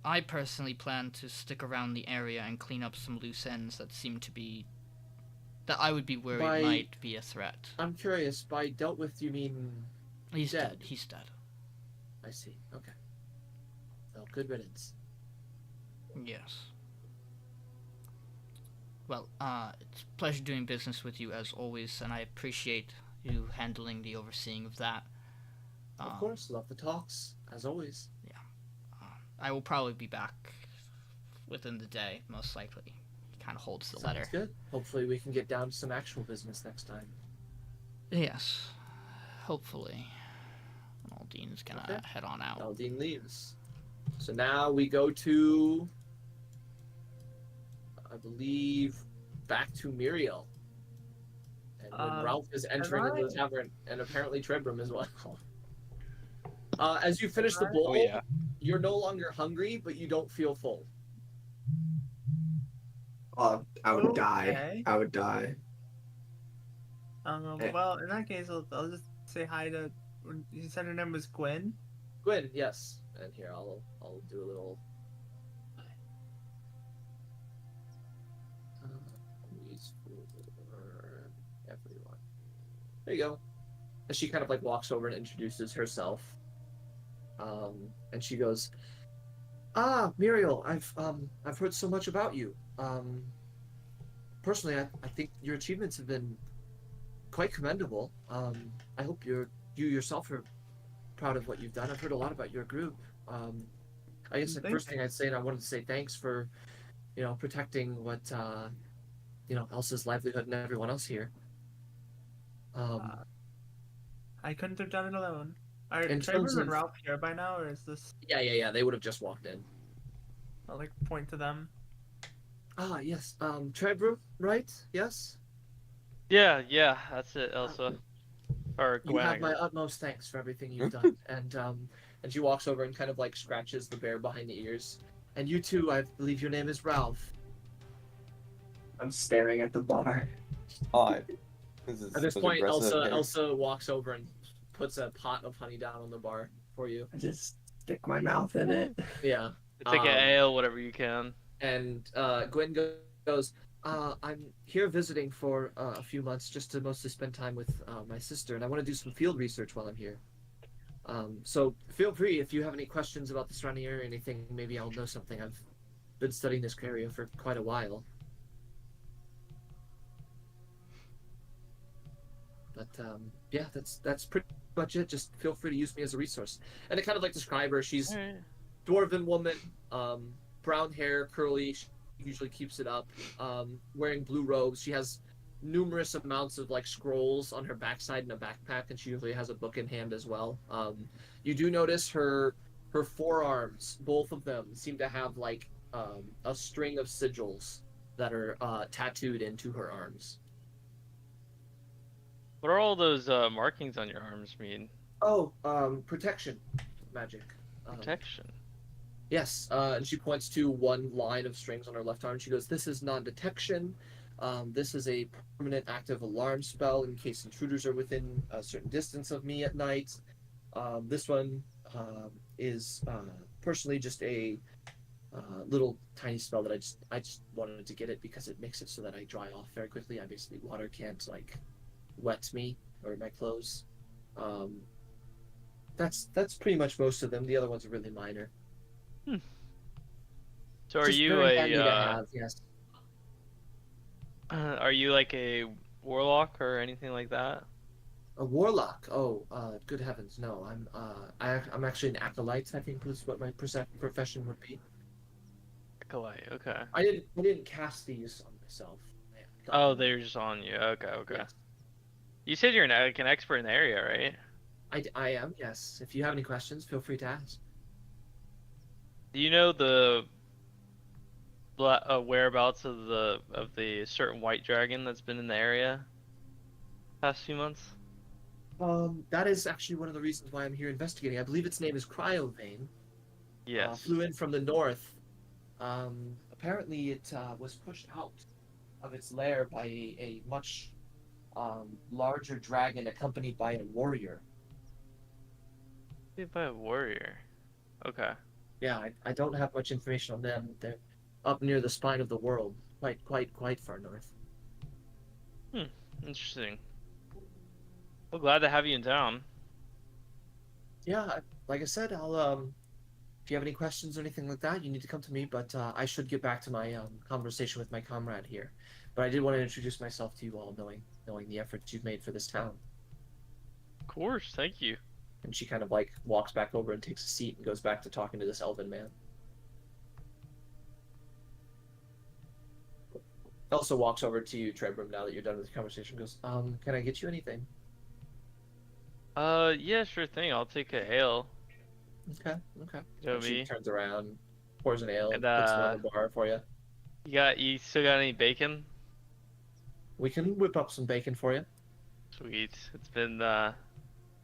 I personally plan to stick around the area and clean up some loose ends that I would be worried might be a threat. I'm curious, by dealt with you mean He's dead? dead. He's dead. I see. Okay. Well, good riddance. Yes. Well, it's a pleasure doing business with you as always, and I appreciate you handling the overseeing of that. Of course, love the talks, as always. I will probably be back within the day, most likely. He kind of holds the letter. Sounds good. Hopefully we can get down to some actual business next time. Yes, hopefully. Aldyn's gonna head on out. Aldiyn leaves. So now we go to, I believe, back to Miriel. And when Ralph is entering into the tavern, and apparently Trebrum as well. As you finish the bowl, you're no longer hungry, but you don't feel full. I would die. I would die. Well, in that case, I'll just say hi to. You said her name was Gwen. Gwen, yes. And here I'll do a little. For everyone. There you go. And she kind of like walks over and introduces herself. And she goes, Miriel, I've heard so much about you. Personally, I think your achievements have been quite commendable. I hope you yourself are proud of what you've done. I've heard a lot about your group. I guess the first thing I'd say, and I wanted to say thanks for, protecting what, Elsa's livelihood and everyone else here. I couldn't have done it alone. Are in terms Trevor of and Ralph here by now, or is this? Yeah. They would have just walked in. I'll point to them. Yes. Trebrum, right? Yes. Yeah, that's it, Elsa. Or Gwen. You have my utmost thanks for everything you've done. And she walks over and kind of like scratches the bear behind the ears. And you too, I believe your name is Ralph. I'm staring at the bar. At this point, Elsa walks over and puts a pot of honey down on the bar for you. I just stick my mouth in it. Yeah. Take an ale, whatever you can. And Gwen goes, I'm here visiting for a few months just to mostly spend time with my sister, and I want to do some field research while I'm here. So feel free if you have any questions about the surrounding area or anything, maybe I'll know something. I've been studying this area for quite a while. But yeah, that's pretty much it. Just feel free to use me as a resource. And to kind of like describe her, she's dwarven woman, brown hair, curly. She usually keeps it up. Wearing blue robes. She has numerous amounts of like scrolls on her backside in a backpack, and she usually has a book in hand as well. You do notice her forearms, both of them, seem to have like a string of sigils that are tattooed into her arms. What are all those markings on your arms mean? Oh, protection magic. Protection. Yes, and she points to one line of strings on her left arm. She goes, "This is non-detection. This is a permanent active alarm spell in case intruders are within a certain distance of me at night. This one is personally just a little tiny spell that I just wanted to get it because it makes it so that I dry off very quickly. I basically water can't like wet me or my clothes. That's pretty much most of them. The other ones are really minor. So are Just you very handy to a have, yes. are you like a warlock or anything like that? A warlock? Oh, good heavens, no. I'm actually an acolyte. I think is what my profession would be. Acolyte, okay. I didn't cast these on myself. I got Oh, them. they're just on you. Okay. Yes. You said you're like an expert in the area, right? I am, yes. If you have any questions, feel free to ask. Do you know the whereabouts of the certain white dragon that's been in the area past few months? That is actually one of the reasons why I'm here investigating. I believe its name is Cryovane. Yes. Flew in from the north. Apparently it was pushed out of its lair by a much larger dragon accompanied by a warrior. Made by a warrior. Okay. Yeah, I don't have much information on them. They're up near the spine of the world, quite far north. Interesting. Well, glad to have you in town. Yeah, like I said, I'll if you have any questions or anything like that, you need to come to me. But I should get back to my conversation with my comrade here. But I did want to introduce myself to you all, knowing the efforts you've made for this town. Of course, thank you. And she kind of like walks back over and takes a seat and goes back to talking to this elven man. Also walks over to you, Trebrum, now that you're done with the conversation, goes, can I get you anything? Yeah, sure thing. I'll take a ale. Okay. And she Joby. turns around, pours an ale, And puts it on the bar for you. You still got any bacon? We can whip up some bacon for you. Sweet. It's been a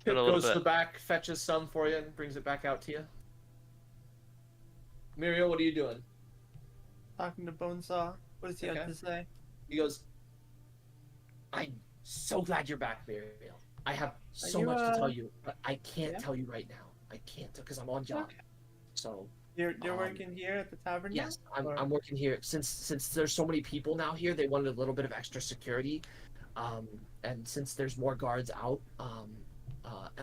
Pip little goes to bit. the back, fetches some for you, and brings it back out to you. Miriel, what are you doing? Talking to Bonesaw. What does he Okay. have to say? He goes, I'm so glad you're back, Miriel. I have so you, much to tell you, but I can't yeah? tell you right now. I can't because I'm on job. Okay. So You're working here at the tavern now? yes, Or- I'm working here. Since there's so many people now here, they wanted a little bit of extra security. And since there's more guards out,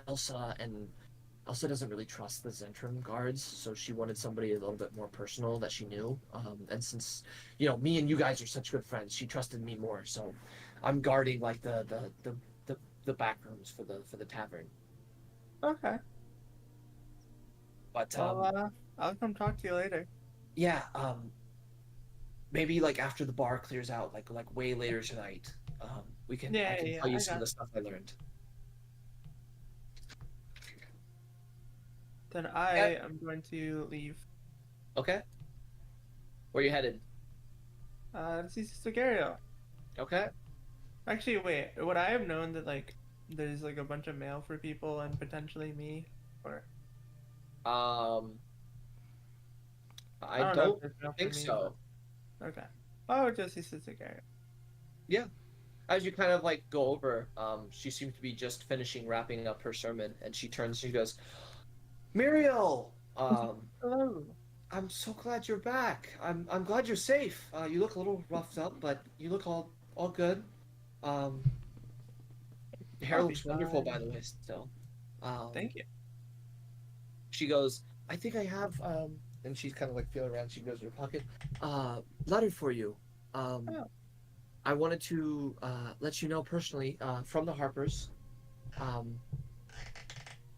Elsa doesn't really trust the Zentrum guards, so she wanted somebody a little bit more personal that she knew. And since me and you guys are such good friends, she trusted me more. So I'm guarding like the back rooms for the tavern. Okay. But Well, I'll come talk to you later. yeah, maybe like after the bar clears out, like way later tonight, I can tell you I some of got the stuff I learned. Then I am going to leave. Okay. Where you headed? To see Sister Gario. Okay. Actually, wait. Would I have known that like there's like a bunch of mail for people and potentially me? Or I know don't if there's mail for think me, so. but- Okay. Oh, just see Sister Gario. As you kind of like go over, she seems to be just finishing wrapping up her sermon, and she turns. She goes, "Miriel, Hello. I'm so glad you're back. I'm glad you're safe. You look a little roughed up, but you look all good. Your hair I'll be looks wonderful, fine. by the way. Still. Thank you. She goes, I think I have, and she's kind of like feeling around. She goes to her pocket. Letter for you. Oh. I wanted to let you know personally from the Harpers.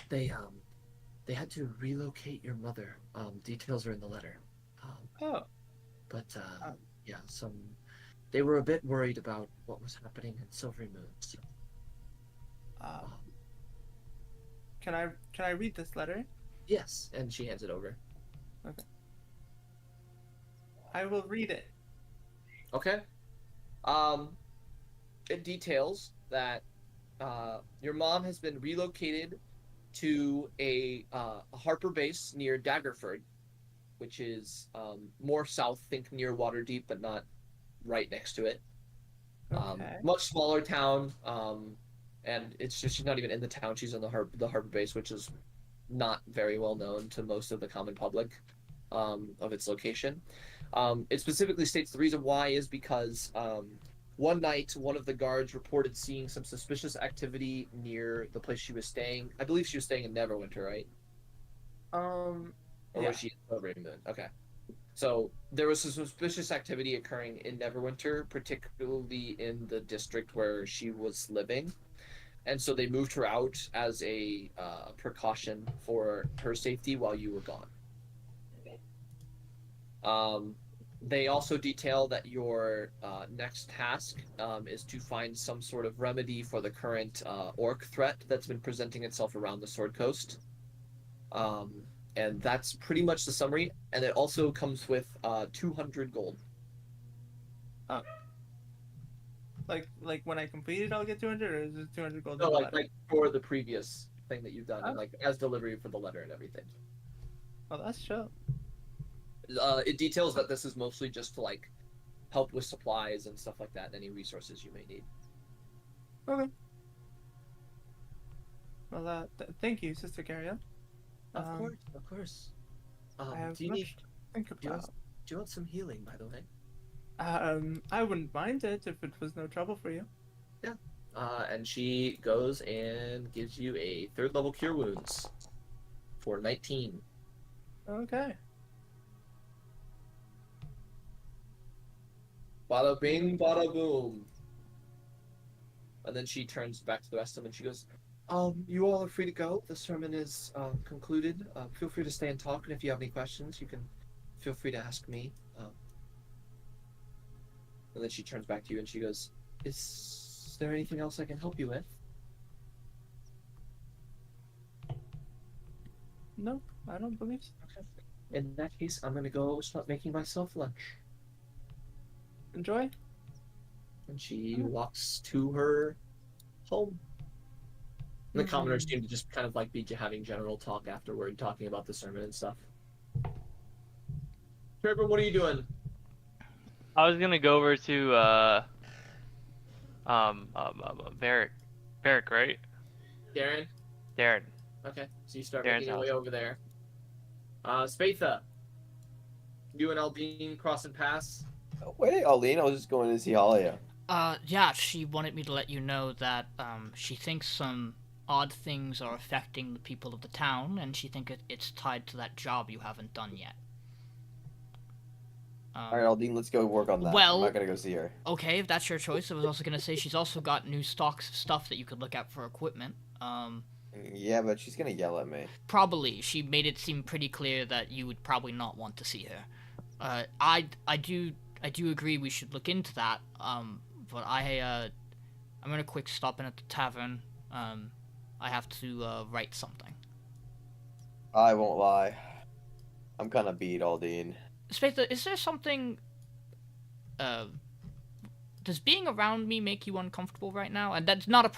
They had to relocate your mother. Details are in the letter. Oh. But yeah, they were a bit worried about what was happening in Silvery Moon. So, Can I read this letter? yes, and she hands it over. I will read it. Okay. It details that your mom has been relocated to a Harper base near Daggerford, which is more south, think near Waterdeep, but not right next to it. Okay. Much smaller town, and it's just she's not even in the town. She's in the harbor base, which is not very well known to most of the common public of its location. It specifically states the reason why is because one night one of the guards reported seeing some suspicious activity near the place she was staying. I believe she was staying in Neverwinter, right? Or Yeah. was she in Silveroak? Okay. So there was some suspicious activity occurring in Neverwinter, particularly in the district where she was living. And so they moved her out as a precaution for her safety while you were gone. They also detail that your next task is to find some sort of remedy for the current orc threat that's been presenting itself around the Sword Coast. And that's pretty much the summary. And it also comes with 200 gold. Like when I complete it, I'll get 200, or is it 200 gold? No, in the like, letter? like for the previous thing that you've done, Oh. and like as delivery for the letter and everything. Oh, that's chill. It details that this is mostly just to like help with supplies and stuff like that, and any resources you may need. Okay. Well, thank you, Sister Carrion. Of course. I have Do you much need? to think Do you, about. want, do you want some healing, by the way? I wouldn't mind it if it was no trouble for you. And she goes and gives you a 3rd level cure wounds for 19. Okay. Bada bing, bada boom. And then she turns back to the rest of them and she goes, you all are free to go. The sermon is concluded. Feel free to stay and talk, and if you have any questions, you can feel free to ask me. And then she turns back to you and she goes, is there anything else I can help you with? No, I don't believe so. Okay. In that case, I'm gonna go start making myself lunch. Enjoy. And she walks to her home. And the commoners seem to just kind of like be having general talk afterward, talking about the sermon and stuff. Trebrum, what are you doing? I was gonna go over to Varric. Varric, right? Darren? Darren. Okay, so you start Darren's making your way house. over there. Spatha. You and Aldiyn cross and pass. Wait, Aldiyn, I was just going to see Halia. Yeah, she wanted me to let you know that, she thinks some odd things are affecting the people of the town, and she thinks it's tied to that job you haven't done yet. Alright, Aldiyn, let's go work on that. Well- I'm not gonna go see her. Okay, if that's your choice. I was also gonna say she's also got new stocks of stuff that you could look at for equipment. Yeah, but she's gonna yell at me. Probably. She made it seem pretty clear that you would probably not want to see her. I do agree we should look into that. But I'm gonna quick stop in at the tavern. I have to write something. I won't lie. I'm kinda beat, Aldiyn. Spatha, is there something? Does being around me make you uncomfortable right now? And that's not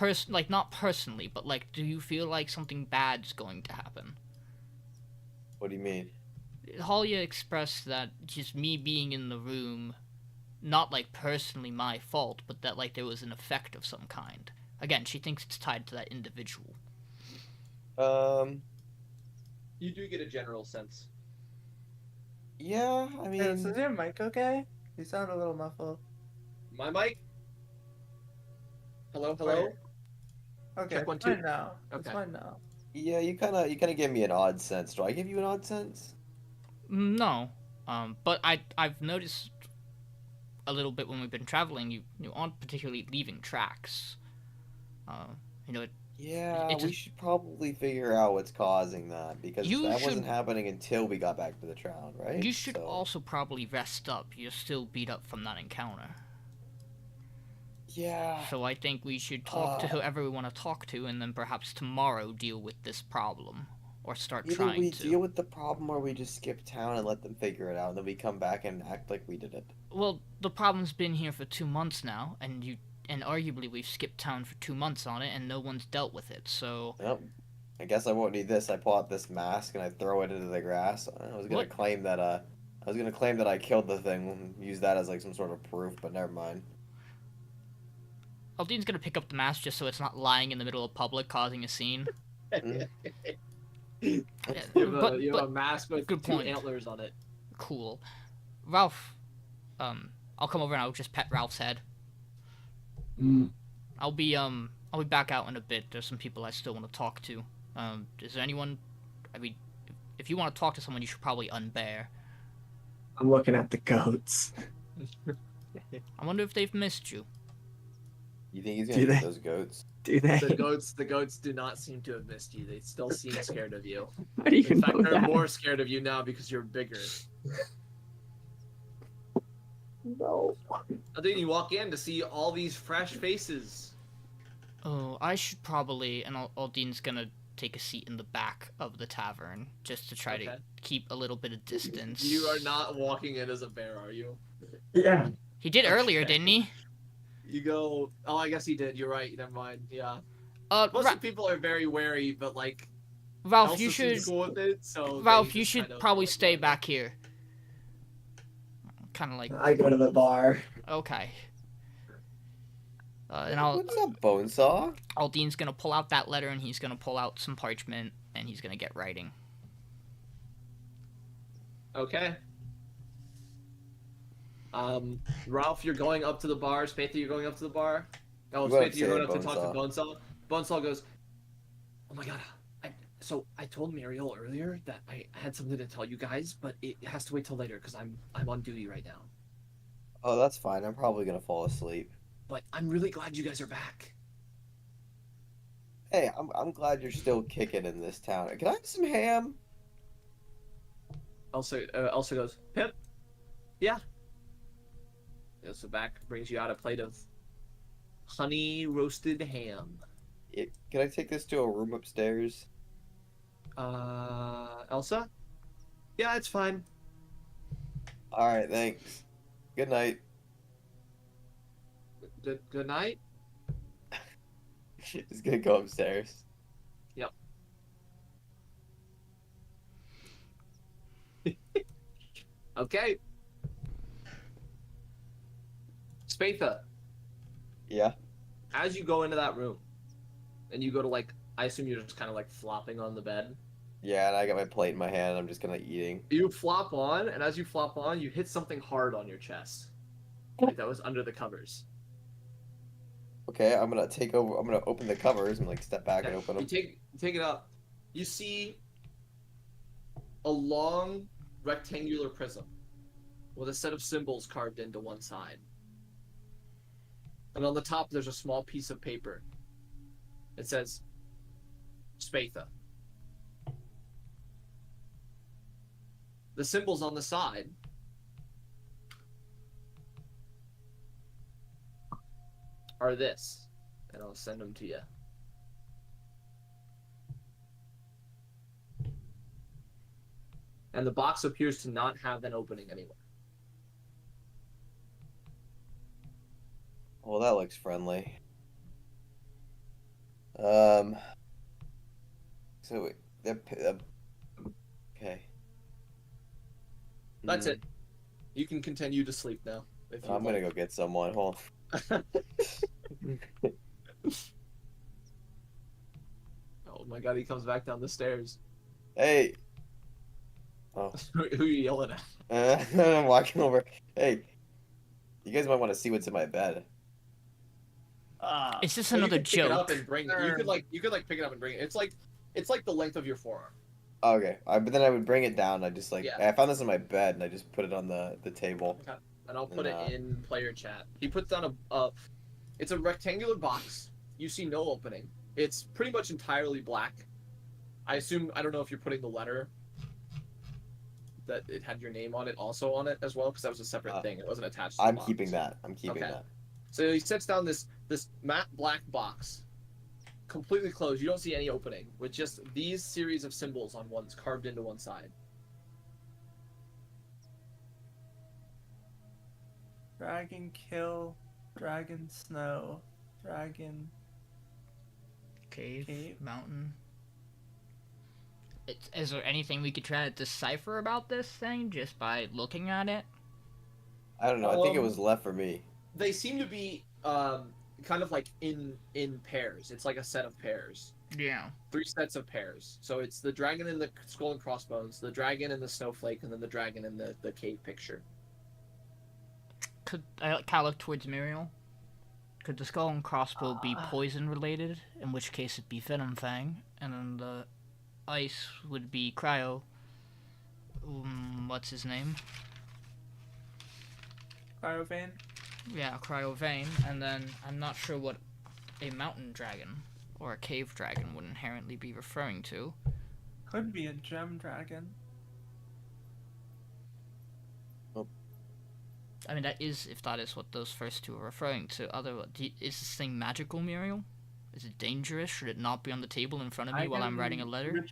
not personally, but like, do you feel like something bad's going to happen? What do you mean? Halia expressed that just me being in the room, not like personally my fault, but that like there was an effect of some kind. Again, she thinks it's tied to that individual. You do get a general sense. Yeah, I mean... Is your mic okay? You sound a little muffled. My mic? Hello, hello? Okay, Check 1, it's 2. fine now. It's Okay. fine now. Yeah, you kinda give me an odd sense. Do I give you an odd sense? No, but I've noticed a little bit when we've been traveling. You aren't particularly leaving tracks. Yeah, It's we a- should probably figure out what's causing that, because You that should- wasn't happening until we got back to the town, right? You should So- also probably rest up. You're still beat up from that encounter. Yeah. So I think we should talk to whoever we want to talk to, and then perhaps tomorrow deal with this problem, or start Either trying we to. deal with the problem or we just skip town and let them figure it out, and then we come back and act like we did it. Well, the problem's been here for 2 months now, and arguably we've skipped town for 2 months on it, and no one's dealt with it. So Yep. I guess I won't need this. I pull out this mask and I throw it into the grass. I was gonna What? claim that I killed the thing and use that as like some sort of proof, but never mind. Aldyn's gonna pick up the mask just so it's not lying in the middle of public, causing a scene. You have a mask with good two point. antlers on it. Cool. Ralph, I'll come over and I'll just pet Ralph's head. I'll be back out in a bit. There's some people I still want to talk to. Is there anyone? I mean, if you want to talk to someone, you should probably unbear. I'm looking at the goats. I wonder if they've missed you. You think he's gonna get those goats? Do they? The goats do not seem to have missed you. They still seem scared of you. How do you In fact, know they're that? more scared of you now because you're bigger. No. And then you walk in to see all these fresh faces. Oh, I should probably. And Aldyn's gonna take a seat in the back of the tavern just to try to keep a little bit of distance. You are not walking in as a bear, are you? Yeah. He did earlier, didn't he? You go. Oh, I guess he did. You're right. Never mind. Yeah. Most of the people are very wary, but like. Ralph, Elsa you should. seems cool with it, so Ralph, they you just should kind of, probably like, stay back here. Kind of like. I go to the bar. Okay. And What's up, Bonesaw? Aldyn's gonna pull out that letter, and he's gonna pull out some parchment, and he's gonna get writing. Okay. Ralph, you're going up to the bar. Spatha, you're going up to the bar. Oh, You gotta Spatha, you're say going up to talk to Bonesaw. Bonesaw. Bonesaw goes, "Oh my god, so I told Miriel earlier that I had something to tell you guys, but it has to wait till later because I'm on duty right now. Oh, that's fine. I'm probably gonna fall asleep. But I'm really glad you guys are back." Hey, I'm glad you're still kicking in this town. Can I have some ham? Elsa goes, "Pip, yeah." Elsa back brings you out a plate of honey roasted ham. Can I take this to a room upstairs? Elsa? Yeah, it's fine. Alright, thanks. Good night. Good night. Just gonna go upstairs. Yep. Okay. Spatha, Yeah. as you go into that room, and you go to like, I assume you're just kind of like flopping on the bed. Yeah, and I got my plate in my hand. I'm just kind of eating. You flop on, and as you flop on, you hit something hard on your chest. Like that was under the covers. Okay, I'm gonna take over. I'm gonna open the covers and like step back and open You them. take it up. You see a long rectangular prism with a set of symbols carved into one side. And on the top, there's a small piece of paper. It says, Spatha. The symbols on the side are this. And I'll send them to you. And the box appears to not have an opening anywhere. Well, that looks friendly. So wait, okay. That's it. You can continue to sleep now. If you I'm gonna go get someone. Hold on. Oh my god, he comes back down the stairs. Hey. Oh. Who are you yelling at? I'm walking over. Hey. You guys might want to see what's in my bed. Is this Well, another you can pick it up joke? and bring it. You could pick it up and bring it. It's like the length of your forearm. Okay. But then I would bring it down. I just Yeah. I found this in my bed and I just put it on the table. Okay. And I'll put Nah. it in player chat. He puts down it's a rectangular box. You see no opening. It's pretty much entirely black. I don't know if you're putting the letter that it had your name on it also on it as well, because that was a separate thing. It wasn't attached to the I'm box. keeping that. I'm keeping Okay. that. So he sets down this matte black box, completely closed. You don't see any opening, with just these series of symbols on one's carved into one side. Dragon kill, dragon snow, dragon. Cave, mountain. Is there anything we could try to decipher about this thing just by looking at it? I don't know. I think it was left for me. They seem to be kind of like in pairs. It's like a set of pairs. Yeah. 3 sets of pairs. So it's the dragon and the skull and crossbones, the dragon and the snowflake, and then the dragon and the cave picture. Could I kind of look towards Miriel? Could the skull and crossbow be poison related? In which case it'd be Venom Fang, and then the ice would be Cryo. What's his name? Cryovane. Yeah, Cryo Vein, and then I'm not sure what a mountain dragon or a cave dragon would inherently be referring to. Could be a gem dragon. I mean, that is, if that is what those first two are referring to. Is this thing magical, Miriel? Is it dangerous? Should it not be on the table in front of me while I'm writing a letter?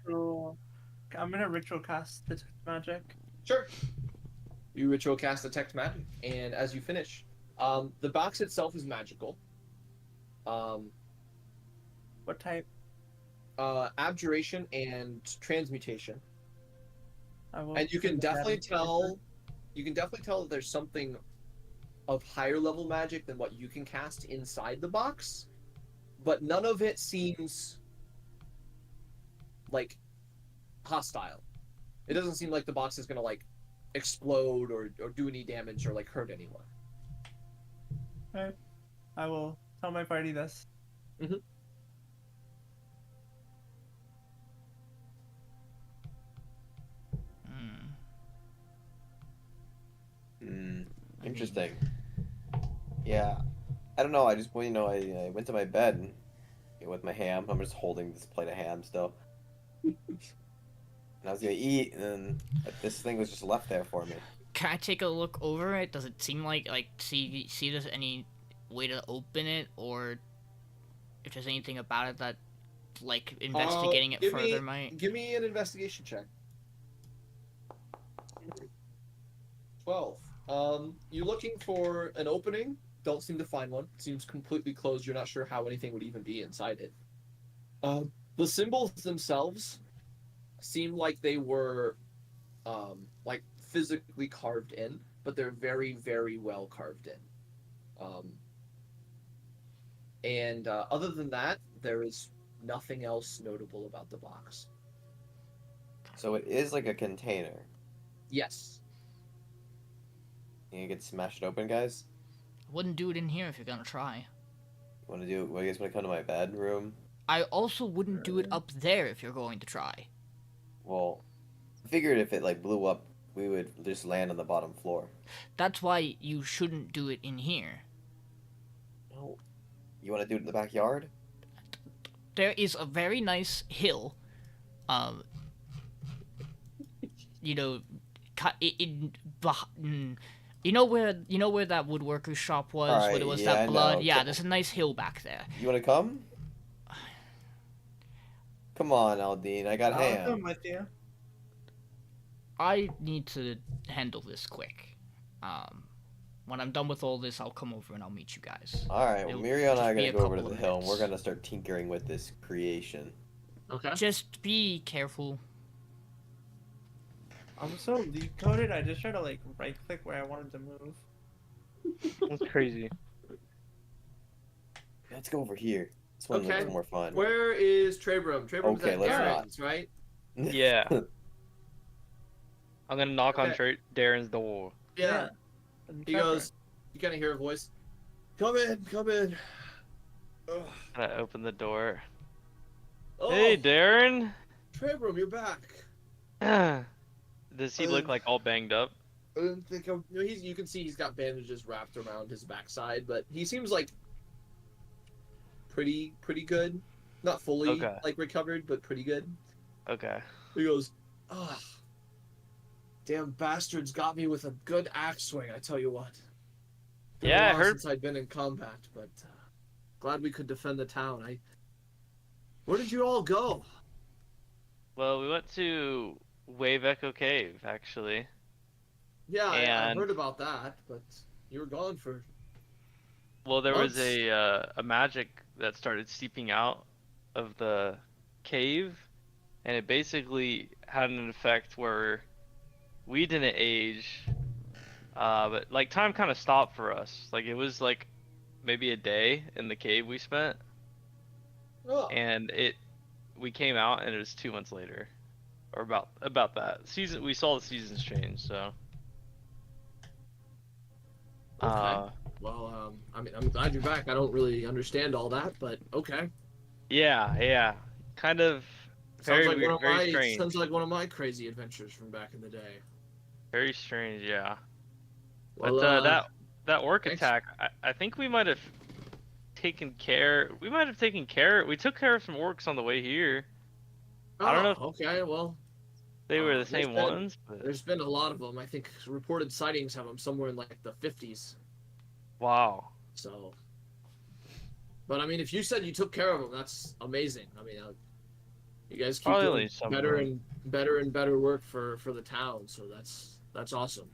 I'm gonna ritual cast detect magic. Sure. You ritual cast detect magic, and as you finish, the box itself is magical. What type? Abjuration and transmutation, I will and you can put that definitely in tell. You can definitely tell that there's something of higher level magic than what you can cast inside the box, but none of it seems like hostile. It doesn't seem like the box is gonna like explode or do any damage or like hurt anyone. Okay. I will tell my party this. Interesting. Yeah. I don't know. I just, I went to my bed with my ham. I'm just holding this plate of ham still. And I was gonna eat, and then this thing was just left there for me. Can I take a look over it? Does it seem like see if there's any way to open it, or if there's anything about it that like investigating it further might? Give me an investigation check. 12. You're looking for an opening. Don't seem to find one. Seems completely closed. You're not sure how anything would even be inside it. The symbols themselves seem like they were like physically carved in, but they're very, very well carved in. And other than that, there is nothing else notable about the box. So it is like a container. Yes. You get smashed open, guys? Wouldn't do it in here if you're gonna try. What do you guys want to come to my bedroom? I also wouldn't do it up there if you're going to try. Well, I figured if it like blew up, we would just land on the bottom floor. That's why you shouldn't do it in here. No. You want to do it in the backyard? There is a very nice hill. You know, you know where that woodworker's shop was, Right, where there was yeah, that I blood? know. Yeah, there's a nice hill back there. You want to come? Come on, Aldiyn. I got I'll ham. come with you. I need to handle this quick. When I'm done with all this, I'll come over and I'll meet you guys. Alright, well, It'll Miriel and I are just be going to a go over to couple the of hill, and we're minutes. going to start tinkering with this creation. Okay. Just be careful. I'm so lead coded. I just try to like right click where I wanted to move. That's crazy. Let's go over here. This one Okay. looks more fun. Where is Trebrum? Trebrum's Okay, at let's Darren's, right? Yeah. I'm gonna knock on Okay. Darren's door. Yeah. And He Trevor. goes, you kind of hear a voice. Come in, come in. Ugh. I open the door. Oh, Hey, Darren. Trebrum, you're back. Does he look like all banged up? I didn't think you can see he's got bandages wrapped around his backside, but he seems like pretty good. Not fully Okay. like recovered, but pretty good. Okay. He goes, ah, damn bastards got me with a good axe swing. I tell you what. Been a Yeah, I while heard. since I'd been in combat, but glad we could defend the town. Where did you all go? Well, we went to Wave Echo Cave, actually. Yeah, I And- heard about that, but you were gone for. Well, there was Months? a magic that started seeping out of the cave, and it basically had an effect where we didn't age, but like time kind of stopped for us. Like it was like maybe a day in the cave we spent, Oh, and we came out and it was 2 months later, or about that. We saw the seasons change, so. okay. Well, I mean, I'm glad you're back. I don't really understand all that, but okay. Yeah, kind of very weird, very Sounds strange, like one of my crazy adventures from back in the day. very strange, yeah. Well, But that orc thanks. attack, I think we might have taken care. We might have taken care. We took care of some orcs on the way here. I don't know if Okay. Well, they were the same ones, but there's been a lot of them. I think reported sightings have them somewhere in like the 50s. wow. So, but I mean, if you said you took care of them, that's amazing. I mean, you guys keep Probably doing only some of better them. and better work for the town. So that's awesome.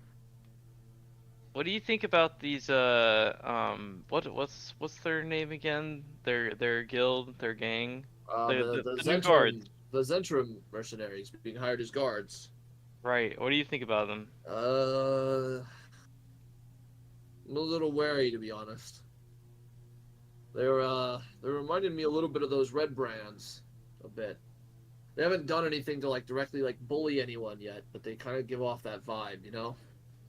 What do you think about these what's their name again? Their guild, their gang, the new guards. The Zentrum mercenaries being hired as guards. Right. What do you think about them? I'm a little wary, to be honest. They're reminding me a little bit of those red brands, a bit. They haven't done anything to like directly like bully anyone yet, but they kind of give off that vibe, you know.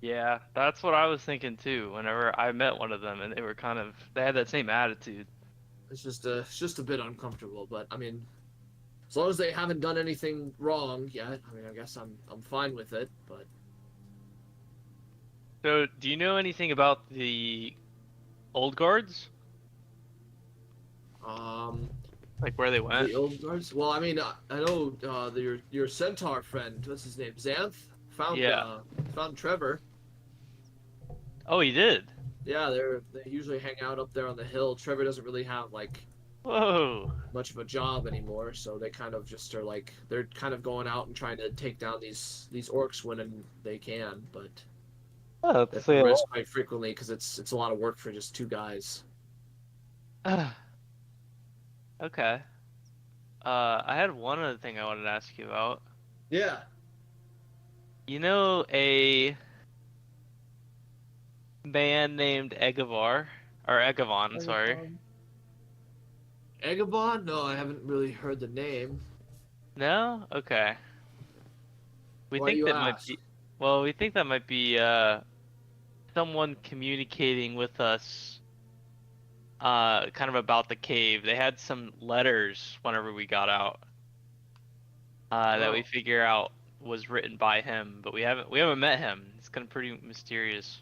Yeah, that's what I was thinking too. Whenever I met one of them, and they had that same attitude. It's just a bit uncomfortable, but I mean, as long as they haven't done anything wrong yet, I mean, I guess I'm fine with it. But So, do you know anything about the old guards? Like where they went? the old guards. Well, I mean, I know your centaur friend. What's his name? Xanth found Yeah. found Trevor. Oh, he did. Yeah, they usually hang out up there on the hill. Trevor doesn't really have like Whoa. much of a job anymore, so they kind of just are like they're kind of going out and trying to take down these orcs when they can, but Oh, they have to rest quite frequently because it's a lot of work for just two guys. Okay. I had one other thing I wanted to ask you about. Yeah. You know a man named Egavar, or Egavon, sorry. Egabon? No, I haven't really heard the name. No? Okay. We Why think you that ask? might be, well, we think that might be someone communicating with us kind of about the cave. They had some letters whenever we got out that we Oh. figure out was written by him, but we haven't met him. It's kind of pretty mysterious.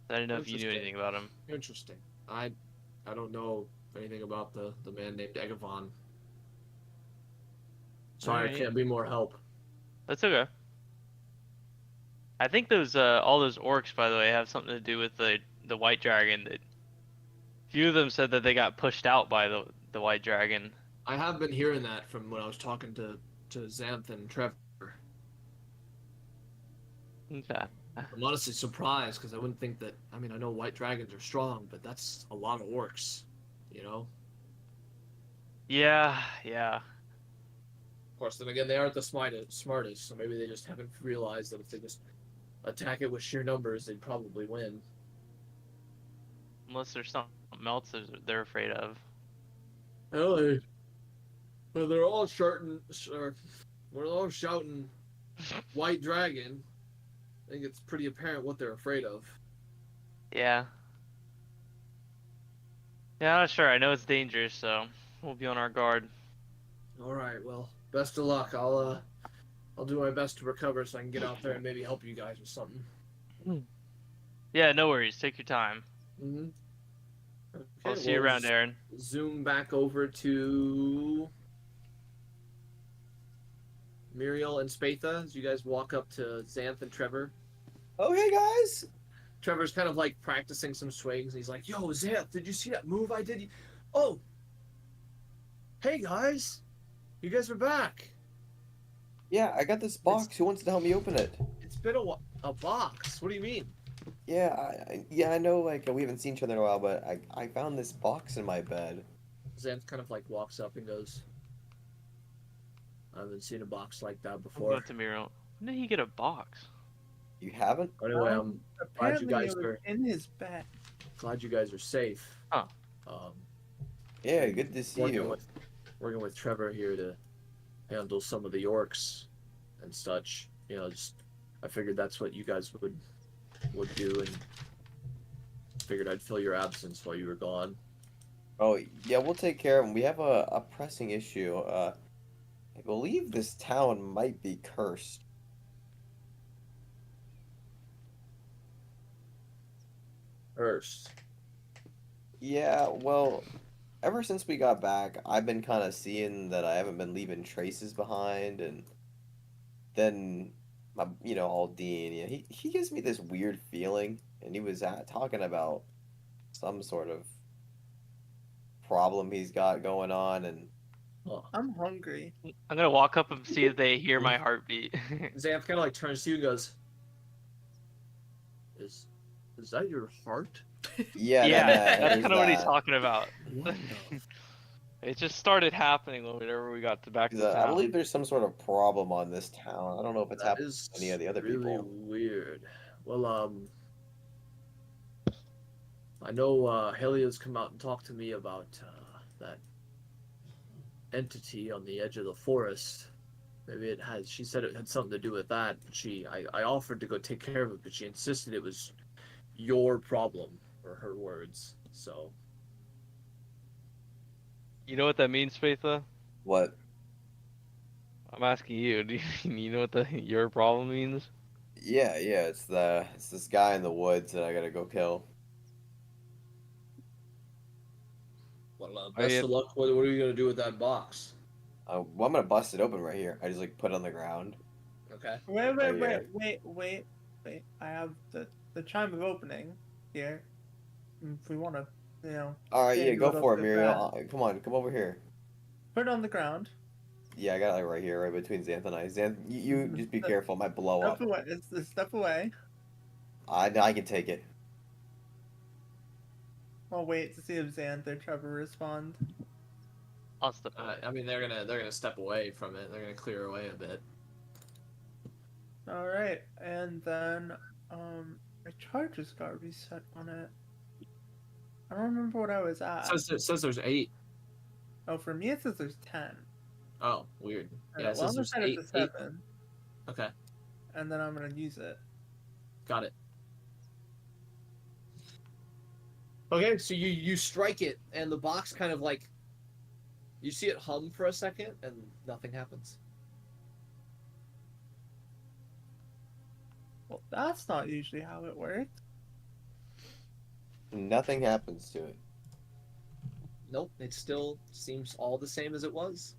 I didn't know if you knew anything about him. Interesting. I don't know anything about the man named Egavon. Sorry, Alright. I can't be more help. That's okay. I think those all those orcs, by the way, have something to do with the white dragon. That few of them said that they got pushed out by the white dragon. I have been hearing that from when I was talking to Xanth and Trevor. Okay. I'm honestly surprised because I wouldn't think that. I mean, I know white dragons are strong, but that's a lot of orcs, you know. Yeah. Of course, then again, they aren't the smartest, so maybe they just haven't realized that if they just attack it with sheer numbers, they'd probably win. Unless there's something else that they're afraid of. Really? But they're all we're all shouting white dragon. I think it's pretty apparent what they're afraid of. Yeah. Yeah, I'm not sure. I know it's dangerous, so we'll be on our guard. All right, well, best of luck. I'll do my best to recover so I can get out there and maybe help you guys with something. Yeah, no worries. Take your time. Mm-hmm. Okay, I'll see you around, Aaron. Zoom back over to Miriel and Spatha as you guys walk up to Xanth and Trevor. Oh, hey guys! Trevor's kind of like practicing some swings. And he's like, "Yo, Xanth, did you see that move I did? Oh, hey guys, you guys are back. Yeah, I got this box. Who wants to help me open it? It's been a box. What do you mean? Yeah, I know. Like we haven't seen each other in a while, but I found this box in my bed. Xanth kind of like walks up and goes, "I haven't seen a box like that We'll before." go to Miriel. When did he get a box? You haven't? Anyway, I'm glad you Apparently guys it was are. in his bed. glad you guys are safe. Oh. Yeah, good to see you. Working with Trevor here to handle some of the orcs and such. You know, just I figured that's what you guys would do, and figured I'd fill your absence while you were gone. Oh, yeah, we'll take care of him. We have a pressing issue. I believe this town might be cursed. First. Yeah, well, ever since we got back, I've been kind of seeing that I haven't been leaving traces behind, and then, Aldiyn, he gives me this weird feeling, and he was talking about some sort of problem he's got going on, and I'm hungry. I'm gonna walk up and see if they hear my heartbeat. Xanth kind of like turns to you and goes, "Is that your heart?" yeah, that's kind of what he's talking about. What the It just started happening whenever we got back to the I town. believe there's some sort of problem on this town. I don't know if it's That happened is to any of the other really people. weird. Well, I know Helia's come out and talked to me about that entity on the edge of the forest. Maybe it has. She said it had something to do with that. I offered to go take care of it, but she insisted it was your problem, or her words. So. You know what that means, Spatha? What? I'm asking you. Do you know what your problem means? Yeah, it's this guy in the woods that I gotta go kill. Well, best of luck. What are you gonna do with that box? Well, I'm gonna bust it open right here. I just put it on the ground. Okay. Wait. I have the chime of opening here. If we want to, All right, yeah, stand go it for up it, to Miriel. Come over here. put it on the ground. Yeah, I got it right here, right between Xanth and I. Xanth, you just be careful. It might blow up. Step away. It's a step away. I can take it. I'll wait to see if Xanth or Trevor respond. I'll step away. I mean, they're gonna step away from it. They're gonna clear away a bit. All right, and then my charges got reset on it. I don't remember what I was at. It says there's 8. Oh, for me it says there's 10. Oh, weird. Yeah, it well, says I'm gonna there's set 8. it to 7, Okay, and then I'm gonna use it. got it. Okay, so you strike it, and the box kind of like, you see it hum for a second, and nothing happens. Well, that's not usually how it works. Nothing happens to it. Nope, it still seems all the same as it was.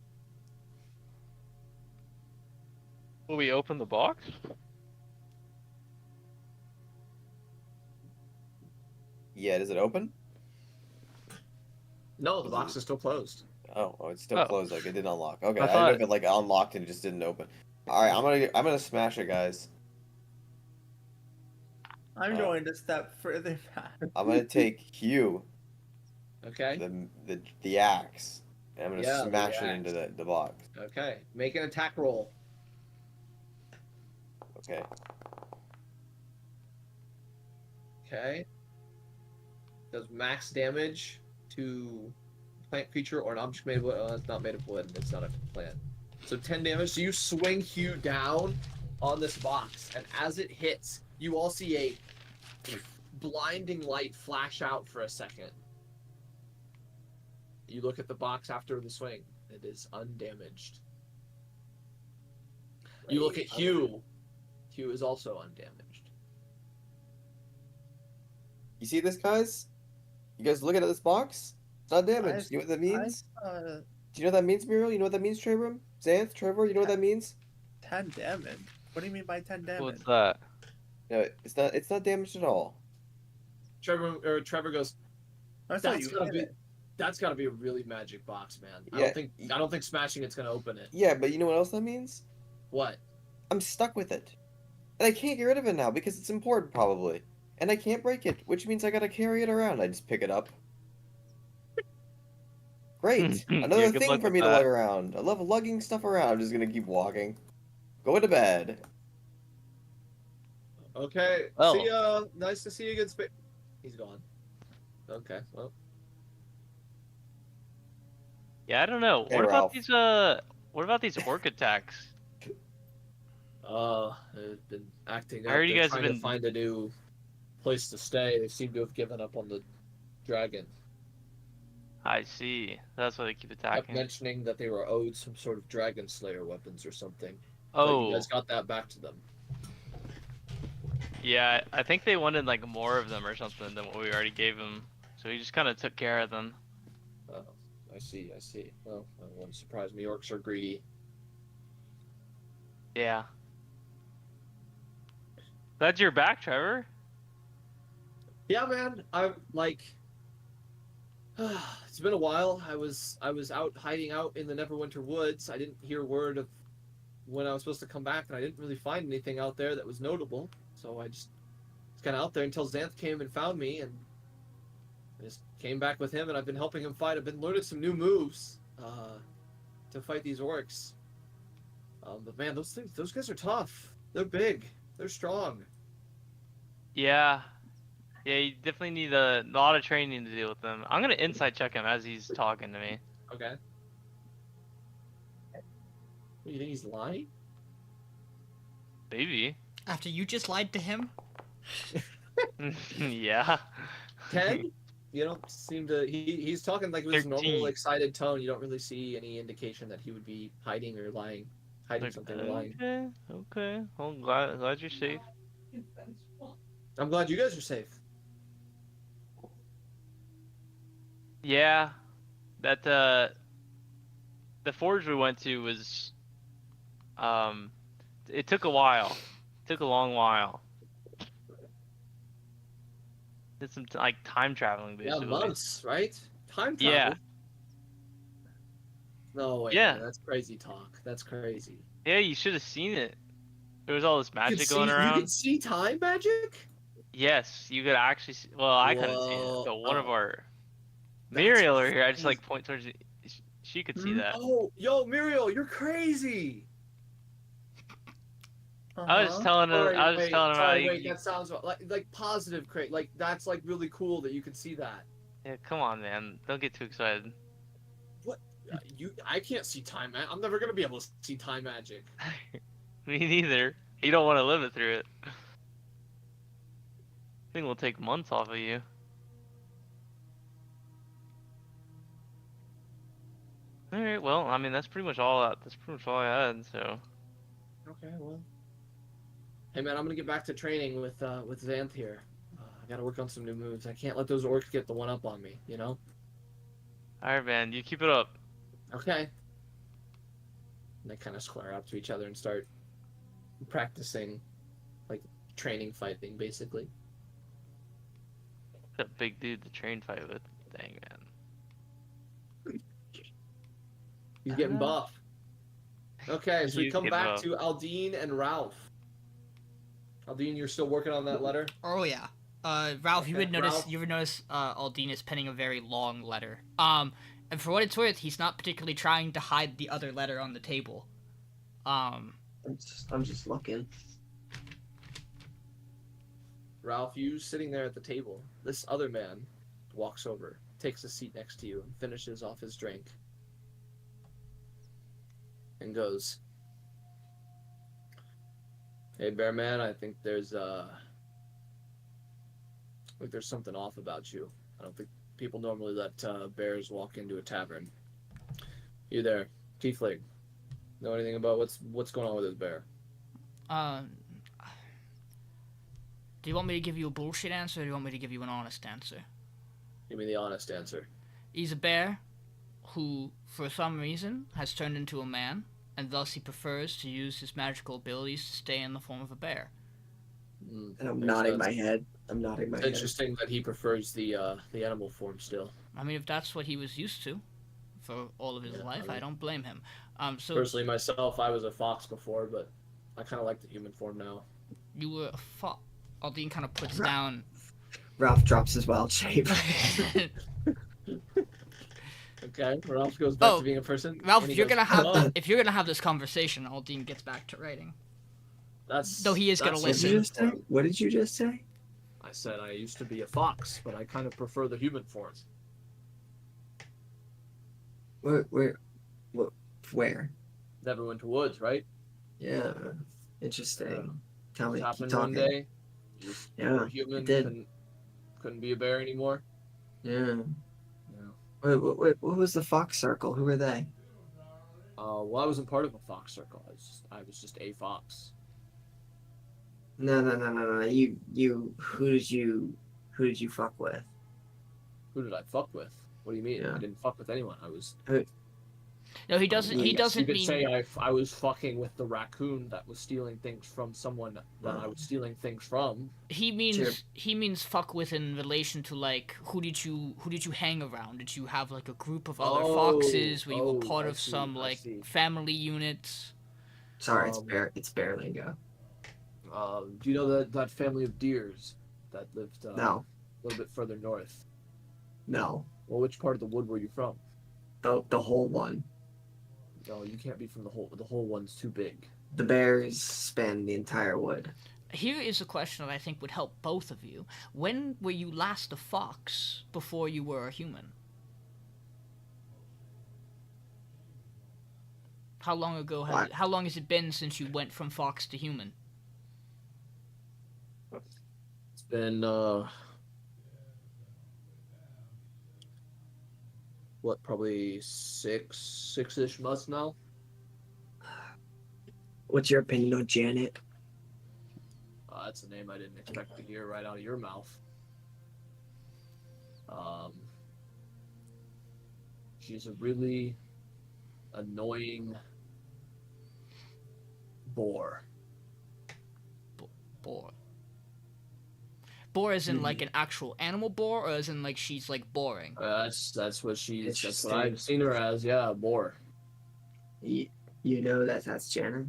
Will we open the box? Yeah, does it open? No, the box is still closed. Oh, it's still Oh. closed. Like it didn't unlock. Okay, I I thought don't know if it unlocked and it just didn't open. All right, I'm gonna smash it, guys. I'm going to step further back. I'm gonna take Hugh, Okay. the axe, and I'm gonna Yeah, the smash it axe. into the box. Okay. Make an attack roll. Okay. Okay. Does max damage to plant creature or an object made of wood. Oh, it's not made of wood. It's not a plant. So 10 damage. So you swing Hugh down on this box, and as it hits, you all see a blinding light flash out for a second. You look at the box after the swing. It is undamaged. You look at Hugh. Hugh is also undamaged. You see this, guys? You guys looking at this box? It's not damaged. You know what that means? Do you know what that means, Miriel? You know what that means, Trebrum? Xanth, Trevor, you know what that means? 10 damage. What do you mean by 10 damage? What's that? No, it's not damaged at all. Trevor goes, I thought that's you gotta hit be it. that's gotta be a really magic box, man. Yeah. I don't think smashing it's gonna open it. Yeah, but you know what else that means? What? I'm stuck with it. And I can't get rid of it now because it's important, probably. And I can't break it, which means I gotta carry it around. I just pick it up. Great! Yeah, Another good thing luck for with me to that. lug around. I love lugging stuff around. I'm just gonna keep walking. Going to bed. Okay. Well. See ya. Nice to see you again. He's gone. Okay. Well. Yeah, I don't know. Hey, What about Ralph. these what about these orc attacks? They've been acting I up. heard you They're guys have trying to been find a new place to stay. They seem to have given up on the dragon. I see. That's why they keep Kept attacking. mentioning that they were owed some sort of dragon slayer weapons or something. But you Oh, guys got that back to them. yeah, I think they wanted like more of them or something than what we already gave them. So he just kind of took care of them. Oh, I see. Well, that wouldn't surprise me. Orcs are greedy. Yeah. Glad you're back, Trevor. Yeah, man. I'm like, it's been a while. I was out hiding out in the Neverwinter Woods. I didn't hear word of when I was supposed to come back, and I didn't really find anything out there that was notable. So I just was kind of out there until Xanth came and found me, and I just came back with him, and I've been helping him fight. I've been learning some new moves to fight these orcs. But man, those guys are tough. They're big. They're strong. Yeah. Yeah, you definitely need a lot of training to deal with them. I'm gonna insight check him as he's talking to me. Okay. You think he's lying? Maybe. After you just lied to him? Yeah. 10? You don't seem to. He's talking like with his 13. normal, excited tone. You don't really see any indication that he would be hiding or lying, hiding something or lying. Okay. Okay. Well, glad you're safe. I'm glad you guys are safe. Yeah. That the forge we went to was it took a while. It took a long while. Did some like time traveling basically. Yeah, months, right? Time travel. Yeah. No way. Yeah. Man, that's crazy talk. That's crazy. Yeah, you should have seen it. There was all this You could magic going see, around. You can see time magic? Yes, you could actually see. Well, I couldn't see it, Whoa. but one of Oh. our That's Miriel over here, I just crazy. like point towards it. She could see that. Oh, yo, Miriel, you're crazy. I was telling her. I was telling her. Sorry, how wait, that sounds like positive, like that's like really cool that you can see that. Yeah, come on, man. Don't get too excited. I can't see time. I'm never gonna be able to see time magic. Me neither. You don't want to live it through it. I think we'll take months off of you. All right. Well, I mean, that's pretty much all. That's pretty much all I had. So. Okay, well. Hey man, I'm gonna get back to training with Xanth here. I gotta work on some new moves. I can't let those orcs get the one up on me. You know. All right, man. You keep it up. Okay. And they kind of square up to each other and start practicing, like training fighting, basically. That big dude to train fight with. Dang, man. He's getting buff. Okay, so we He's come getting back buff. to Aldiyn and Ralph. Aldiyn, you're still working on that letter? Oh yeah. Ralph, you Okay, would notice. Ralph. You would notice. Aldiyn is penning a very long letter. And for what it's worth, he's not particularly trying to hide the other letter on the table. I'm just looking. Ralph, you sitting there at the table. This other man walks over, takes a seat next to you, and finishes off his drink. And goes, "Hey, Bear Man, I think there's something off about you. I don't think people normally let bears walk into a tavern. You there, Tiefling? Know anything about what's going on with this bear?" Do you want me to give you a bullshit answer, or do you want me to give you an honest answer? Give me the honest answer. He's a bear who, for some reason, has turned into a man, and thus he prefers to use his magical abilities to stay in the form of a bear. Mm, And I'm makes nodding sense. my head. I'm nodding my It's head. interesting that he prefers the animal form still. I mean, if that's what he was used to for all of his Yeah, life, I mean- I don't blame him. So Personally, myself, I was a fox before, but I kind of like the human form now. you were a Aldiyn kind of puts down. Ralph drops his wild shape. Okay, Ralph goes back Oh, to being a person. Ralph, and if he you're goes, gonna have this conversation, Aldiyn gets back to writing. That's Though he is gonna that's What did listen. you just say? What did you just say? I said I used to be a fox, but I kind of prefer the human form. Where? Neverwinter Woods, right? Yeah, interesting. Tell me, Just keep happened one talking. day. You just Yeah, were it human, did. couldn't be a bear anymore. Yeah. Yeah. What was the Fox Circle? Who were they? Well, I wasn't part of a fox circle. I was just a fox. No. Who did you fuck with? Who did I fuck with? What do you mean? Yeah. I didn't fuck with anyone. I was. No, he doesn't. He You doesn't could mean. say I was fucking with the raccoon that was stealing things from someone that I was stealing things from. He means fuck with in relation to like who did you hang around? Did you have like a group of other foxes? Were you a part of some like family units? Sorry, it's barely go. Do you know that family of deers that lived No. a little bit further north? No. Well, which part of the wood were you from? The whole one. No, you can't be from the whole. The whole one's too big. The bears span the entire wood. Here is a question that I think would help both of you. When were you last a fox before you were a human? How long ago how long has it been since you went from fox to human? It's been what, probably six-ish months now. What's your opinion on Janet? That's a name I didn't expect to hear right out of your mouth. She's a really annoying boar. Boar. Boar as in like an actual animal boar, or as in like she's like boring? That's what I've seen her as. Yeah, a boar. You know that's Janet?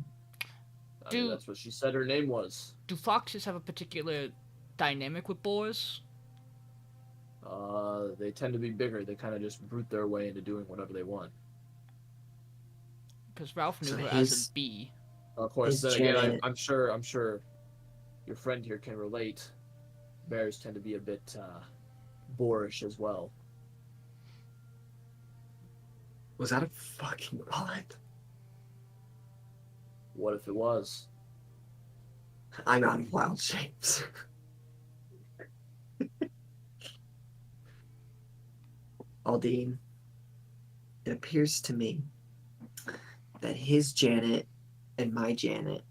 I mean, that's what she said her name was. Do foxes have a particular dynamic with boars? They tend to be bigger. They kind of just brute their way into doing whatever they want. Because Ralph knew her as a bee. Of course, then again, I'm sure your friend here can relate. Bears tend to be a bit boorish as well. Was that a fucking rhyme? What if it was? I'm out of wild shapes. Aldiyn, it appears to me that his Janet and my Janet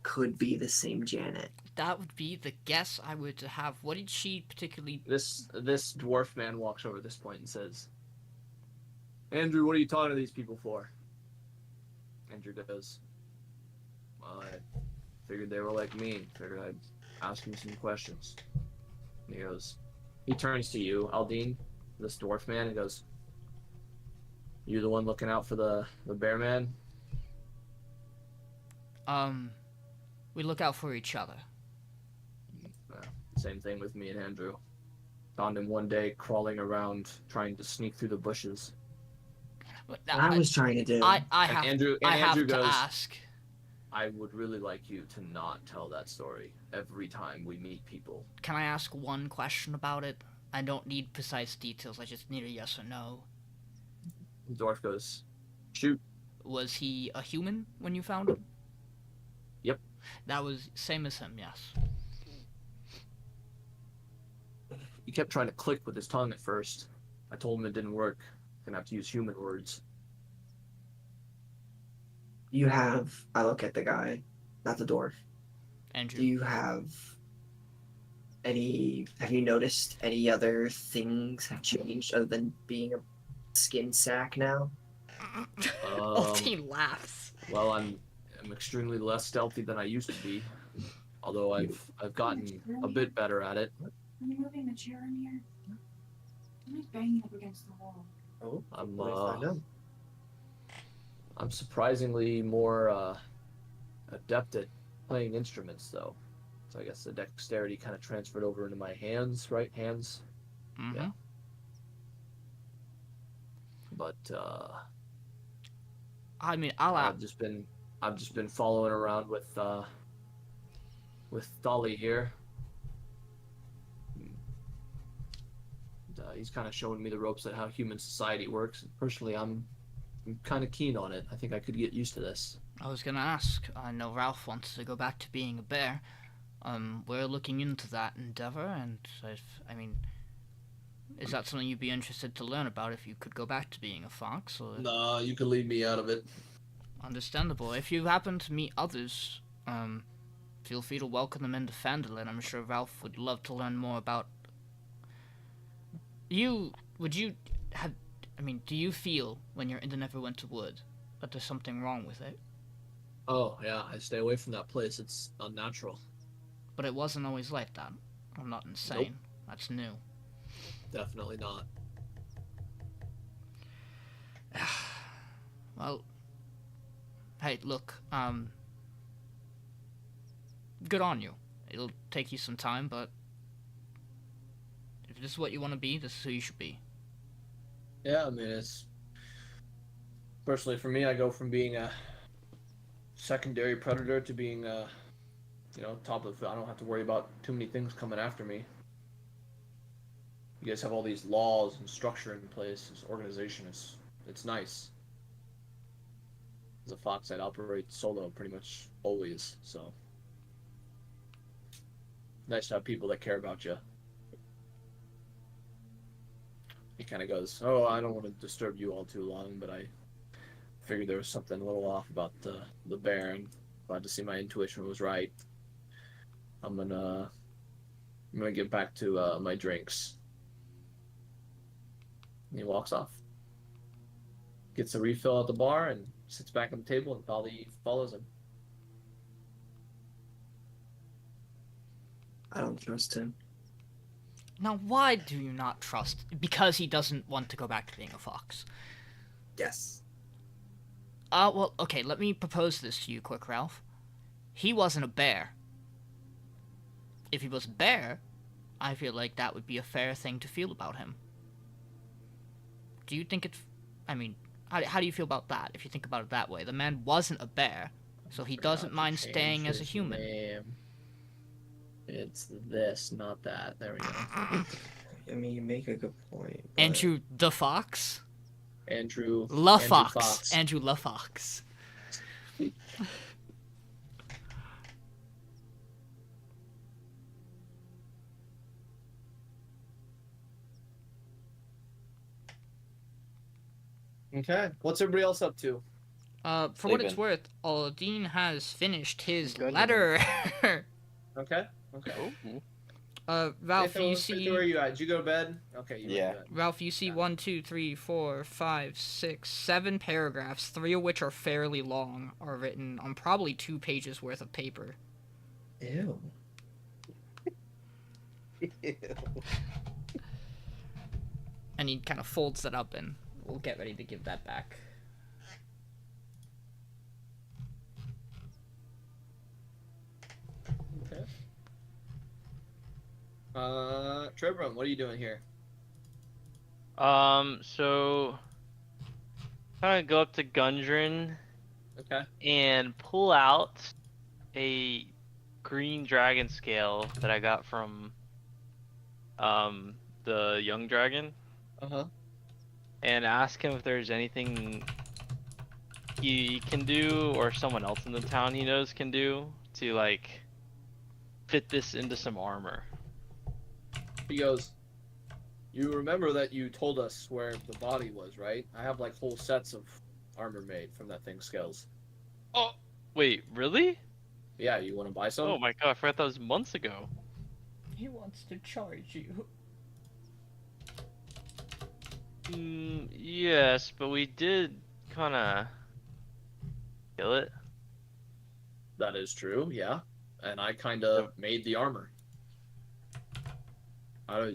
could be the same Janet. That would be the guess I would have. What did she particularly... This dwarf man walks over at this point and says, Andrew, what are you talking to these people for? Andrew goes, well, I figured they were like me. Figured I'd ask them some questions. And he turns to you, Aldiyn, this dwarf man, and goes, you the one looking out for the bear man? We look out for each other. Same thing with me and Andrew. Found him one day crawling around trying to sneak through the bushes. I was trying to do. I have Andrew to goes, ask. I would really like you to not tell that story every time we meet people. Can I ask one question about it? I don't need precise details. I just need a yes or no. The dwarf goes, shoot. Was he a human when you found him? Yep. That was same as him, yes. He kept trying to click with his tongue at first. I told him it didn't work. Gonna have to use human words. I look at the guy, not the dwarf. Andrew. Do you have you noticed any other things have changed other than being a skin sack now? Aldiyn laughs. Well, I'm extremely less stealthy than I used to be. Although I've gotten a bit better at it. Are you moving the chair in here? I'm like banging up against the wall. Oh, I'm surprisingly more adept at playing instruments, though. So I guess the dexterity kind of transferred over into my hands, right? Hands. Mm-hmm. Yeah. But I mean, I've just been following around with Dolly here. he's kind of showing me the ropes at how human society works. Personally, I'm kind of keen on it. I think I could get used to this. I was gonna ask. I know Ralph wants to go back to being a bear. We're looking into that endeavor, and I mean, is that something you'd be interested to learn about if you could go back to being a fox? Or... Nah, you can leave me out of it. Understandable. If you happen to meet others, feel free to welcome them into Phandelver. I'm sure Ralph would love to learn more about you. Would you have? I mean, do you feel when you're in the Neverwinter Wood that there's something wrong with it? Oh yeah, I stay away from that place. It's unnatural. But it wasn't always like that. I'm not insane. Nope. That's new. Definitely not. Well, hey, look, good on you. It'll take you some time, but if this is what you want to be, this is who you should be. Yeah, I mean, it's... Personally, for me, I go from being a secondary predator to being a, top of the... I don't have to worry about too many things coming after me. You guys have all these laws and structure in place. This organization it's nice. As a fox, I'd operate solo pretty much always, so... Nice to have people that care about you. He kind of goes, oh, I don't want to disturb you all too long, but I figured there was something a little off about the bear, and glad to see my intuition was right. I'm gonna get back to my drinks. And he walks off. Gets a refill at the bar and sits back on the table, and Aldiyn follows him. I don't trust him. Now, why do you not trust? Because he doesn't want to go back to being a fox. Yes. Well, okay, let me propose this to you quick, Ralph. He wasn't a bear. If he was a bear, I feel like that would be a fair thing to feel about him. Do you think it's... I mean, how do you feel about that, if you think about it that way? The man wasn't a bear, so he doesn't mind staying as a human. It's this, not that. There we go. I mean, you make a good point. But... Andrew the Fox? Andrew LaFox. Fox. Andrew LaFox. Okay. What's everybody else up to? For what it's worth, Aldiyn has finished his Good. letter. Okay. Ralph, Nathan, you see... where are you at? Did you go to bed? Okay, you Yeah. went to bed. Ralph, you see 1, 2, 3, 4, 5, 6, 7 paragraphs, 3 of which are fairly long, are written on probably 2 pages worth of paper. Ew. And he kind of folds that up and we'll get ready to give that back. Okay. Trebrum, what are you doing here? So kind of go up to Gundren Okay. and pull out a green dragon scale that I got from the young dragon Uh-huh. and ask him if there's anything he can do or someone else in the town he knows can do to like fit this into some armor. He goes, you remember that you told us where the body was, right? I have like whole sets of armor made from that thing's scales. Oh, wait, really? Yeah, you want to buy some? Oh my god, I forgot that was months ago. He wants to charge you. Yes, but we did kind of kill it. That is true, yeah. And I kind of made the armor.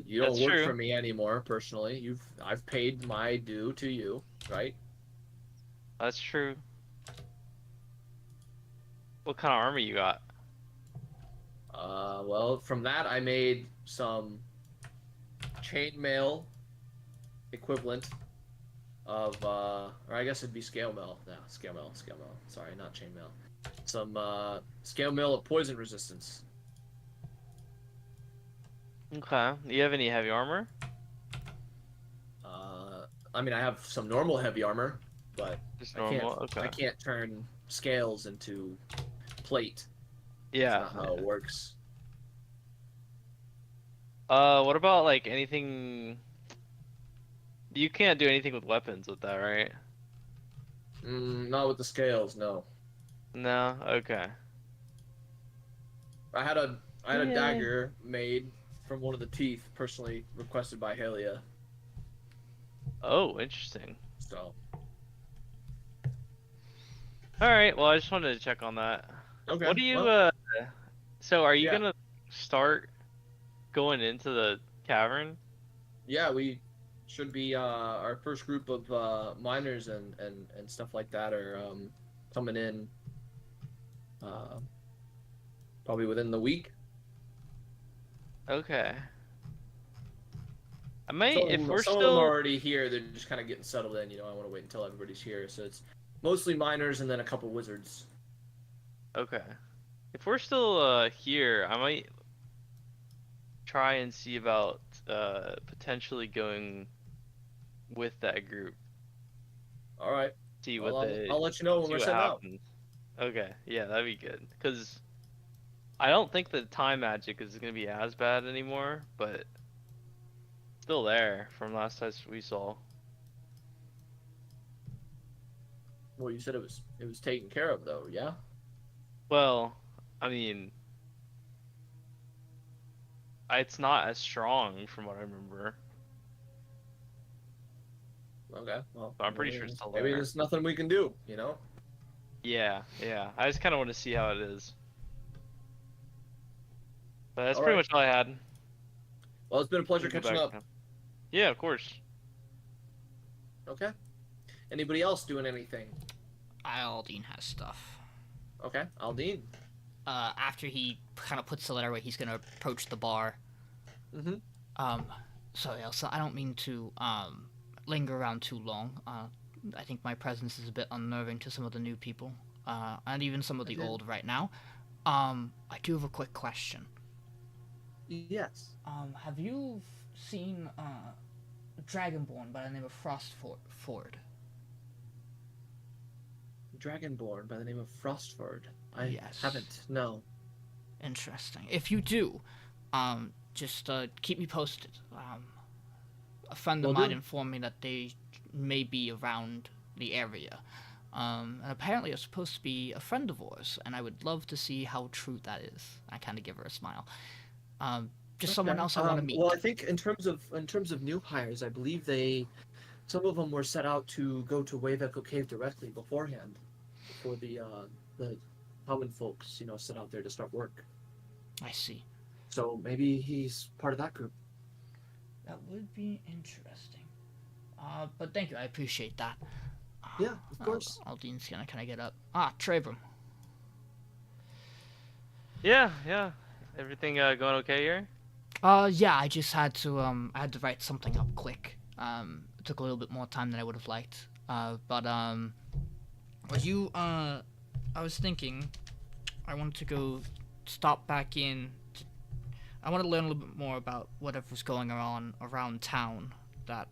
You don't That's work true. for me anymore, personally. I've paid my due to you, right? That's true. What kind of armor you got? Well, from that I made some chainmail equivalent of, or I guess it'd be scale mail. Yeah, scale mail. Sorry, not chainmail. Some scale mail of poison resistance. Okay. Do you have any heavy armor? I mean, I have some normal heavy armor, but Just I can't. normal. Okay. I can't turn scales into plate. Yeah. That's not how it works. What about like anything? You can't do anything with weapons with that, right? Not with the scales, no. No. Okay. I had a Yeah. dagger made from one of the teeth, personally requested by Helia. Oh, interesting. So. All right. Well, I just wanted to check on that. Okay. What do you well, So are you Yeah. gonna start going into the cavern? Yeah, we should be our first group of miners and stuff like that are coming in probably within the week. Okay. I might Some, of if them, we're some of them still are already here. They're just kind of getting settled in. I want to wait until everybody's here. So it's mostly miners and then a couple wizards. okay. If we're still here, I might try and see about potentially going with that group. All right. See Well, what they I'll let you know when see we're what setting out. happens. Okay, yeah, that'd be good. Cause I don't think the time magic is gonna be as bad anymore, but still there from last time we saw. Well, you said it was taken care of though, yeah? Well, I mean, it's not as strong from what I remember. Okay. Well, But I'm pretty sure it's still maybe there. there's nothing we can do, Yeah, yeah. I just kind of want to see how it is. But that's All pretty right. much all I had. Well, it's been a pleasure We can go catching back up. now. Yeah, of course. Okay. Anybody else doing anything? Aldiyn has stuff. Okay. Aldiyn. After he kind of puts the letter away, he's gonna approach the bar. Mm-hmm. Sorry, Elsa, I don't mean to linger around too long. I think my presence is a bit unnerving to some of the new people, and even some of the Okay. old right now. I do have a quick question. Yes. Have you seen Dragonborn by the name of Frostford? Dragonborn by the name of Frostford. I Yes. haven't. No. Interesting. If you do, just keep me posted. A friend of Will mine do. informed me that they may be around the area. And apparently it's supposed to be a friend of ours, and I would love to see how true that is. I kind of give her a smile. Just someone Okay. else I want to meet. Well, I think in terms of new hires, I believe some of them were set out to go to Wave Echo Cave directly beforehand, before the common folks, set out there to start work. I see. So maybe he's part of that group. That would be interesting. But thank you, I appreciate that. Yeah, of course. Aldyn's gonna kind of get up. Trebrum. Yeah, yeah. Everything going okay here? Yeah, I just had to write something up quick. It took a little bit more time than I would have liked. But I was thinking, I wanted to go stop back in. I want to learn a little bit more about whatever's going on around town that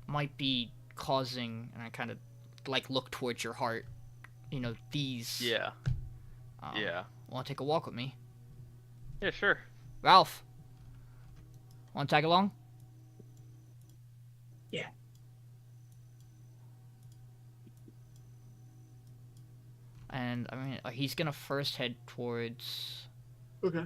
might be causing, and I kind of look towards your heart. These. Yeah. Yeah. Want to take a walk with me? Yeah, sure. Ralph. Want to tag along? Yeah. And I mean, he's gonna first head towards. Okay.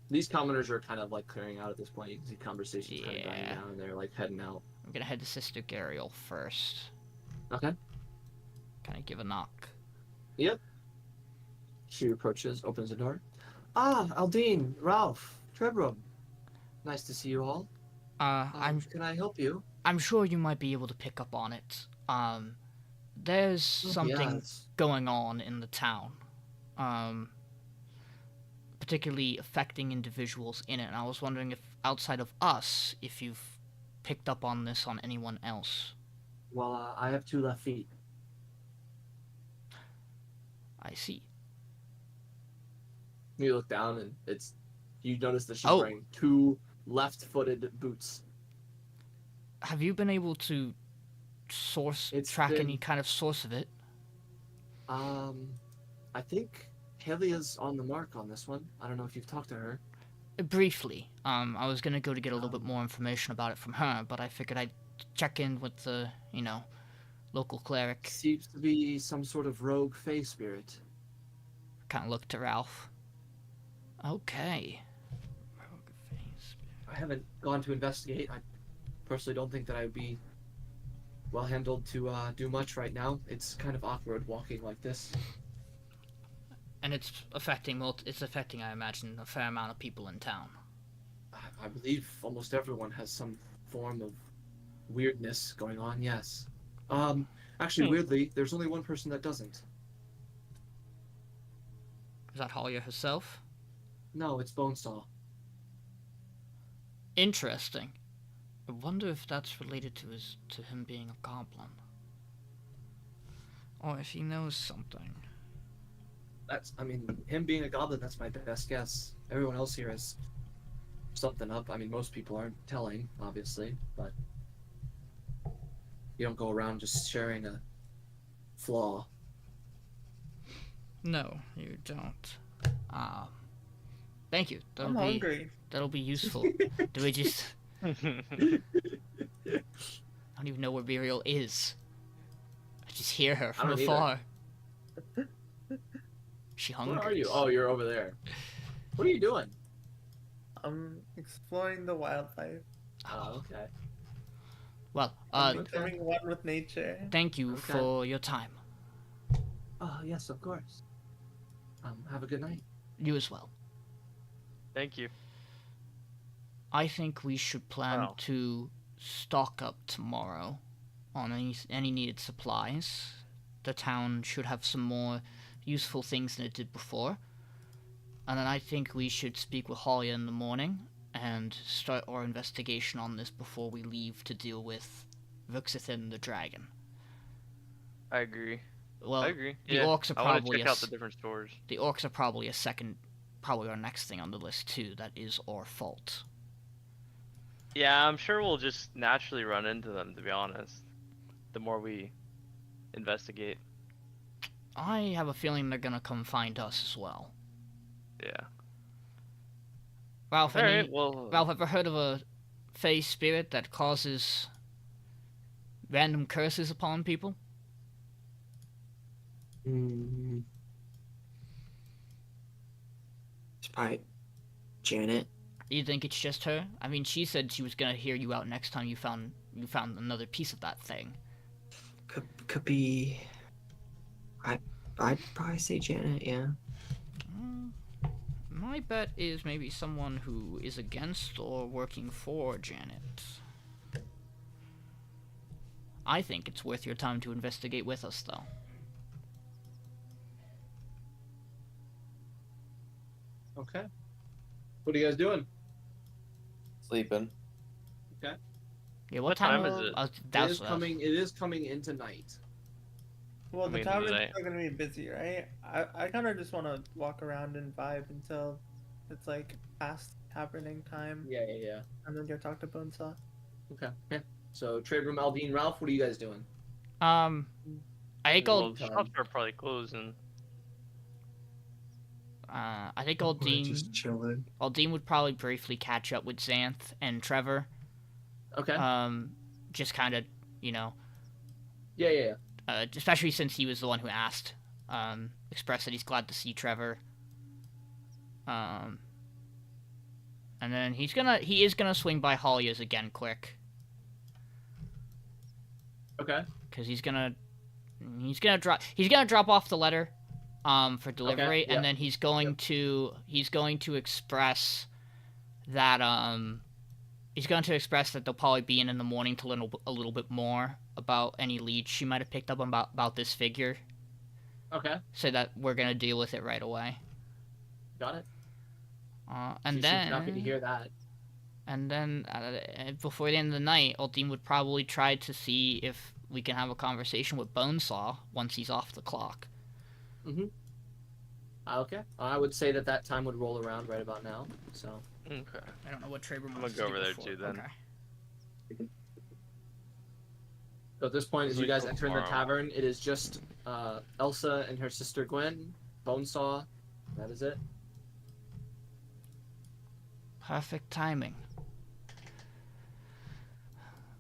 These These commoners are kind of clearing out at this point. You can see conversations kind of dying Yeah. down, and they're heading out. I'm gonna head to Sister Gariel first. Okay. Kind of give a knock. Yep. She approaches, opens the door. Ah, Aldiyn, Ralph, Trebrum. Nice to see you all. Can I help you? I'm sure you might be able to pick up on it. There's something Yes. going on in the town. Particularly affecting individuals in it. And I was wondering if, outside of us, if you've picked up on this on anyone else. Well, I have 2 left feet. I see. You look down, and you notice that she's Oh. wearing 2 left-footed boots. have you been able to track any kind of source of it? I think Helia's on the mark on this one. I don't know if you've talked to her. Briefly. I was gonna go to get a little bit more information about it from her, but I figured I'd check in with the, local cleric. Seems to be some sort of rogue fae spirit. Kind of looked to Ralph. Okay. I haven't gone to investigate. I personally don't think that I would be well handled to do much right now. It's kind of awkward walking like this. And it's affecting, I imagine, a fair amount of people in town. I believe almost everyone has some form of weirdness going on, yes. Actually, weirdly, there's only one person that doesn't. Is that Halia herself? No, it's Bonesaw. Interesting. I wonder if that's related to him being a goblin. Or if he knows something. Him being a goblin, that's my best guess. Everyone else here has something up. Most people aren't telling, obviously, but you don't go around just sharing a flaw. No, you don't. Thank you. I'm hungry. That'll be useful. Do we just... I don't even know where Miriel is. I just hear her from afar. She hungry. Where are you? Oh, you're over there. What are you doing? I'm exploring the wildlife. Oh, okay. Well, becoming one with nature. Thank you for your time. Oh, yes, of course. Have a good night. You as well. Thank you. I think we should plan to stock up tomorrow on any needed supplies. The town should have some more useful things than it did before. And then I think we should speak with Halia in the morning and start our investigation on this before we leave to deal with Vuxithin the dragon. I agree. Well, I agree. The orcs are probably I want to check out the different stores. The orcs are probably probably our next thing on the list too. That is our fault. Yeah, I'm sure we'll just naturally run into them, to be honest. The more we investigate. I have a feeling they're gonna come find us as well. Yeah. Ralph, Ralph, ever heard of a fae spirit that causes random curses upon people? It's probably Janet. You think it's just her? She said she was gonna hear you out next time you found another piece of that thing. Could be. I'd probably say Janet. Yeah. My bet is maybe someone who is against or working for Janet. I think it's worth your time to investigate with us, though. Okay. What are you guys doing? Sleeping. Okay. Yeah, what time is it? It is coming into night. Well, the tavern's still gonna be busy, right? I kind of just want to walk around and vibe until it's like past taverning time. Yeah. And then go talk to Bonesaw. Okay. Yeah. So Trebrum, Aldiyn, Ralph, what are you guys doing? I think shops are probably closing. I think Aldiyn just chilling. Aldiyn would probably briefly catch up with Xanth and Trevor. Okay. Just kind of, Yeah. Especially since he was the one who asked. Expressed that he's glad to see Trevor. And then he is gonna swing by Halia's again quick. Okay. Because he's gonna drop off the letter, for delivery, and then he's going to express that they'll probably be in the morning to learn a little bit more about any leads she might have picked up about this figure. Okay. So that we're gonna deal with it right away. Got it. And then happy to hear that. And then before the end of the night, Aldiyn would probably try to see if we can have a conversation with Bonesaw once he's off the clock. Mm-hmm. Okay. I would say that time would roll around right about now. So. Okay. I don't know what Trebrum I'm gonna go over there too then. So at this point, as you guys enter in the tavern, it is just Elsa and her sister Gwen, Bonesaw. That is it. Perfect timing.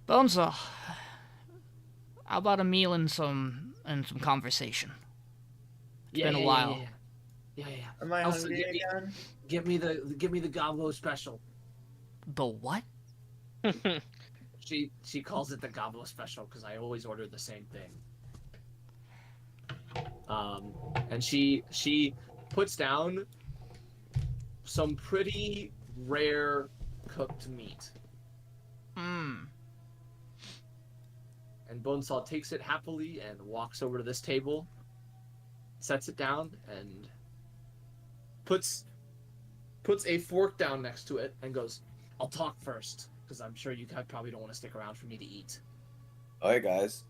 Bonesaw, how about a meal and some conversation? It's been a while. Yeah. Am I Elsa, hungry again? Give me the Goblo special. The what? She calls it the Goblo special because I always order the same thing. And she puts down some pretty rare cooked meat. Mmm. And Bonesaw takes it happily and walks over to this table, sets it down, and puts a fork down next to it and goes, "I'll talk first, because I'm sure you guys probably don't want to stick around for me to eat." Oh, hey guys.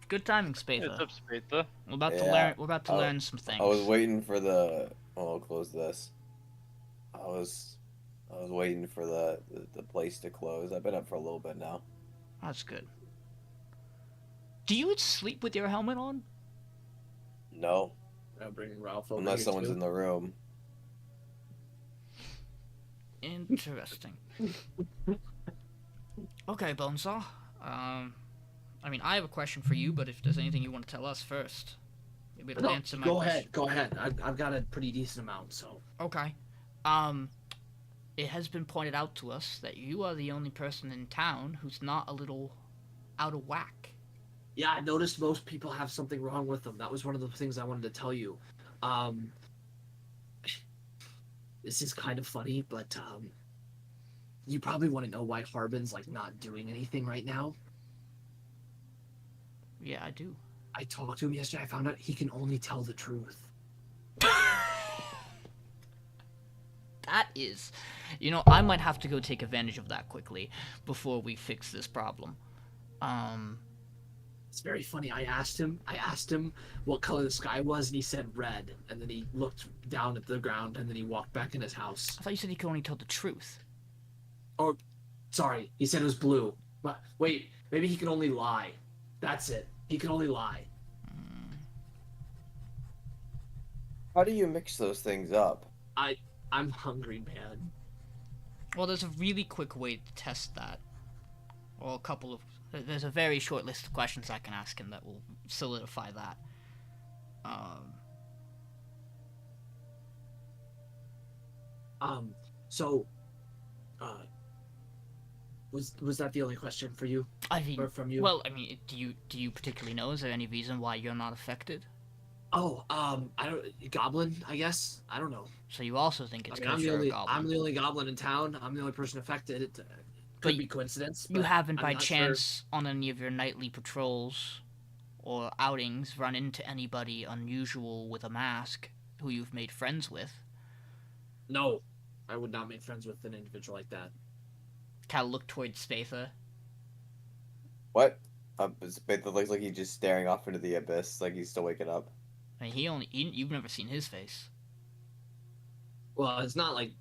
Good timing, Spatha. What's up, Spatha? We're about to Yeah. learn. We're about to learn some things. I was waiting for the. Oh, I'll close this. I was waiting for the place to close. I've been up for a little bit now. That's good. Do you sleep with your helmet on? No, I'm bringing Ralph over unless here someone's too. in the room. Interesting. Okay, Bonesaw. I mean, I have a question for you, but if there's anything you want to tell us first, maybe it'll answer my question. Go ahead. I've got a pretty decent amount, so. Okay. It has been pointed out to us that you are the only person in town who's not a little out of whack. Yeah, I noticed most people have something wrong with them. That was one of the things I wanted to tell you. This is kind of funny, but you probably want to know why Harbin's like not doing anything right now. Yeah, I do. I talked to him yesterday. I found out he can only tell the truth. That is, I might have to go take advantage of that quickly before we fix this problem. It's very funny. I asked him what color the sky was, and he said red. And then he looked down at the ground, and then he walked back in his house. I thought you said he could only tell the truth. Oh, sorry. He said it was blue. But wait, maybe he can only lie. That's it. He can only lie. How do you mix those things up? I'm hungry, man. Well, there's a really quick way to test that. Or a couple of... There's a very short list of questions I can ask him that will solidify that. Was that the only question for you? I mean, Or from you? well, I mean, do you particularly know? Is there any reason why you're not affected? Oh, I don't... Goblin, I guess? I don't know. So you also think it's I mean, because you're a goblin? I'm the only goblin in town. I'm the only person affected. It could be coincidence. You but haven't, I'm by not chance, on any of your nightly patrols or outings, run into anybody unusual with a mask who you've made friends with? Sure. No, I would not make friends with an individual like that. Kind of look towards Spatha. What? Spatha looks like he's just staring off into the abyss, like he's still waking up. I mean, you've never seen his face. Well, it's not like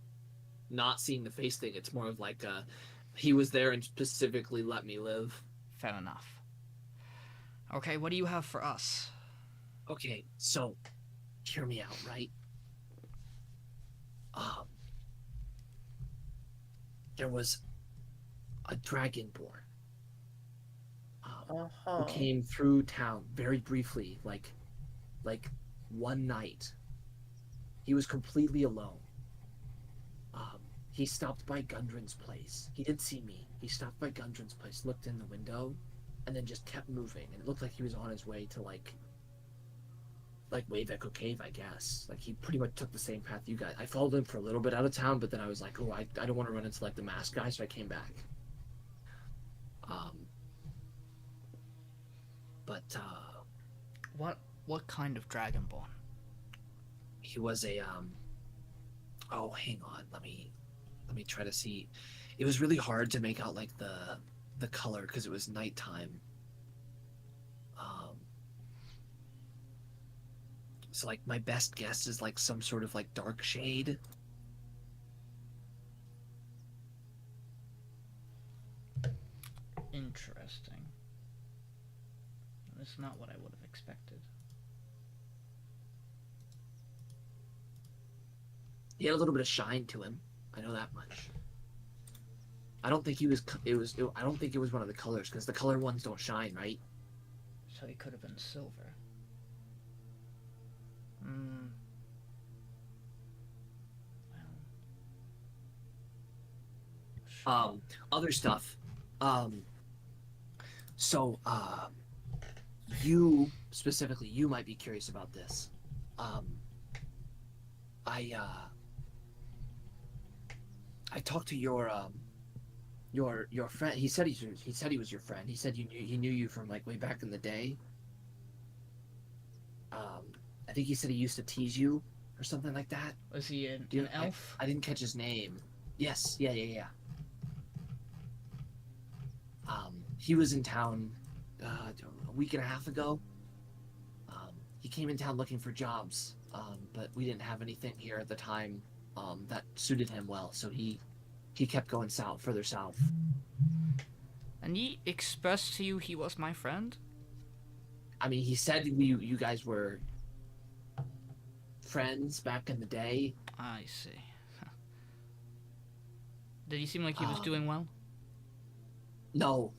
not seeing the face thing. It's more of like he was there and specifically let me live. Fair enough. Okay, what do you have for us? Okay, so hear me out, right? There was a dragonborn who came through town very briefly, like one night. He was completely alone. He stopped by Gundren's place. He didn't see me. He stopped by Gundren's place, looked in the window, and then just kept moving. And it looked like he was on his way to like Wave Echo Cave, I guess. Like he pretty much took the same path you guys. I followed him for a little bit out of town, but then I was like, oh, I don't want to run into like the masked guy, so I came back. What kind of dragonborn? He was a oh, hang on, let me try to see. It was really hard to make out like the color because it was nighttime. So like my best guess is like some sort of like dark shade. Interesting. was not what I would have expected. He had a little bit of shine to him. I know that much. I don't think he was. I don't think it was one of the colors because the color ones don't shine, right? So he could have been silver. Hmm. Well. Other stuff. So, you specifically, you might be curious about this. I talked to your friend. He said he was your friend. He said he knew you from like way back in the day. I think he said he used to tease you or something like that. Was he an elf? I didn't catch his name. Yes, yeah. He was in town a week and a half ago. He came in town looking for jobs, but we didn't have anything here at the time that suited him well, so he kept going south, further south. And he expressed to you he was my friend? I mean, he said you guys were friends back in the day. I see. Did he seem like he was doing well? No.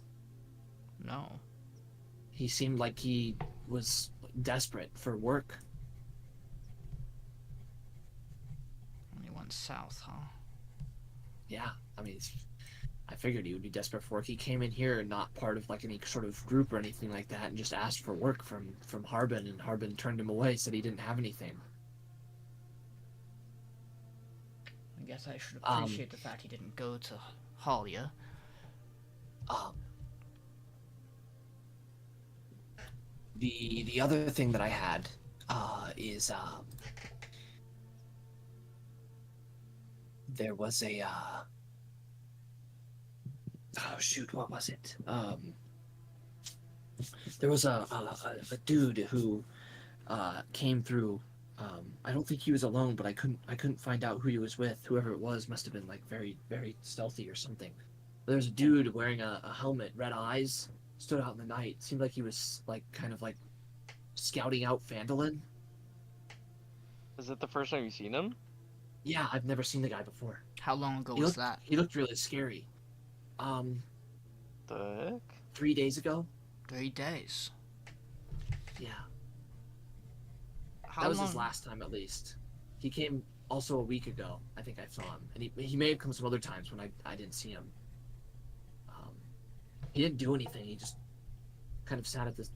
No. He seemed like he was desperate for work. And he went south, huh? Yeah, I mean, I figured he would be desperate for work. He came in here not part of like any sort of group or anything like that, and just asked for work from Harbin, and Harbin turned him away, said he didn't have anything. I guess I should appreciate the fact he didn't go to Halia. The other thing that I had is there was a oh shoot, what was it? There was a dude who came through. I don't think he was alone, but I couldn't find out who he was with. Whoever it was must have been like very, very stealthy or something. But there's a dude wearing a helmet, red eyes, stood out in the night. Seemed like he was like kind of like scouting out Phandelver. Is it the first time you've seen him? Yeah, I've never seen the guy before. How long ago was that? He looked really scary. The heck? 3 days ago. 3 days. Yeah. How That was long? his last time, at least. He came also a week ago. I think I saw him, and he may have come some other times when I didn't see him. He didn't do anything. He just kind of sat at the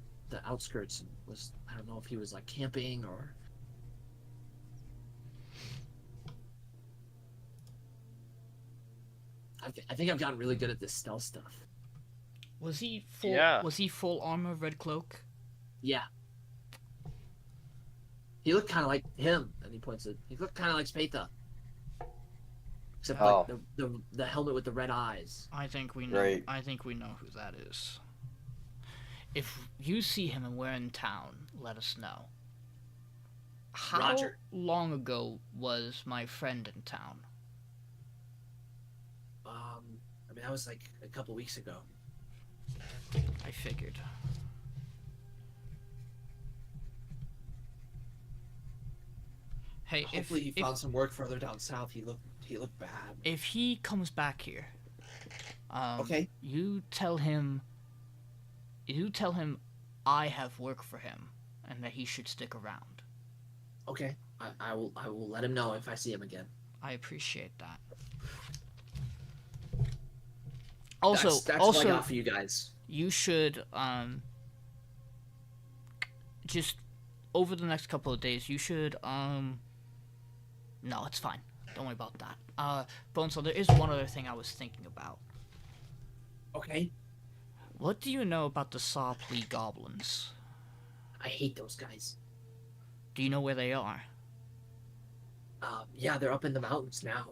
outskirts and was, I don't know if he was like camping or. I think I've gotten really good at this stealth stuff. Was he full? Yeah. Was he full armor, red cloak? Yeah. He looked kind of like him, and he points it. He looked kind of like Spatha. Except like the helmet with the red eyes. I think we know. Right. I think we know who that is. If you see him and we're in town, let us know. How Roger. long ago was my friend in town? I mean, that was like a couple weeks ago. I figured. Hey, Hopefully he found some work further down south. He looked bad. if he comes back here, Okay. you tell him I have work for him and that he should stick around. Okay. I will let him know if I see him again. I appreciate that. Also, That's what I got for you guys. you should just over the next couple of days you should no, it's fine, don't worry about that. Bonesaw, there is one other thing I was thinking about. Okay. What do you know about the Sopley goblins? I hate those guys. Do you know where they are? Yeah, they're up in the mountains now.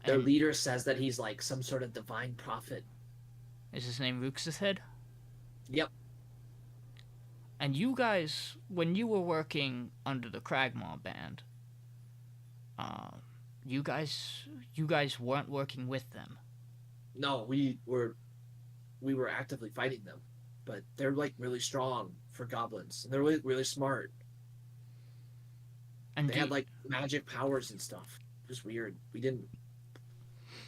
Their And leader says that he's like some sort of divine prophet. is his name Rux's Head? Yep. And you guys, when you were working under the Cragmaw band, you guys weren't working with them. No, we were we were actively fighting them, but they're like really strong for goblins, and they're really, really smart. And They had like magic powers and stuff. It was weird. We didn't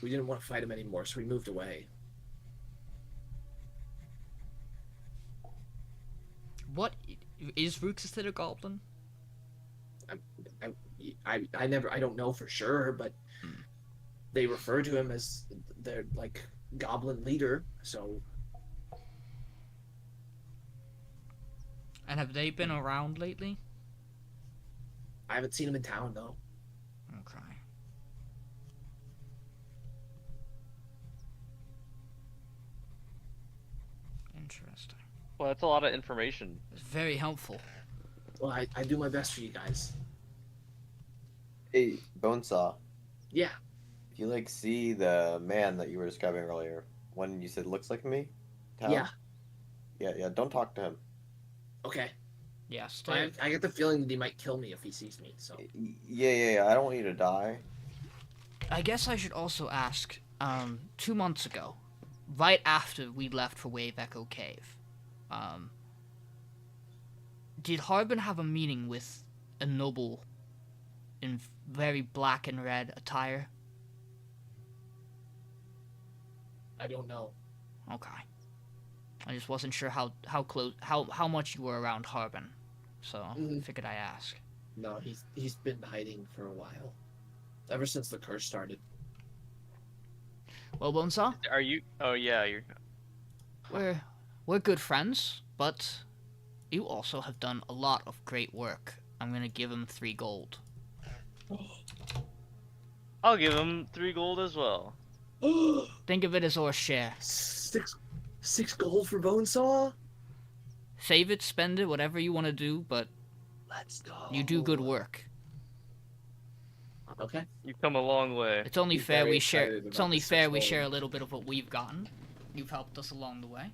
want to fight them anymore, so we moved away. what is Rook still a goblin? I don't know for sure, but they refer to him as their like goblin leader. So, And have they been around lately? I haven't seen him in town though. Okay. Interesting. Well, that's a lot of information. It's very helpful. Well, I do my best for you guys. Hey, Bonesaw. Yeah. If you like see the man that you were describing earlier, when you said looks like me, tell Yeah. him. Yeah. Don't talk to him. Okay. Yeah, stay. I get the feeling that he might kill me if he sees me. So. Yeah. I don't want you to die. I guess I should also ask, 2 months ago, right after we left for Wave Echo Cave, did Harbin have a meeting with a noble in very black and red attire? I don't know. Okay. I just wasn't sure how close, how much you were around Harbin, so figured I ask. No, he's been hiding for a while. Ever since the curse started. Well, Bonesaw, Are you? Oh yeah, you're. we're good friends, but you also have done a lot of great work. I'm gonna give him 3 gold. I'll give him 3 gold as well. Think of it as our share. Six gold for Bonesaw? Save it, spend it, whatever you want to do, but Let's go. you do good work. Okay. You've come a long way. It's only He's fair very we share. excited It's about only the fair 6 we gold. share a little bit of what we've gotten. You've helped us along the way.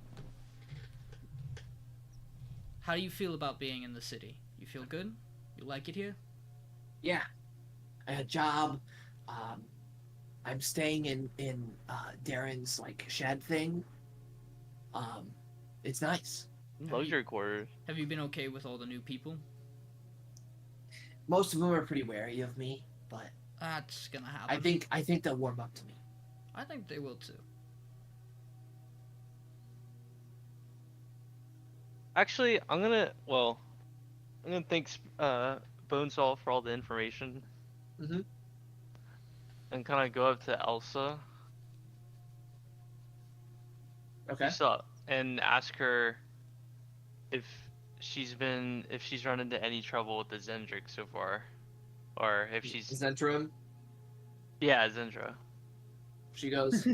How do you feel about being in the city? You feel good? You like it here? Yeah. I had a job. I'm staying in Darren's like shed thing. It's nice. Luxury quarters. Have you been okay with all the new people? Most of them are pretty wary of me, but That's gonna happen. I think they'll warm up to me. I think they will too. Actually, I'm gonna thank Bonesaw for all the information. Mhm. And kind of go up to Elsa. Okay. And ask her if she's run into any trouble with the Zendrick so far, or if she's Zentrum. yeah Zendra. She goes.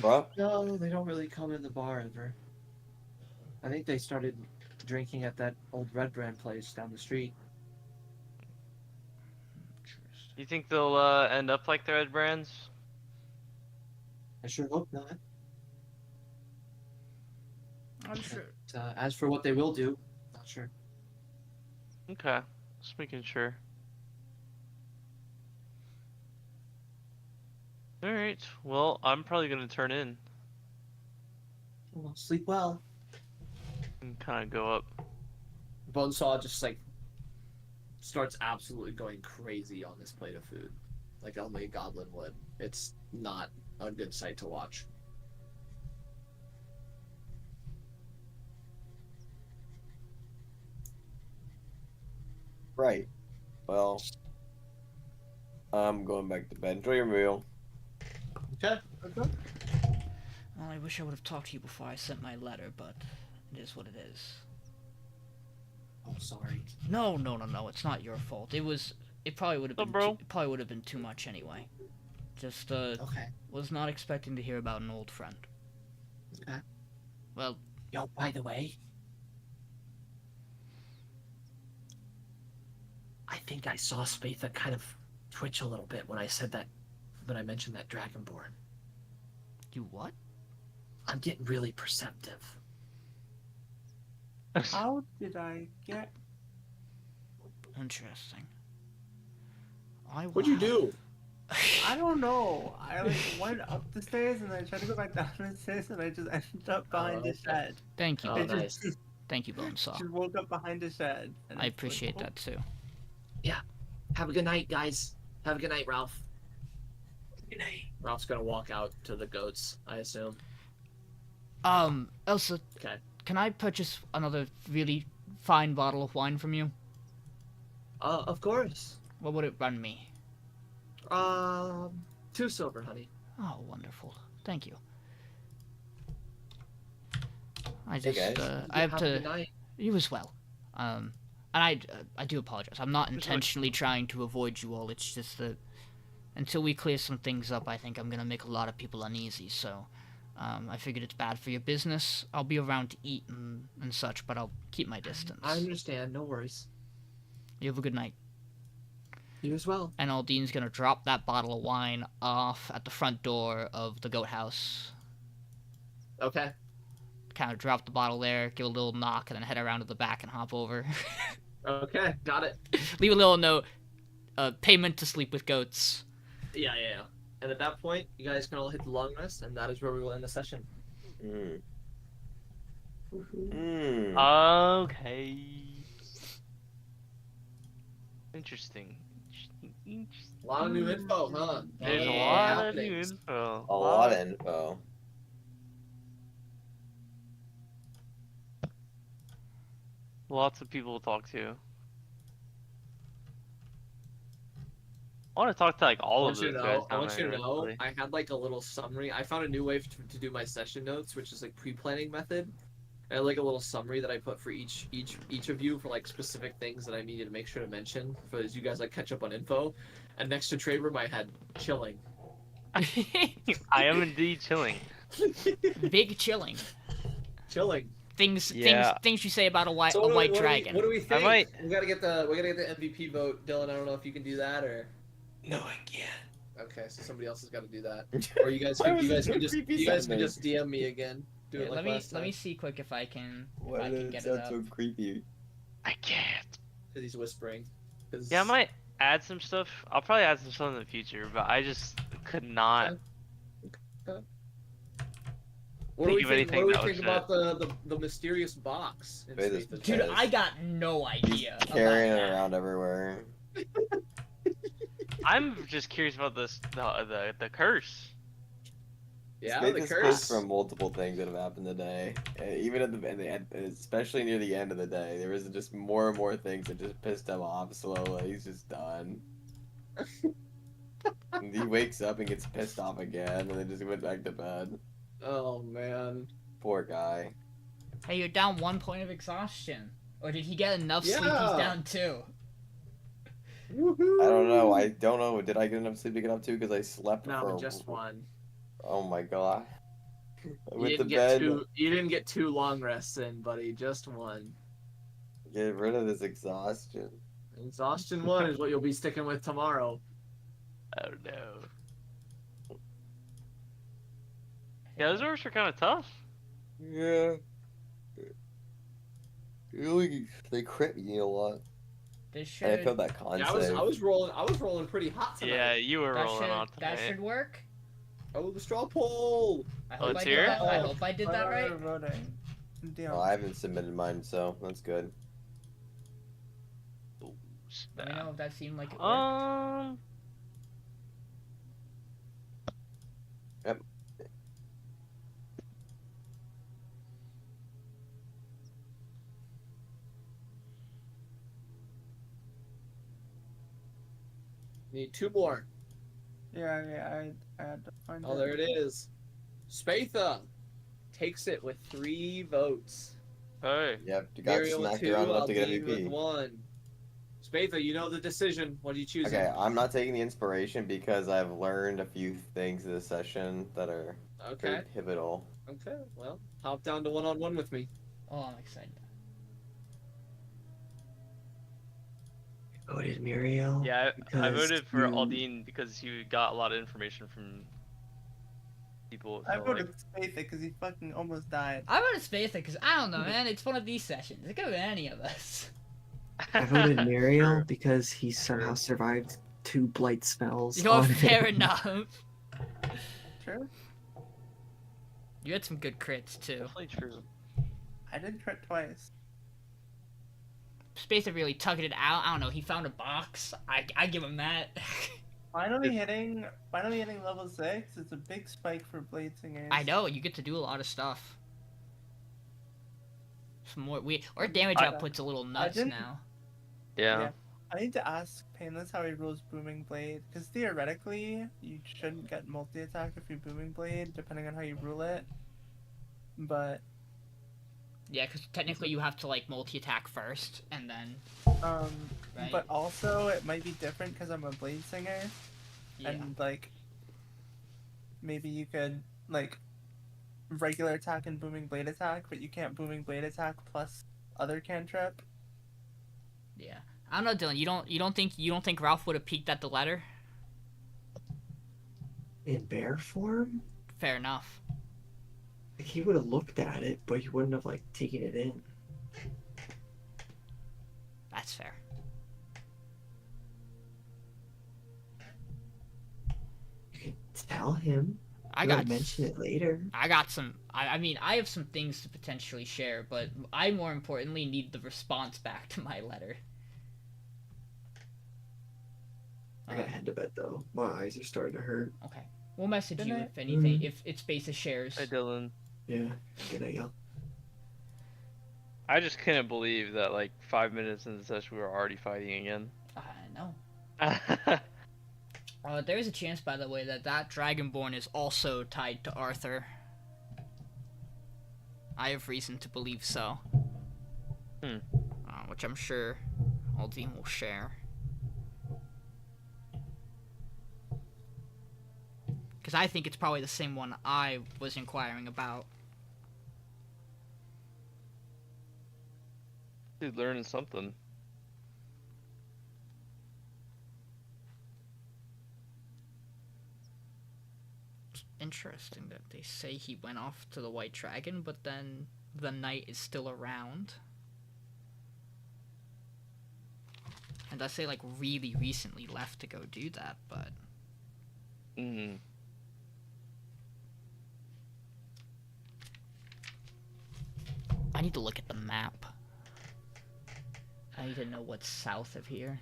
Bro? No, they don't really come in the bar ever. I think they started drinking at that old Red Brand place down the street. You think they'll end up like the Red Brands? I sure hope not. I'm sure. But, as for what they will do, not sure. Okay, just making sure. All right. Well, I'm probably gonna turn in Well, sleep well. and kind of go up. Bonesaw just like starts absolutely going crazy on this plate of food, like only a goblin would. It's not a good sight to watch. Right. Well, I'm going back to bed. Enjoy your meal. Okay. Well, I wish I would have talked to you before I sent my letter, but it is what it is. Oh, sorry. No. It's not your fault. It probably would have What's been. up, bro? It probably would have been too much anyway. Just Okay. was not expecting to hear about an old friend. Okay. Well, Yo, by the way, I think I saw Spatha kind of twitch a little bit when I said that, when I mentioned that Dragonborn. you what? I'm getting really perceptive. How did I get? Interesting. I will What'd you have- do? I don't know. I like went up the stairs and I tried to go back down the stairs and I just ended up behind the okay. shed. Thank you, Oh, I Bonesaw. nice. Thank you, Bonesaw. just woke up behind the shed. And I it's like, appreciate oh. that too. Have a good night, guys. Have a good night, Ralph. Good night. Ralph's gonna walk out to the goats, I assume. Elsa, Okay. can I purchase another really fine bottle of wine from you? Of course. What would it run me? 2 silver, honey. Oh, wonderful. Thank you. I Hey, just, guys. I have a to. good night. You as well. And I do apologize. I'm not intentionally trying to avoid you all. It's just that until we clear some things up, I think I'm gonna make a lot of people uneasy. So, I figured it's bad for your business. I'll be around to eat and such, but I'll keep my distance. I understand. No worries. You have a good night. You as well. And Aldiyn's gonna drop that bottle of wine off at the front door of the goat house. Okay. Kind of drop the bottle there, give a little knock, and then head around to the back and hop over. Okay, got it. Leave a little note. Payment to sleep with goats. Yeah. And at that point, you guys can all hit the long rest, and that is where we will end the session. Okay. Interesting. A lot of new info, huh? There's a Yeah. lot of new info. A lot of info. Lots of people to talk to. I want to talk to like all of those guys. I want you to down know, there, I had like a little summary. I found a new way to do my session notes, which is like pre-planning method. I had like a little summary that I put for each of you for like specific things that I needed to make sure to mention for as you guys like catch up on info. And next to Trebrum, I had chilling. I am indeed chilling. Big chilling. Chilling. Things Yeah. things you say about a white So a white dragon. What do we think? might- We gotta get the MVP vote, Dylan. I don't know if you can do that or. No, I can't. Okay, so somebody else has got to do that, or you guys Why can was it so can just creepy sounding? DM me again. Do it like let me last time. let me see quick if I can Why did it get it sound up. so creepy? I can't. Because he's whispering. 'Cause- Yeah, I might add some stuff. I'll probably add some stuff in the future, but I just could not. What do we think of think? anything What that do we would think about the mysterious box? In Wait, this- Spatha's Dude, house? I got no He's idea. about carrying it that. around everywhere. I'm just curious about this the curse. Yeah, Spatha's the pissed curse. from multiple things that have happened today. And even at the end, especially near the end of the day, there was just more and more things that just pissed him off slowly. He's just done. And he wakes up and gets pissed off again, and then just went back to bed. Oh man. Poor guy. Hey, you're down 1 point of exhaustion. Or did he get enough sleep? He's Yeah. down 2. Woohoo! I don't know. I don't know. Did I get enough sleep to get up to? Because I slept No, for. just one. Oh my god. I You went to didn't, get bed. you didn't get 2 long rests in, buddy. Just one. Get rid of this exhaustion. Exhaustion 1 is what you'll be sticking with tomorrow. Oh no. Yeah, those orcs are kind of tough. Yeah. Really, they crit me a lot. This And I should felt that con Yeah, save. I was rolling pretty hot tonight. Yeah, you were that rolling should on that tonight. should work. Oh, the straw poll. I Oh, hope it's I here? did that. I Oh. hope I did that right. Voting. Deal. Oh, I haven't submitted mine, so that's good. Let me know if that seemed like it worked. Yep. Need 2 more. Yeah, I had to find Oh, there it is. Spatha takes it with 3 votes. Hey. Yep, you got Miriel with smacked 2, around enough to get Aldiyn with MVP. 1. Spatha, you know the decision. What do you choose? Okay, I'm not taking the inspiration because I've learned a few things this session that are Okay. very pivotal. Okay. Well, hop down to 1-on-1 with me. Oh, I'm excited. Voted Miriel. Yeah, I because voted for you- Aldiyn because you got a lot of information from people. I so, voted Spatha because he fucking almost died. I voted Spatha because I don't know, man. It's one of these sessions. It could have been any of us. I voted Miriel True. because he somehow survived 2 blight spells. You're on fair him. enough. True. You had some good crits too. Definitely true. I did crit twice. Spatha really tugged it out. I don't know. He found a box. I give him that. Finally hitting level 6 is a big spike for Blade Singers. I know. You get to do a lot of stuff. Some more our damage I- output's a little nuts didn't- now. Yeah. Yeah. I need to ask Payneless how he rules Booming Blade, because theoretically, you shouldn't get multi-attack if you Booming Blade, depending on how you rule it. But, Yeah, because technically you have to like multi-attack first, and then right. but also it might be different because I'm a Blade Singer, yeah. and like, maybe you could like regular attack and Booming Blade attack, but you can't Booming Blade attack plus other cantrip. Yeah. I don't know, Dylan. You don't think Ralph would have peeked at the letter? In bear form? Fair enough. Like, he would have looked at it, but he wouldn't have, like, taken it in. That's fair. You can tell him. I You gotta got mention it later. I got some. I mean, I have some things to potentially share, but I more importantly need the response back to my letter. I gotta head to bed, though. My eyes are starting to hurt. Okay. We'll message Good you night. if anything. If it's Spatha shares. Hey, Dylan. Yeah. Good night, y'all. I just couldn't believe that like 5 minutes into the session we were already fighting again. I know. There is a chance, by the way, that Dragonborn is also tied to Arthur. I have reason to believe so. Which I'm sure Aldiyn will share. Because I think it's probably the same one I was inquiring about. Dude, learning something. Interesting that they say he went off to the White Dragon, but then the knight is still around. And I say like really recently left to go do that, but I need to look at the map. I need to know what's south of here.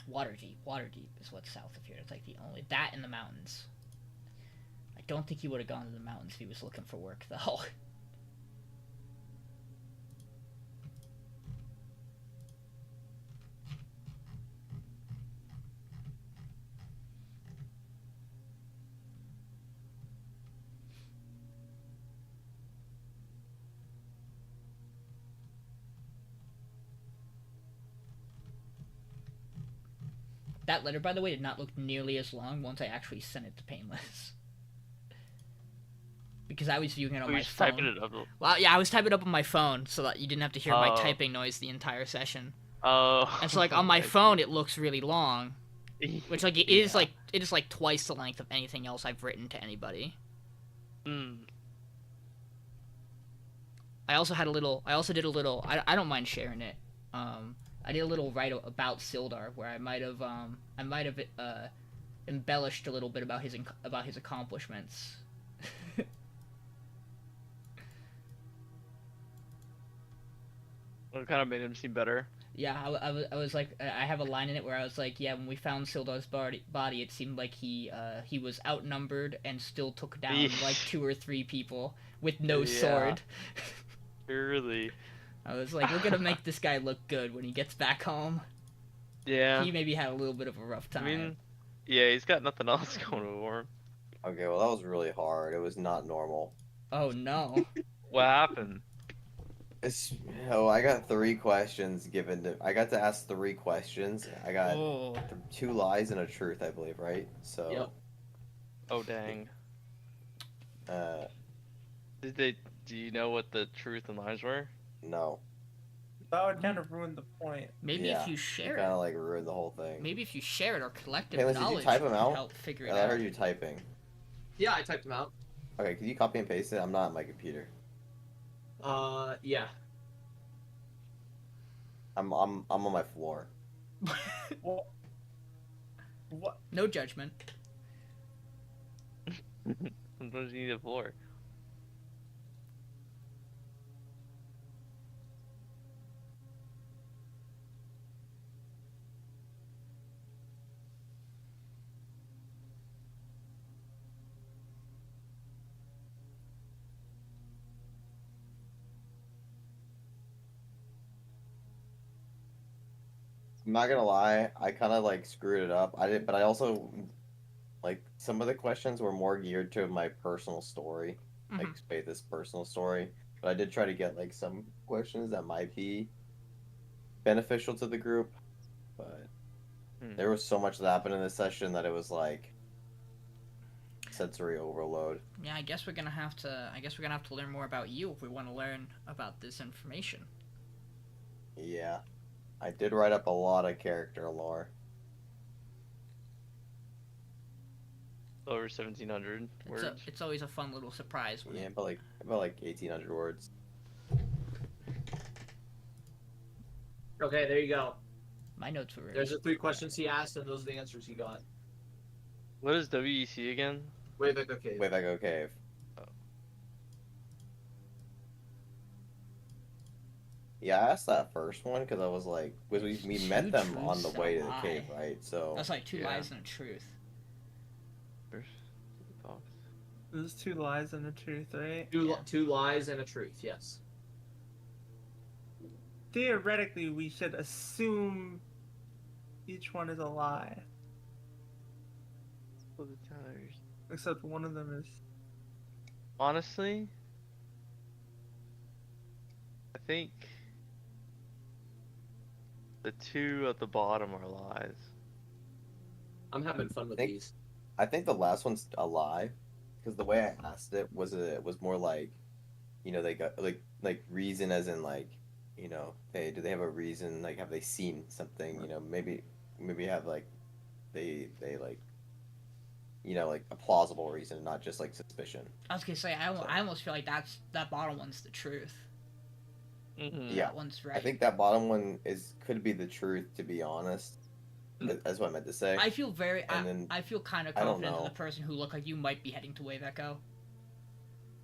Waterdeep is what's south of here. It's like the only that in the mountains. I don't think he would have gone to the mountains if he was looking for work though. That letter, by the way, did not look nearly as long once I actually sent it to Payneless. Because I was viewing it on my phone. Typing it up. Well, yeah, I was typing it up on my phone so that you didn't have to hear my typing noise the entire session. Oh. And so, like, on my phone, it looks really long. Which, like, it is like twice the length of anything else I've written to anybody. I also did a little, I don't mind sharing it. I did a little write about Sildar where I might have embellished a little bit about his accomplishments. It kind of made him seem better. Yeah, I was like, I have a line in it where I was like, yeah, when we found Sildar's body, it seemed like he was outnumbered and still took down like 2 or 3 people with no sword. Really. I was like, we're gonna make this guy look good when he gets back home. Yeah. He maybe had a little bit of a rough time. I mean, yeah, he's got nothing else going for him. Okay, well that was really hard. It was not normal. Oh no. What happened? I got 3 questions given to. I got to ask 3 questions. I got 2 lies and a truth, I believe, right? So. Yep. Oh dang. Do you know what the truth and lies were? No. That would kind of ruin the point. Maybe Yeah, if you it share kind it. of like ruined the whole thing. Maybe if you share it, our collective Payless, did you knowledge type would them out? help figure it I out. heard you typing. Yeah, I typed them out. Okay, can you copy and paste it? I'm not on my computer. Yeah. I'm on my floor. What? What? No judgment. Sometimes you need a floor. I'm not gonna lie, I kind of like screwed it up. I did, but I also like some of the questions were more geared to my personal story, like Spatha's personal story. But I did try to get like some questions that might be beneficial to the group. But there was so much that happened in this session that it was like sensory overload. Yeah, I guess we're gonna have to learn more about you if we want to learn about this information. Yeah, I did write up a lot of character lore. Over 1,700 words. It's always a fun little surprise. When Yeah, about like 1,800 words. Okay, there you go. My notes were. There's the 3 questions he asked, and those are the answers he got. What is WEC again? Wait, okay. Wayback Cave. Yeah, I asked that first one because I was like, we met them on the way to the cave, right? So that's like 2 lies and a truth. There's 2 lies and a truth, right? Two lies and a truth, yes. Theoretically, we should assume each one is a lie. Except one of them is. Honestly, I think the 2 at the bottom are lies. I'm having fun with these. I think the last one's a lie, because the way I asked it was more like, you know, they got like reason as in like, you know, do they have a reason, like have they seen something, you know, maybe have like they like, you know, like a plausible reason, not just like suspicion. I was gonna say I almost feel like that bottom one's the truth. Mm-hmm. Yeah, that one's right. I think that bottom one could be the truth, to be honest. That's what I meant to say. I feel I feel kind of confident that the person who looked like you might be heading to Wayveko.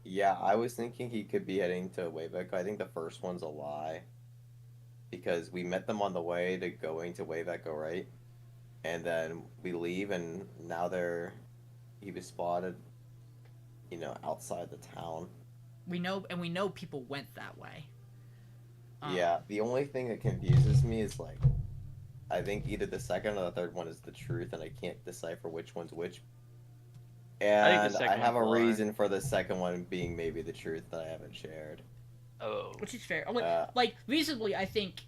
Yeah, I was thinking he could be heading to Wayveko. I think the first one's a lie, because we met them on the way to going to Wayveko, right? And then we leave, and now he was spotted, you know, outside the town. We know people went that way. Yeah, the only thing that confuses me is like, I think either the second or the third one is the truth, and I can't decipher which one's which. And I have a reason for the second one being maybe the truth that I haven't shared. Oh, which is fair. Like reasonably, I think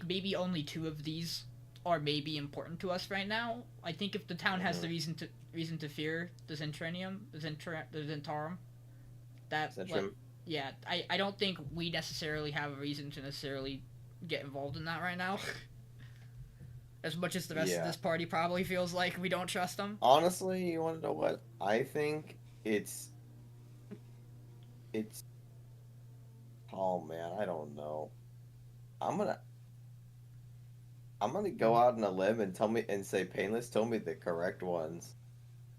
maybe only 2 of these are maybe important to us right now. I think if the town has the reason to fear the Zentranium, the Zentarum, yeah, I don't think we necessarily have a reason to necessarily get involved in that right now. As much as the rest of this party probably feels like we don't trust them. Honestly, you want to know what? I think it's... Oh man, I don't know. I'm gonna go out on a limb and say Payneless told me the correct ones.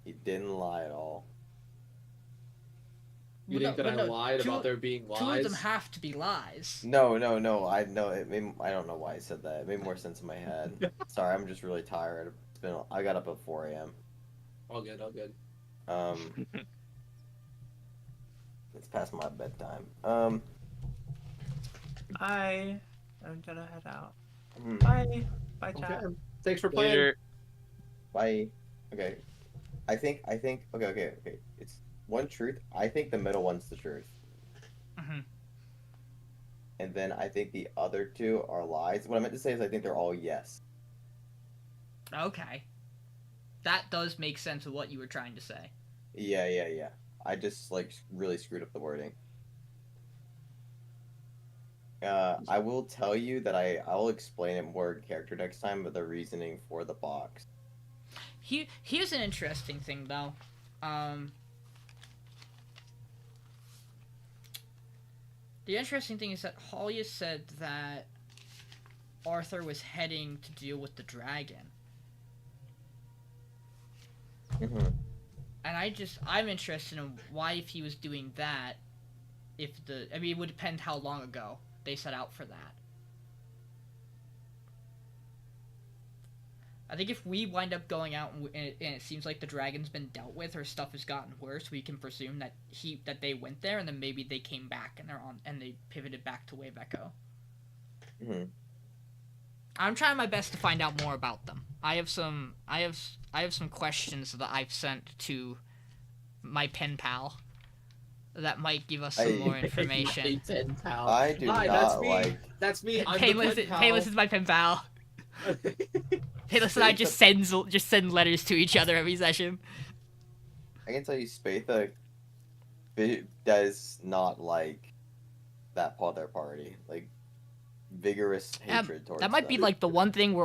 He didn't lie at all. You think that I lied about there being lies? 2 of them have to be lies. No. I know. I don't know why I said that. It made more sense in my head. Sorry, I'm just really tired. I got up at 4 a.m. All good. It's past my bedtime. I am gonna head out. Bye, chat. Okay. Thanks for playing. Later. Bye. Okay. I think. Okay. It's one truth. I think the middle one's the truth. And then I think the other 2 are lies. What I meant to say is I think they're all yes. Okay. That does make sense of what you were trying to say. Yeah. I just like really screwed up the wording. I will tell you that I'll explain it more in character next time, but the reasoning for the box. Here's an interesting thing though. The interesting thing is that Halia said that Arthur was heading to deal with the dragon. Mm-hmm. And I'm interested in why, if he was doing that, it would depend how long ago they set out for that. I think if we wind up going out and it seems like the dragon's been dealt with or stuff has gotten worse, we can presume that they went there and then maybe they came back and they pivoted back to Wave Echo. Mm-hmm. I'm trying my best to find out more about them. I have some questions that I've sent to my pen pal that might give us some more information. Pen pal. I do Hi, not like. That's me. I'm Payneless, the pen pal. Payneless is my pen pal. Payneless and I just send letters to each other every session. I can tell you, Spatha does not like that part of their party. Like, vigorous hatred towards that might them. be like the one thing we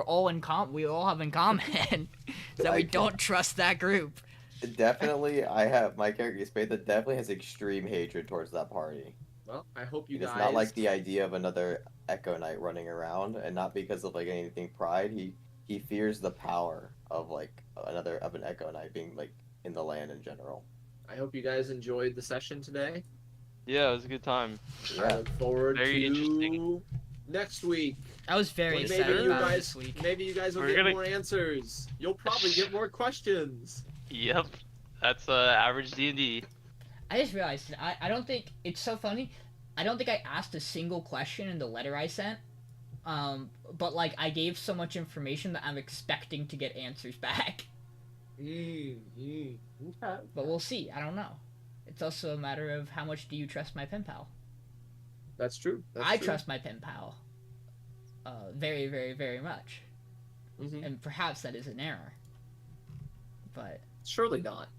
all have in common is that we Like- don't trust that group. Definitely, my character Spatha definitely has extreme hatred towards that party. Well, I hope you He does guys. not like the idea of another Echo Knight running around, and not because of like anything pride. He fears the power of like an Echo Knight being like in the land in general. I hope you guys enjoyed the session today. Yeah, it was a good time. I Yeah, look forward Very to interesting. next week. I was very Maybe excited you about guys, this week. maybe you guys will We're get gonna- more answers. You'll probably get more questions. Yep, that's average D&D. I just realized I don't think it's so funny. I don't think I asked a single question in the letter I sent. But like I gave so much information that I'm expecting to get answers back. Okay. But we'll see. I don't know. It's also a matter of how much do you trust my pen pal. That's true. I trust my pen pal. Very, very, very much. Mm-hmm. And perhaps that is an error. But Surely not.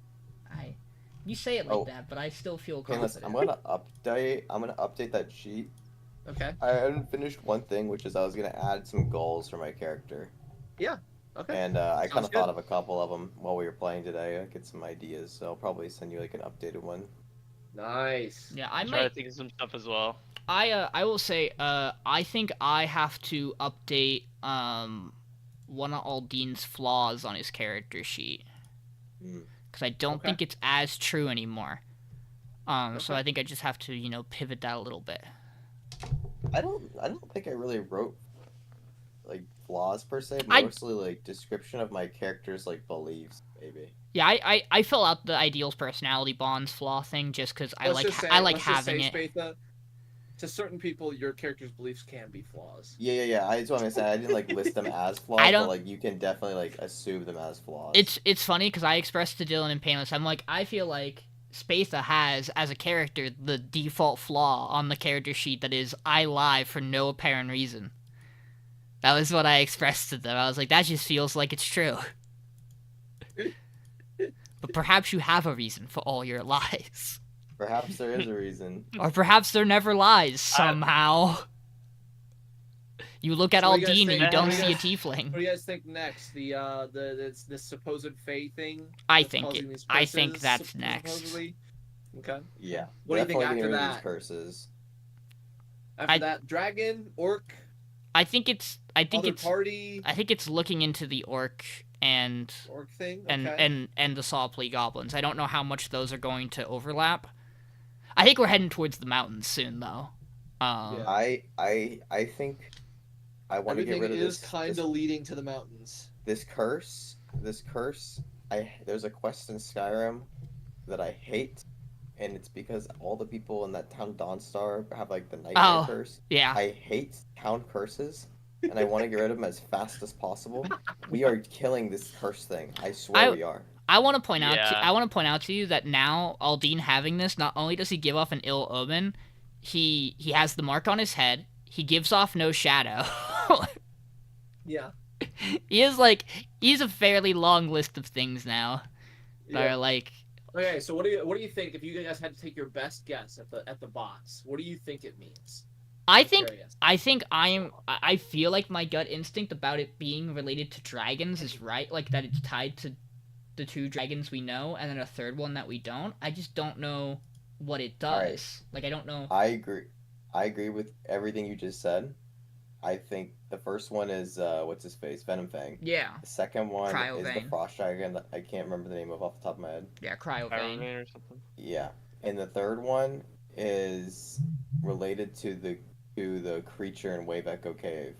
you say it like Oh. that, but I still feel Painless, confident. I'm gonna update that sheet. Okay. I hadn't finished one thing, which is I was gonna add some goals for my character. Okay. And I kind Sounds of thought good. of a couple of them while we were playing today. I get some ideas, so I'll probably send you like an updated one. Nice. Yeah, I I'm trying to might. think of some stuff as well. I will say. I think I have to update one of Aldyn's flaws on his character sheet Hmm. because I don't Okay. think it's as true anymore. So Okay. I think I just have to pivot that a little bit. I don't think I really wrote like flaws per se. I- Mostly like description of my character's like beliefs, maybe. Yeah, I fill out the ideals personality bonds flaw thing just because I like let's just having say, it. Spatha, to certain people, your character's beliefs can be flaws. Yeah. I just want to say I didn't like list them as flaws, I don't- but like you can definitely like assume them as flaws. It's funny because I expressed to Dylan and Painless, I'm like, I feel like Spatha has, as a character, the default flaw on the character sheet that is, I lie for no apparent reason. That was what I expressed to them. I was like, that just feels like it's true. But perhaps you have a reason for all your lies. Perhaps there is a reason. Or perhaps there never lies, somehow. You look at So what do you guys Aldiyn and you think? don't What do see a you tiefling. What do you guys think next? The supposed Fae thing? I that's think causing these I think curses, that's next. supposedly? Okay. Yeah. What do you think Definitely after getting rid of that? these curses. After I- that, dragon, orc, I think it's other party, I think it's looking into the orc and orc thing. Okay. and the Sawplea goblins. I don't know how much those are going to overlap. I think we're heading towards the mountains soon, though. Yeah. I think I want to get Everything rid of is this. kind of leading to the mountains. This curse. There's a quest in Skyrim that I hate, and it's because all the people in that town Dawnstar have like the nightmare Oh. curse. Yeah. I hate town curses, and I want to get rid of them as fast as possible. We are killing this curse thing. I swear we are. I want to point out. Yeah. I want to point out to you that now Aldiyn having this, not only does he give off an ill omen, he has the mark on his head. He gives off no shadow. Yeah. He's a fairly long list of things now that Yeah. are like. Okay, so what do you think if you guys had to take your best guess at the box? What do you think it means? I I'm think curious. I feel like my gut instinct about it being related to dragons is right, like that it's tied to the 2 dragons we know and then a third one that we don't. I just don't know what it does. Alright. Like I don't know. I agree with everything you just said. I think the first one is what's his face? Venom Fang. Yeah. The second one is the Cryovane. Frost Dragon that I can't remember the name of off the top of my head. Yeah, Cryovane. Iron or something. Yeah. And the third one is related to the creature in Wave Echo Cave.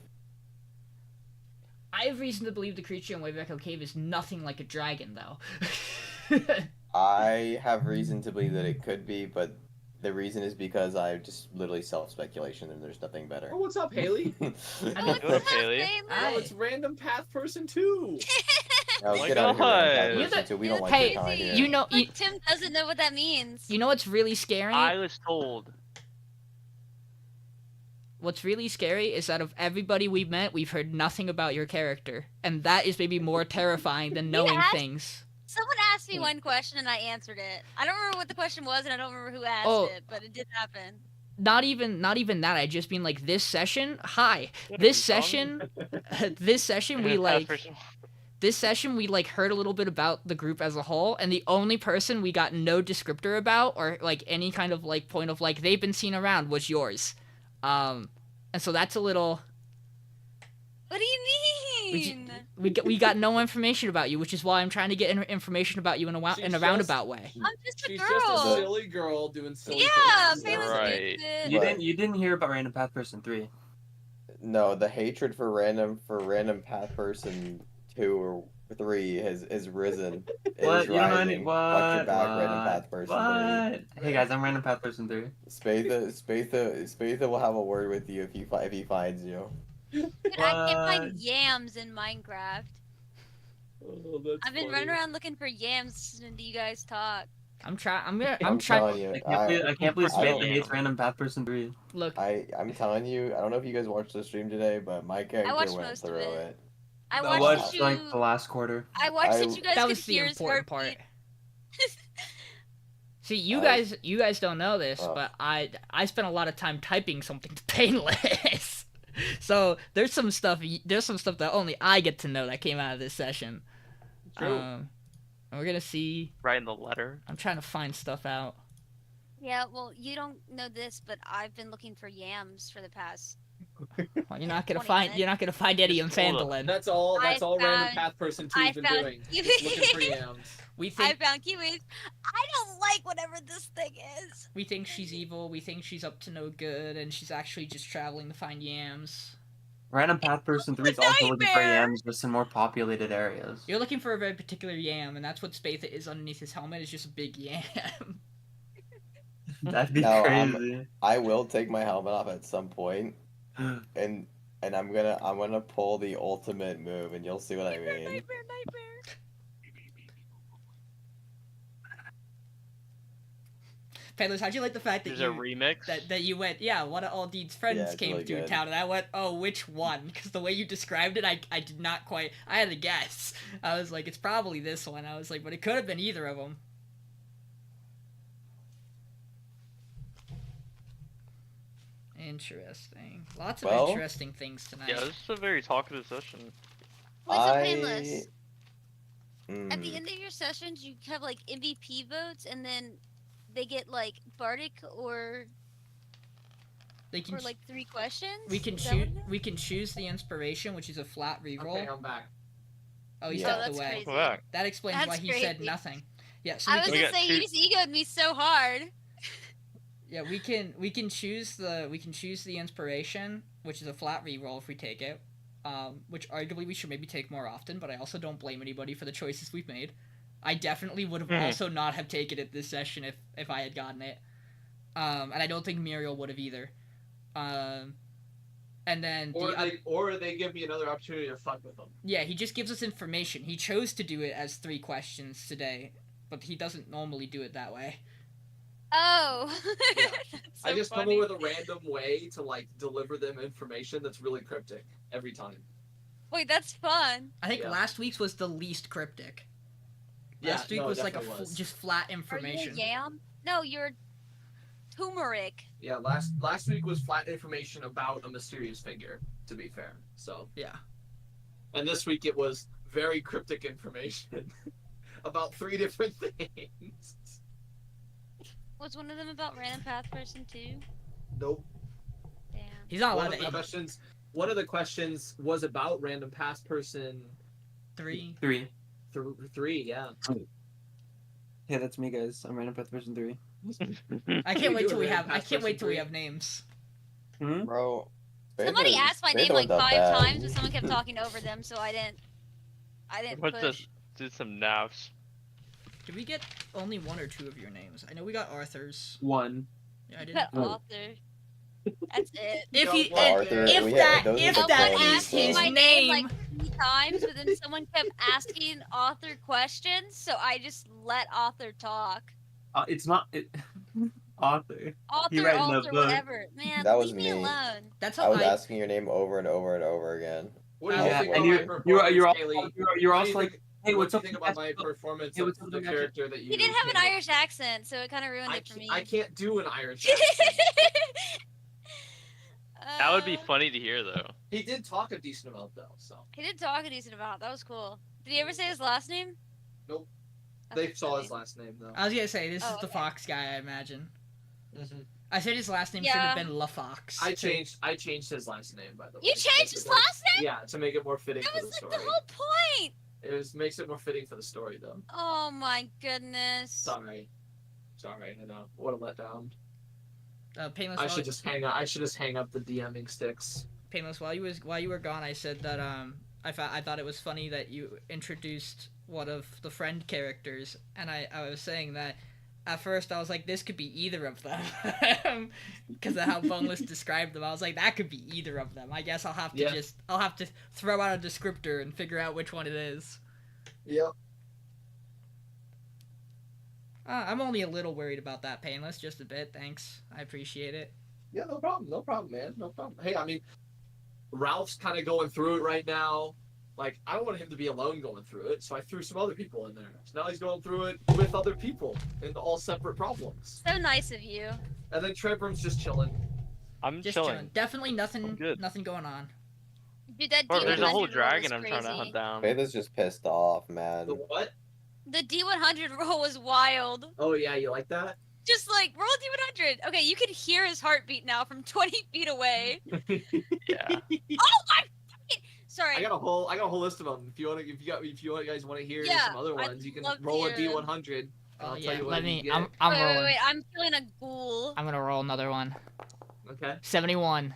I have reason to believe the creature in Wave Echo Cave is nothing like a dragon, though. I have reason to believe that it could be, but the reason is because I just literally self-speculation and there's nothing better. Oh, what's up, Haley? I Go mean, to Haley. Oh, it's random path person 2. Oh, my get out of here, God. Random You Path Person 2. We don't like hey, your kind here. you know, Like, Tim doesn't know what that means. you know what's really scary? I was told. What's really scary is that of everybody we've met, we've heard nothing about your character, and that is maybe more terrifying than knowing asked- things. Someone asked me one question and I answered it. I don't remember what the question was and I don't remember who asked Oh. it, but it did happen. Not even that. I just mean like this session. Hi, What this are you session. This session we like. This session we like heard a little bit about the group as a whole, and the only person we got no descriptor about or like any kind of like point of like they've been seen around was yours. And so that's a little. What do you mean? We got no information about you, which is why I'm trying to get information about you in a She's roundabout way. I'm just a She's girl. just a silly girl doing silly Yeah, things. Payless Right. gets it. You didn't hear about Random Path Person 3. No, the hatred for random Path Person 2 or 3 has risen. It What? is You don't know rising. any? Watch your What? back, Random Path Person 3. Hey guys, I'm Random Path Person 3. Spatha will have a word with you if he finds you. Dude, I can't find What? yams in Minecraft. Oh, that's I've been funny. running around looking for yams listening to you guys talk. I'm trying. I'm trying. telling you. I can't believe I don't- Spatha hates Random Path Person 3. Look, I'm telling you. I don't know if you guys watched the stream today, but my character watched went most of through it. it. I I watched watched that like you. the last quarter. I watched that I- you guys that could was the hear his important part. heartbeat. See, you I- guys don't know this, Oh. but I spent a lot of time typing something to Payneless. So there's some stuff that only I get to know that came out of this session. True. And we're gonna see. Writing the letter. I'm trying to find stuff out. Yeah, well, you don't know this, but I've been looking for yams for the past. Well, you're not gonna 20 find. minutes. You're not gonna find Eddie and Just hold up. Phandelver. That's all. That's I all. Random found- path person 2's I been found doing. you- Just looking for yams. We I think found kiwis. I don't like whatever this thing is. we think she's evil. We think she's up to no good, and she's actually just traveling to find yams. Random Path Person 3 is also looking for Nightmare! yams just in more populated areas. You're looking for a very particular yam, and that's what Spatha is underneath his helmet. Is just a big yam. That'd be No, crazy. I will take my helmet off at some point, and I'm gonna pull the ultimate move, and you'll see what I mean. Nightmare. Phandelver, how'd you like the fact that There's a remix. that you went, yeah, one of Aldyn's friends Yeah, it's came really to good. town, and I went, oh, which one? Because the way you described it, I did not quite, I had a guess. I was like, it's probably this one. I was like, but it could have been either of them. Interesting. Lots of Well, interesting things tonight. Yeah, this is a very talkative session. What's a painless? Mm, At the end of your sessions, you have like MVP votes, and then they get like Bardic or They can, like 3 questions. we can Is that what choose. it is? We can choose the inspiration, which is a flat reroll. Okay, I'm back. Oh, he Yeah. stepped that's away. crazy. Back. That explains That's why he said crazy. nothing. Yeah, so I we was can, We gonna got say two- you just egoed me so hard. yeah, we can choose the inspiration, which is a flat reroll if we take it. Which arguably we should maybe take more often, but I also don't blame anybody for the choices we've made. I definitely would have also not have taken it this session if I had gotten it. And I don't think Miriel would have either. And then Or they give me another opportunity to fuck with them. yeah, he just gives us information. He chose to do it as 3 questions today, but he doesn't normally do it that way. Oh. Yeah. That's I so just funny. come up with a random way to like deliver them information that's really cryptic every time. Wait, that's fun. I think Yeah. last week's was the least cryptic. Yeah, Last week no, it was like definitely was. just flat Are you information. a yam? No, you're turmeric. Yeah, last week was flat information about a mysterious figure, to be fair. So Yeah. and this week it was very cryptic information about 3 different things. Was one of them about random path person too? Nope. Damn. He's not One allowed of the to. questions. One of the questions was about random past person 3. 3. 3. Yeah. Yeah, that's me, guys. I'm random path person 3. I can't wait till we Random have. I past can't wait person till we 3. have names. Hmm? Bro. Somebody Spatha- asked my Spatha name like went that 5 bad. times, but someone kept talking over them, so I didn't What the? push. Did some naps. Did we get only 1 or 2 of your names? I know we got Arthur's. 1. Yeah, I didn't. That No. author. That's it. If he, No, and Arthur, if we that, had- those are if the that candies, is so- his my name, like 3 times, but then someone kept asking author questions, so I just let author talk. It's not. Author. Author, writing the author, book. whatever. Man, That was leave me me. alone. that's I how was I. asking your name over and over and over again. What do you Yeah, think and about my you're performance, also Haley? you're What do also you like, think- hey, what what's do up? you think about my performance Hey, of what's up the with the character that you? He didn't have an came up Irish accent, so it kind of ruined I it for me. can't do an Irish accent. That would be Uh, funny to hear though. He did talk a decent amount though, so He did talk a decent amount. That was cool. Did he ever say his last name? Nope. That's they saw funny. his last name though. I was gonna say this Oh, is the okay. Fox guy, I imagine. Mhm. I said his last name should have Yeah. been La Fox. I changed his last name by the way. You to changed make his it more- last name? Yeah, to make it more fitting That for the was like story. the whole point. It makes it more fitting for the story though. Oh my goodness. Sorry, I know. What a letdown. Painless. I should just hang up. I should just hang up the DMing sticks. Painless. While you were gone, I said that I thought it was funny that you introduced one of the friend characters, and I was saying that at first I was like, this could be either of them because of how Boneless described them. I was like, that could be either of them. I guess I'll have to throw out a descriptor and figure out which one it is. Yep. I'm only a little worried about that, Painless, just a bit. Thanks, I appreciate it. Yeah, no problem, man, no problem. Hey, I mean, Ralph's kind of going through it right now. Like, I don't want him to be alone going through it, so I threw some other people in there. So now he's going through it with other people in all separate problems. So nice of you. And then Trebrum's just chilling. I'm Just chilling. chilling. Definitely I'm nothing good. going on. Dude, that Bro, there's a whole D100 roll dragon was I'm trying to crazy. hunt down. Spatha's just pissed off, man. The what? The D100 roll was wild. Oh yeah, you like that? Just like, roll a D100. Okay, you can hear his heartbeat now from 20 feet away. Yeah. Oh my fucking... Sorry. I got a whole list of them. If you guys want to hear Yeah, some other I'd ones, you can love to roll a hear 'em. D100. I'll yeah, tell you what let you me. get. I'm wait, rolling. wait, I'm feeling a ghoul. I'm gonna roll another one. Okay. 71.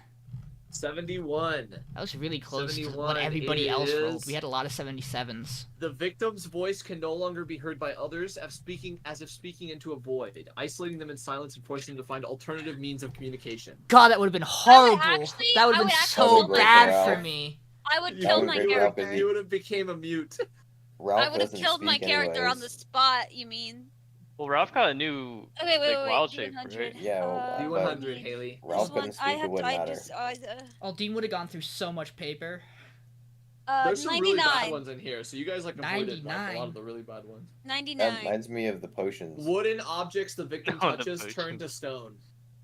71. That was really close to 71 what everybody else is- rolled. We had a lot of 77s. The victim's voice can no longer be heard by others as if speaking into a void, isolating them in silence and forcing them to find alternative means of communication. God, that would have been horrible. actually- That would I have would been actually so kill my bad Ralph. for me. I would Yeah, kill would my be Ralph, character. is He would have became a mute. Ralph I would have doesn't killed my speak character on anyways. the spot, you mean? Well, Ralph got a new Okay, wait, like wild D100. shape, right? Yeah, D100, Haley. Ralph This one, couldn't speak, it wouldn't matter. Aldiyn would have gone through so much paper. There's some really bad 99. ones in here, so you guys like avoided like, a 99. lot of the really bad ones. 99. That reminds me of the potions. Wooden objects the victim Oh, the touches turn potions. to stone.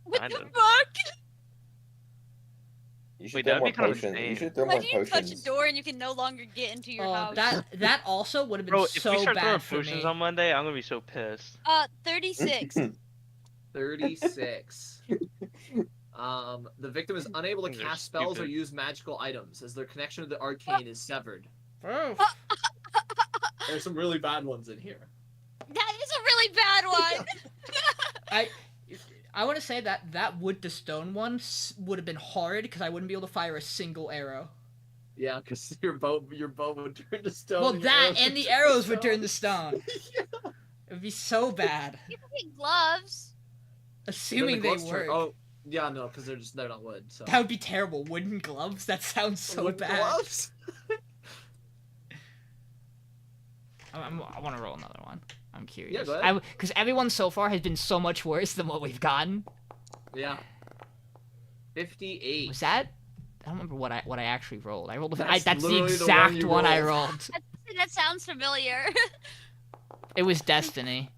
What I the know. fuck? You should Wait, throw that'd more be kind of potions. You insane. should throw more Imagine you touch a potions. door and you can no longer get into your house. That also would have been Bro, if so we start throwing bad for potions me. on Monday, I'm gonna be so pissed. 36. 36. The victim is unable to Things are cast spells or stupid. use magical items as their connection to the arcane is severed. Oh, There's some really bad ones in here. That is a really bad one. I want to say that wood to stone one would have been hard because I wouldn't be able to fire a single arrow. Yeah, because your bow would turn to stone. Well, your that arrows and would the turn arrows to would turn to stone. stone. It would be so bad. You can get gloves. Assuming Then they the gloves work. Oh, yeah, no, because they're not wood. So. That would be terrible. Wooden gloves? That sounds so Wooden bad. gloves? I want to roll another one. I'm curious. Yeah, go ahead. Because everyone so far has been so much worse than what we've gotten. Yeah. 58. Was that? I don't remember what I actually rolled. I rolled. That's That's the literally the exact one you one I rolled. rolled. That sounds familiar. It was Destiny.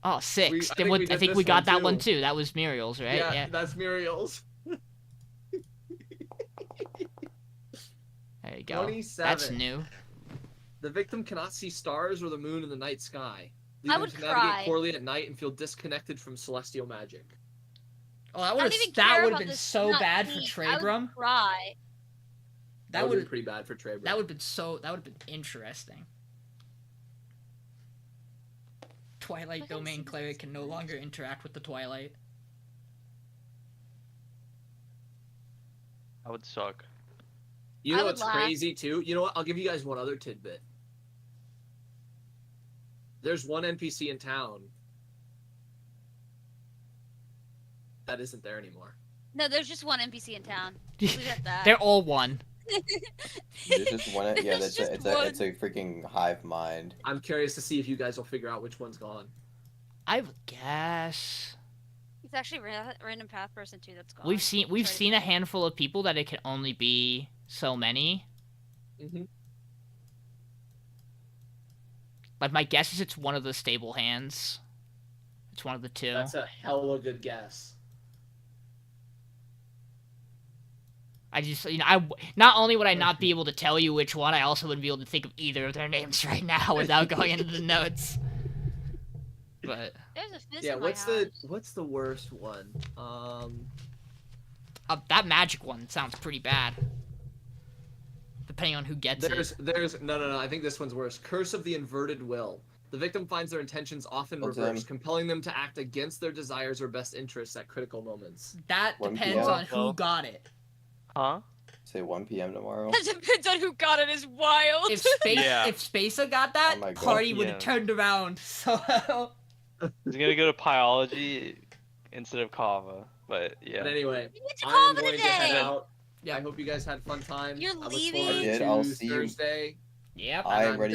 Oh, 6. I Then think what? we I did think this we got one, that one too. too. That was Miriel's, right? Yeah, that's Miriel's. There you go. 27. That's new. The victim cannot see stars or the moon in the night sky. I Leave would them to navigate cry. poorly at night and feel disconnected from celestial magic. Oh, that I would don't have even that care would about have been this so not bad for being- I Trebrum. would cry. That would have been pretty bad for Trebrum. That would have been so. That would have been interesting. Twilight Domain Cleric can no longer interact with the Twilight. That would suck. You I know would what's laugh. crazy too? You know what? I'll give you guys one other tidbit. There's one NPC in town that isn't there anymore. No, there's just one NPC in town. Leave it at that. They're all one. There's just one. Yeah, There's that's a, just it's a one. freaking hive mind. I'm curious to see if you guys will figure out which one's gone. I would guess. It's actually random path person too. That's gone. We've seen Sorry. seen a handful of people that it can only be so many. Mm-hmm. But my guess is it's one of the stable hands. It's one of the two. That's a hella good guess. I just, not only would I not be able to tell you which one, I also wouldn't be able to think of either of their names right now without going into the notes. But There's a fizz Yeah, in my what's the worst one? that magic one sounds pretty bad. Depending on who gets it. There's no. I think this one's worse. Curse of the Inverted Will. The victim finds their intentions often What's reversed, compelling them to act against their desires or best interests at critical moments. That 1 depends PM. on who got it. Huh? Say 1 p.m. tomorrow. That depends on who got it. Is wild. If Yeah. if Spatha got that, Oh my God. party would have Yeah. turned around. So He's gonna go to Pyology instead of Kava, but yeah. But anyway, You get to I'm call it going a to head day. out. Yeah. I hope you guys had fun time. You're I look leaving? forward I did. to I'll see you. Thursday. yep. I am I'm ready for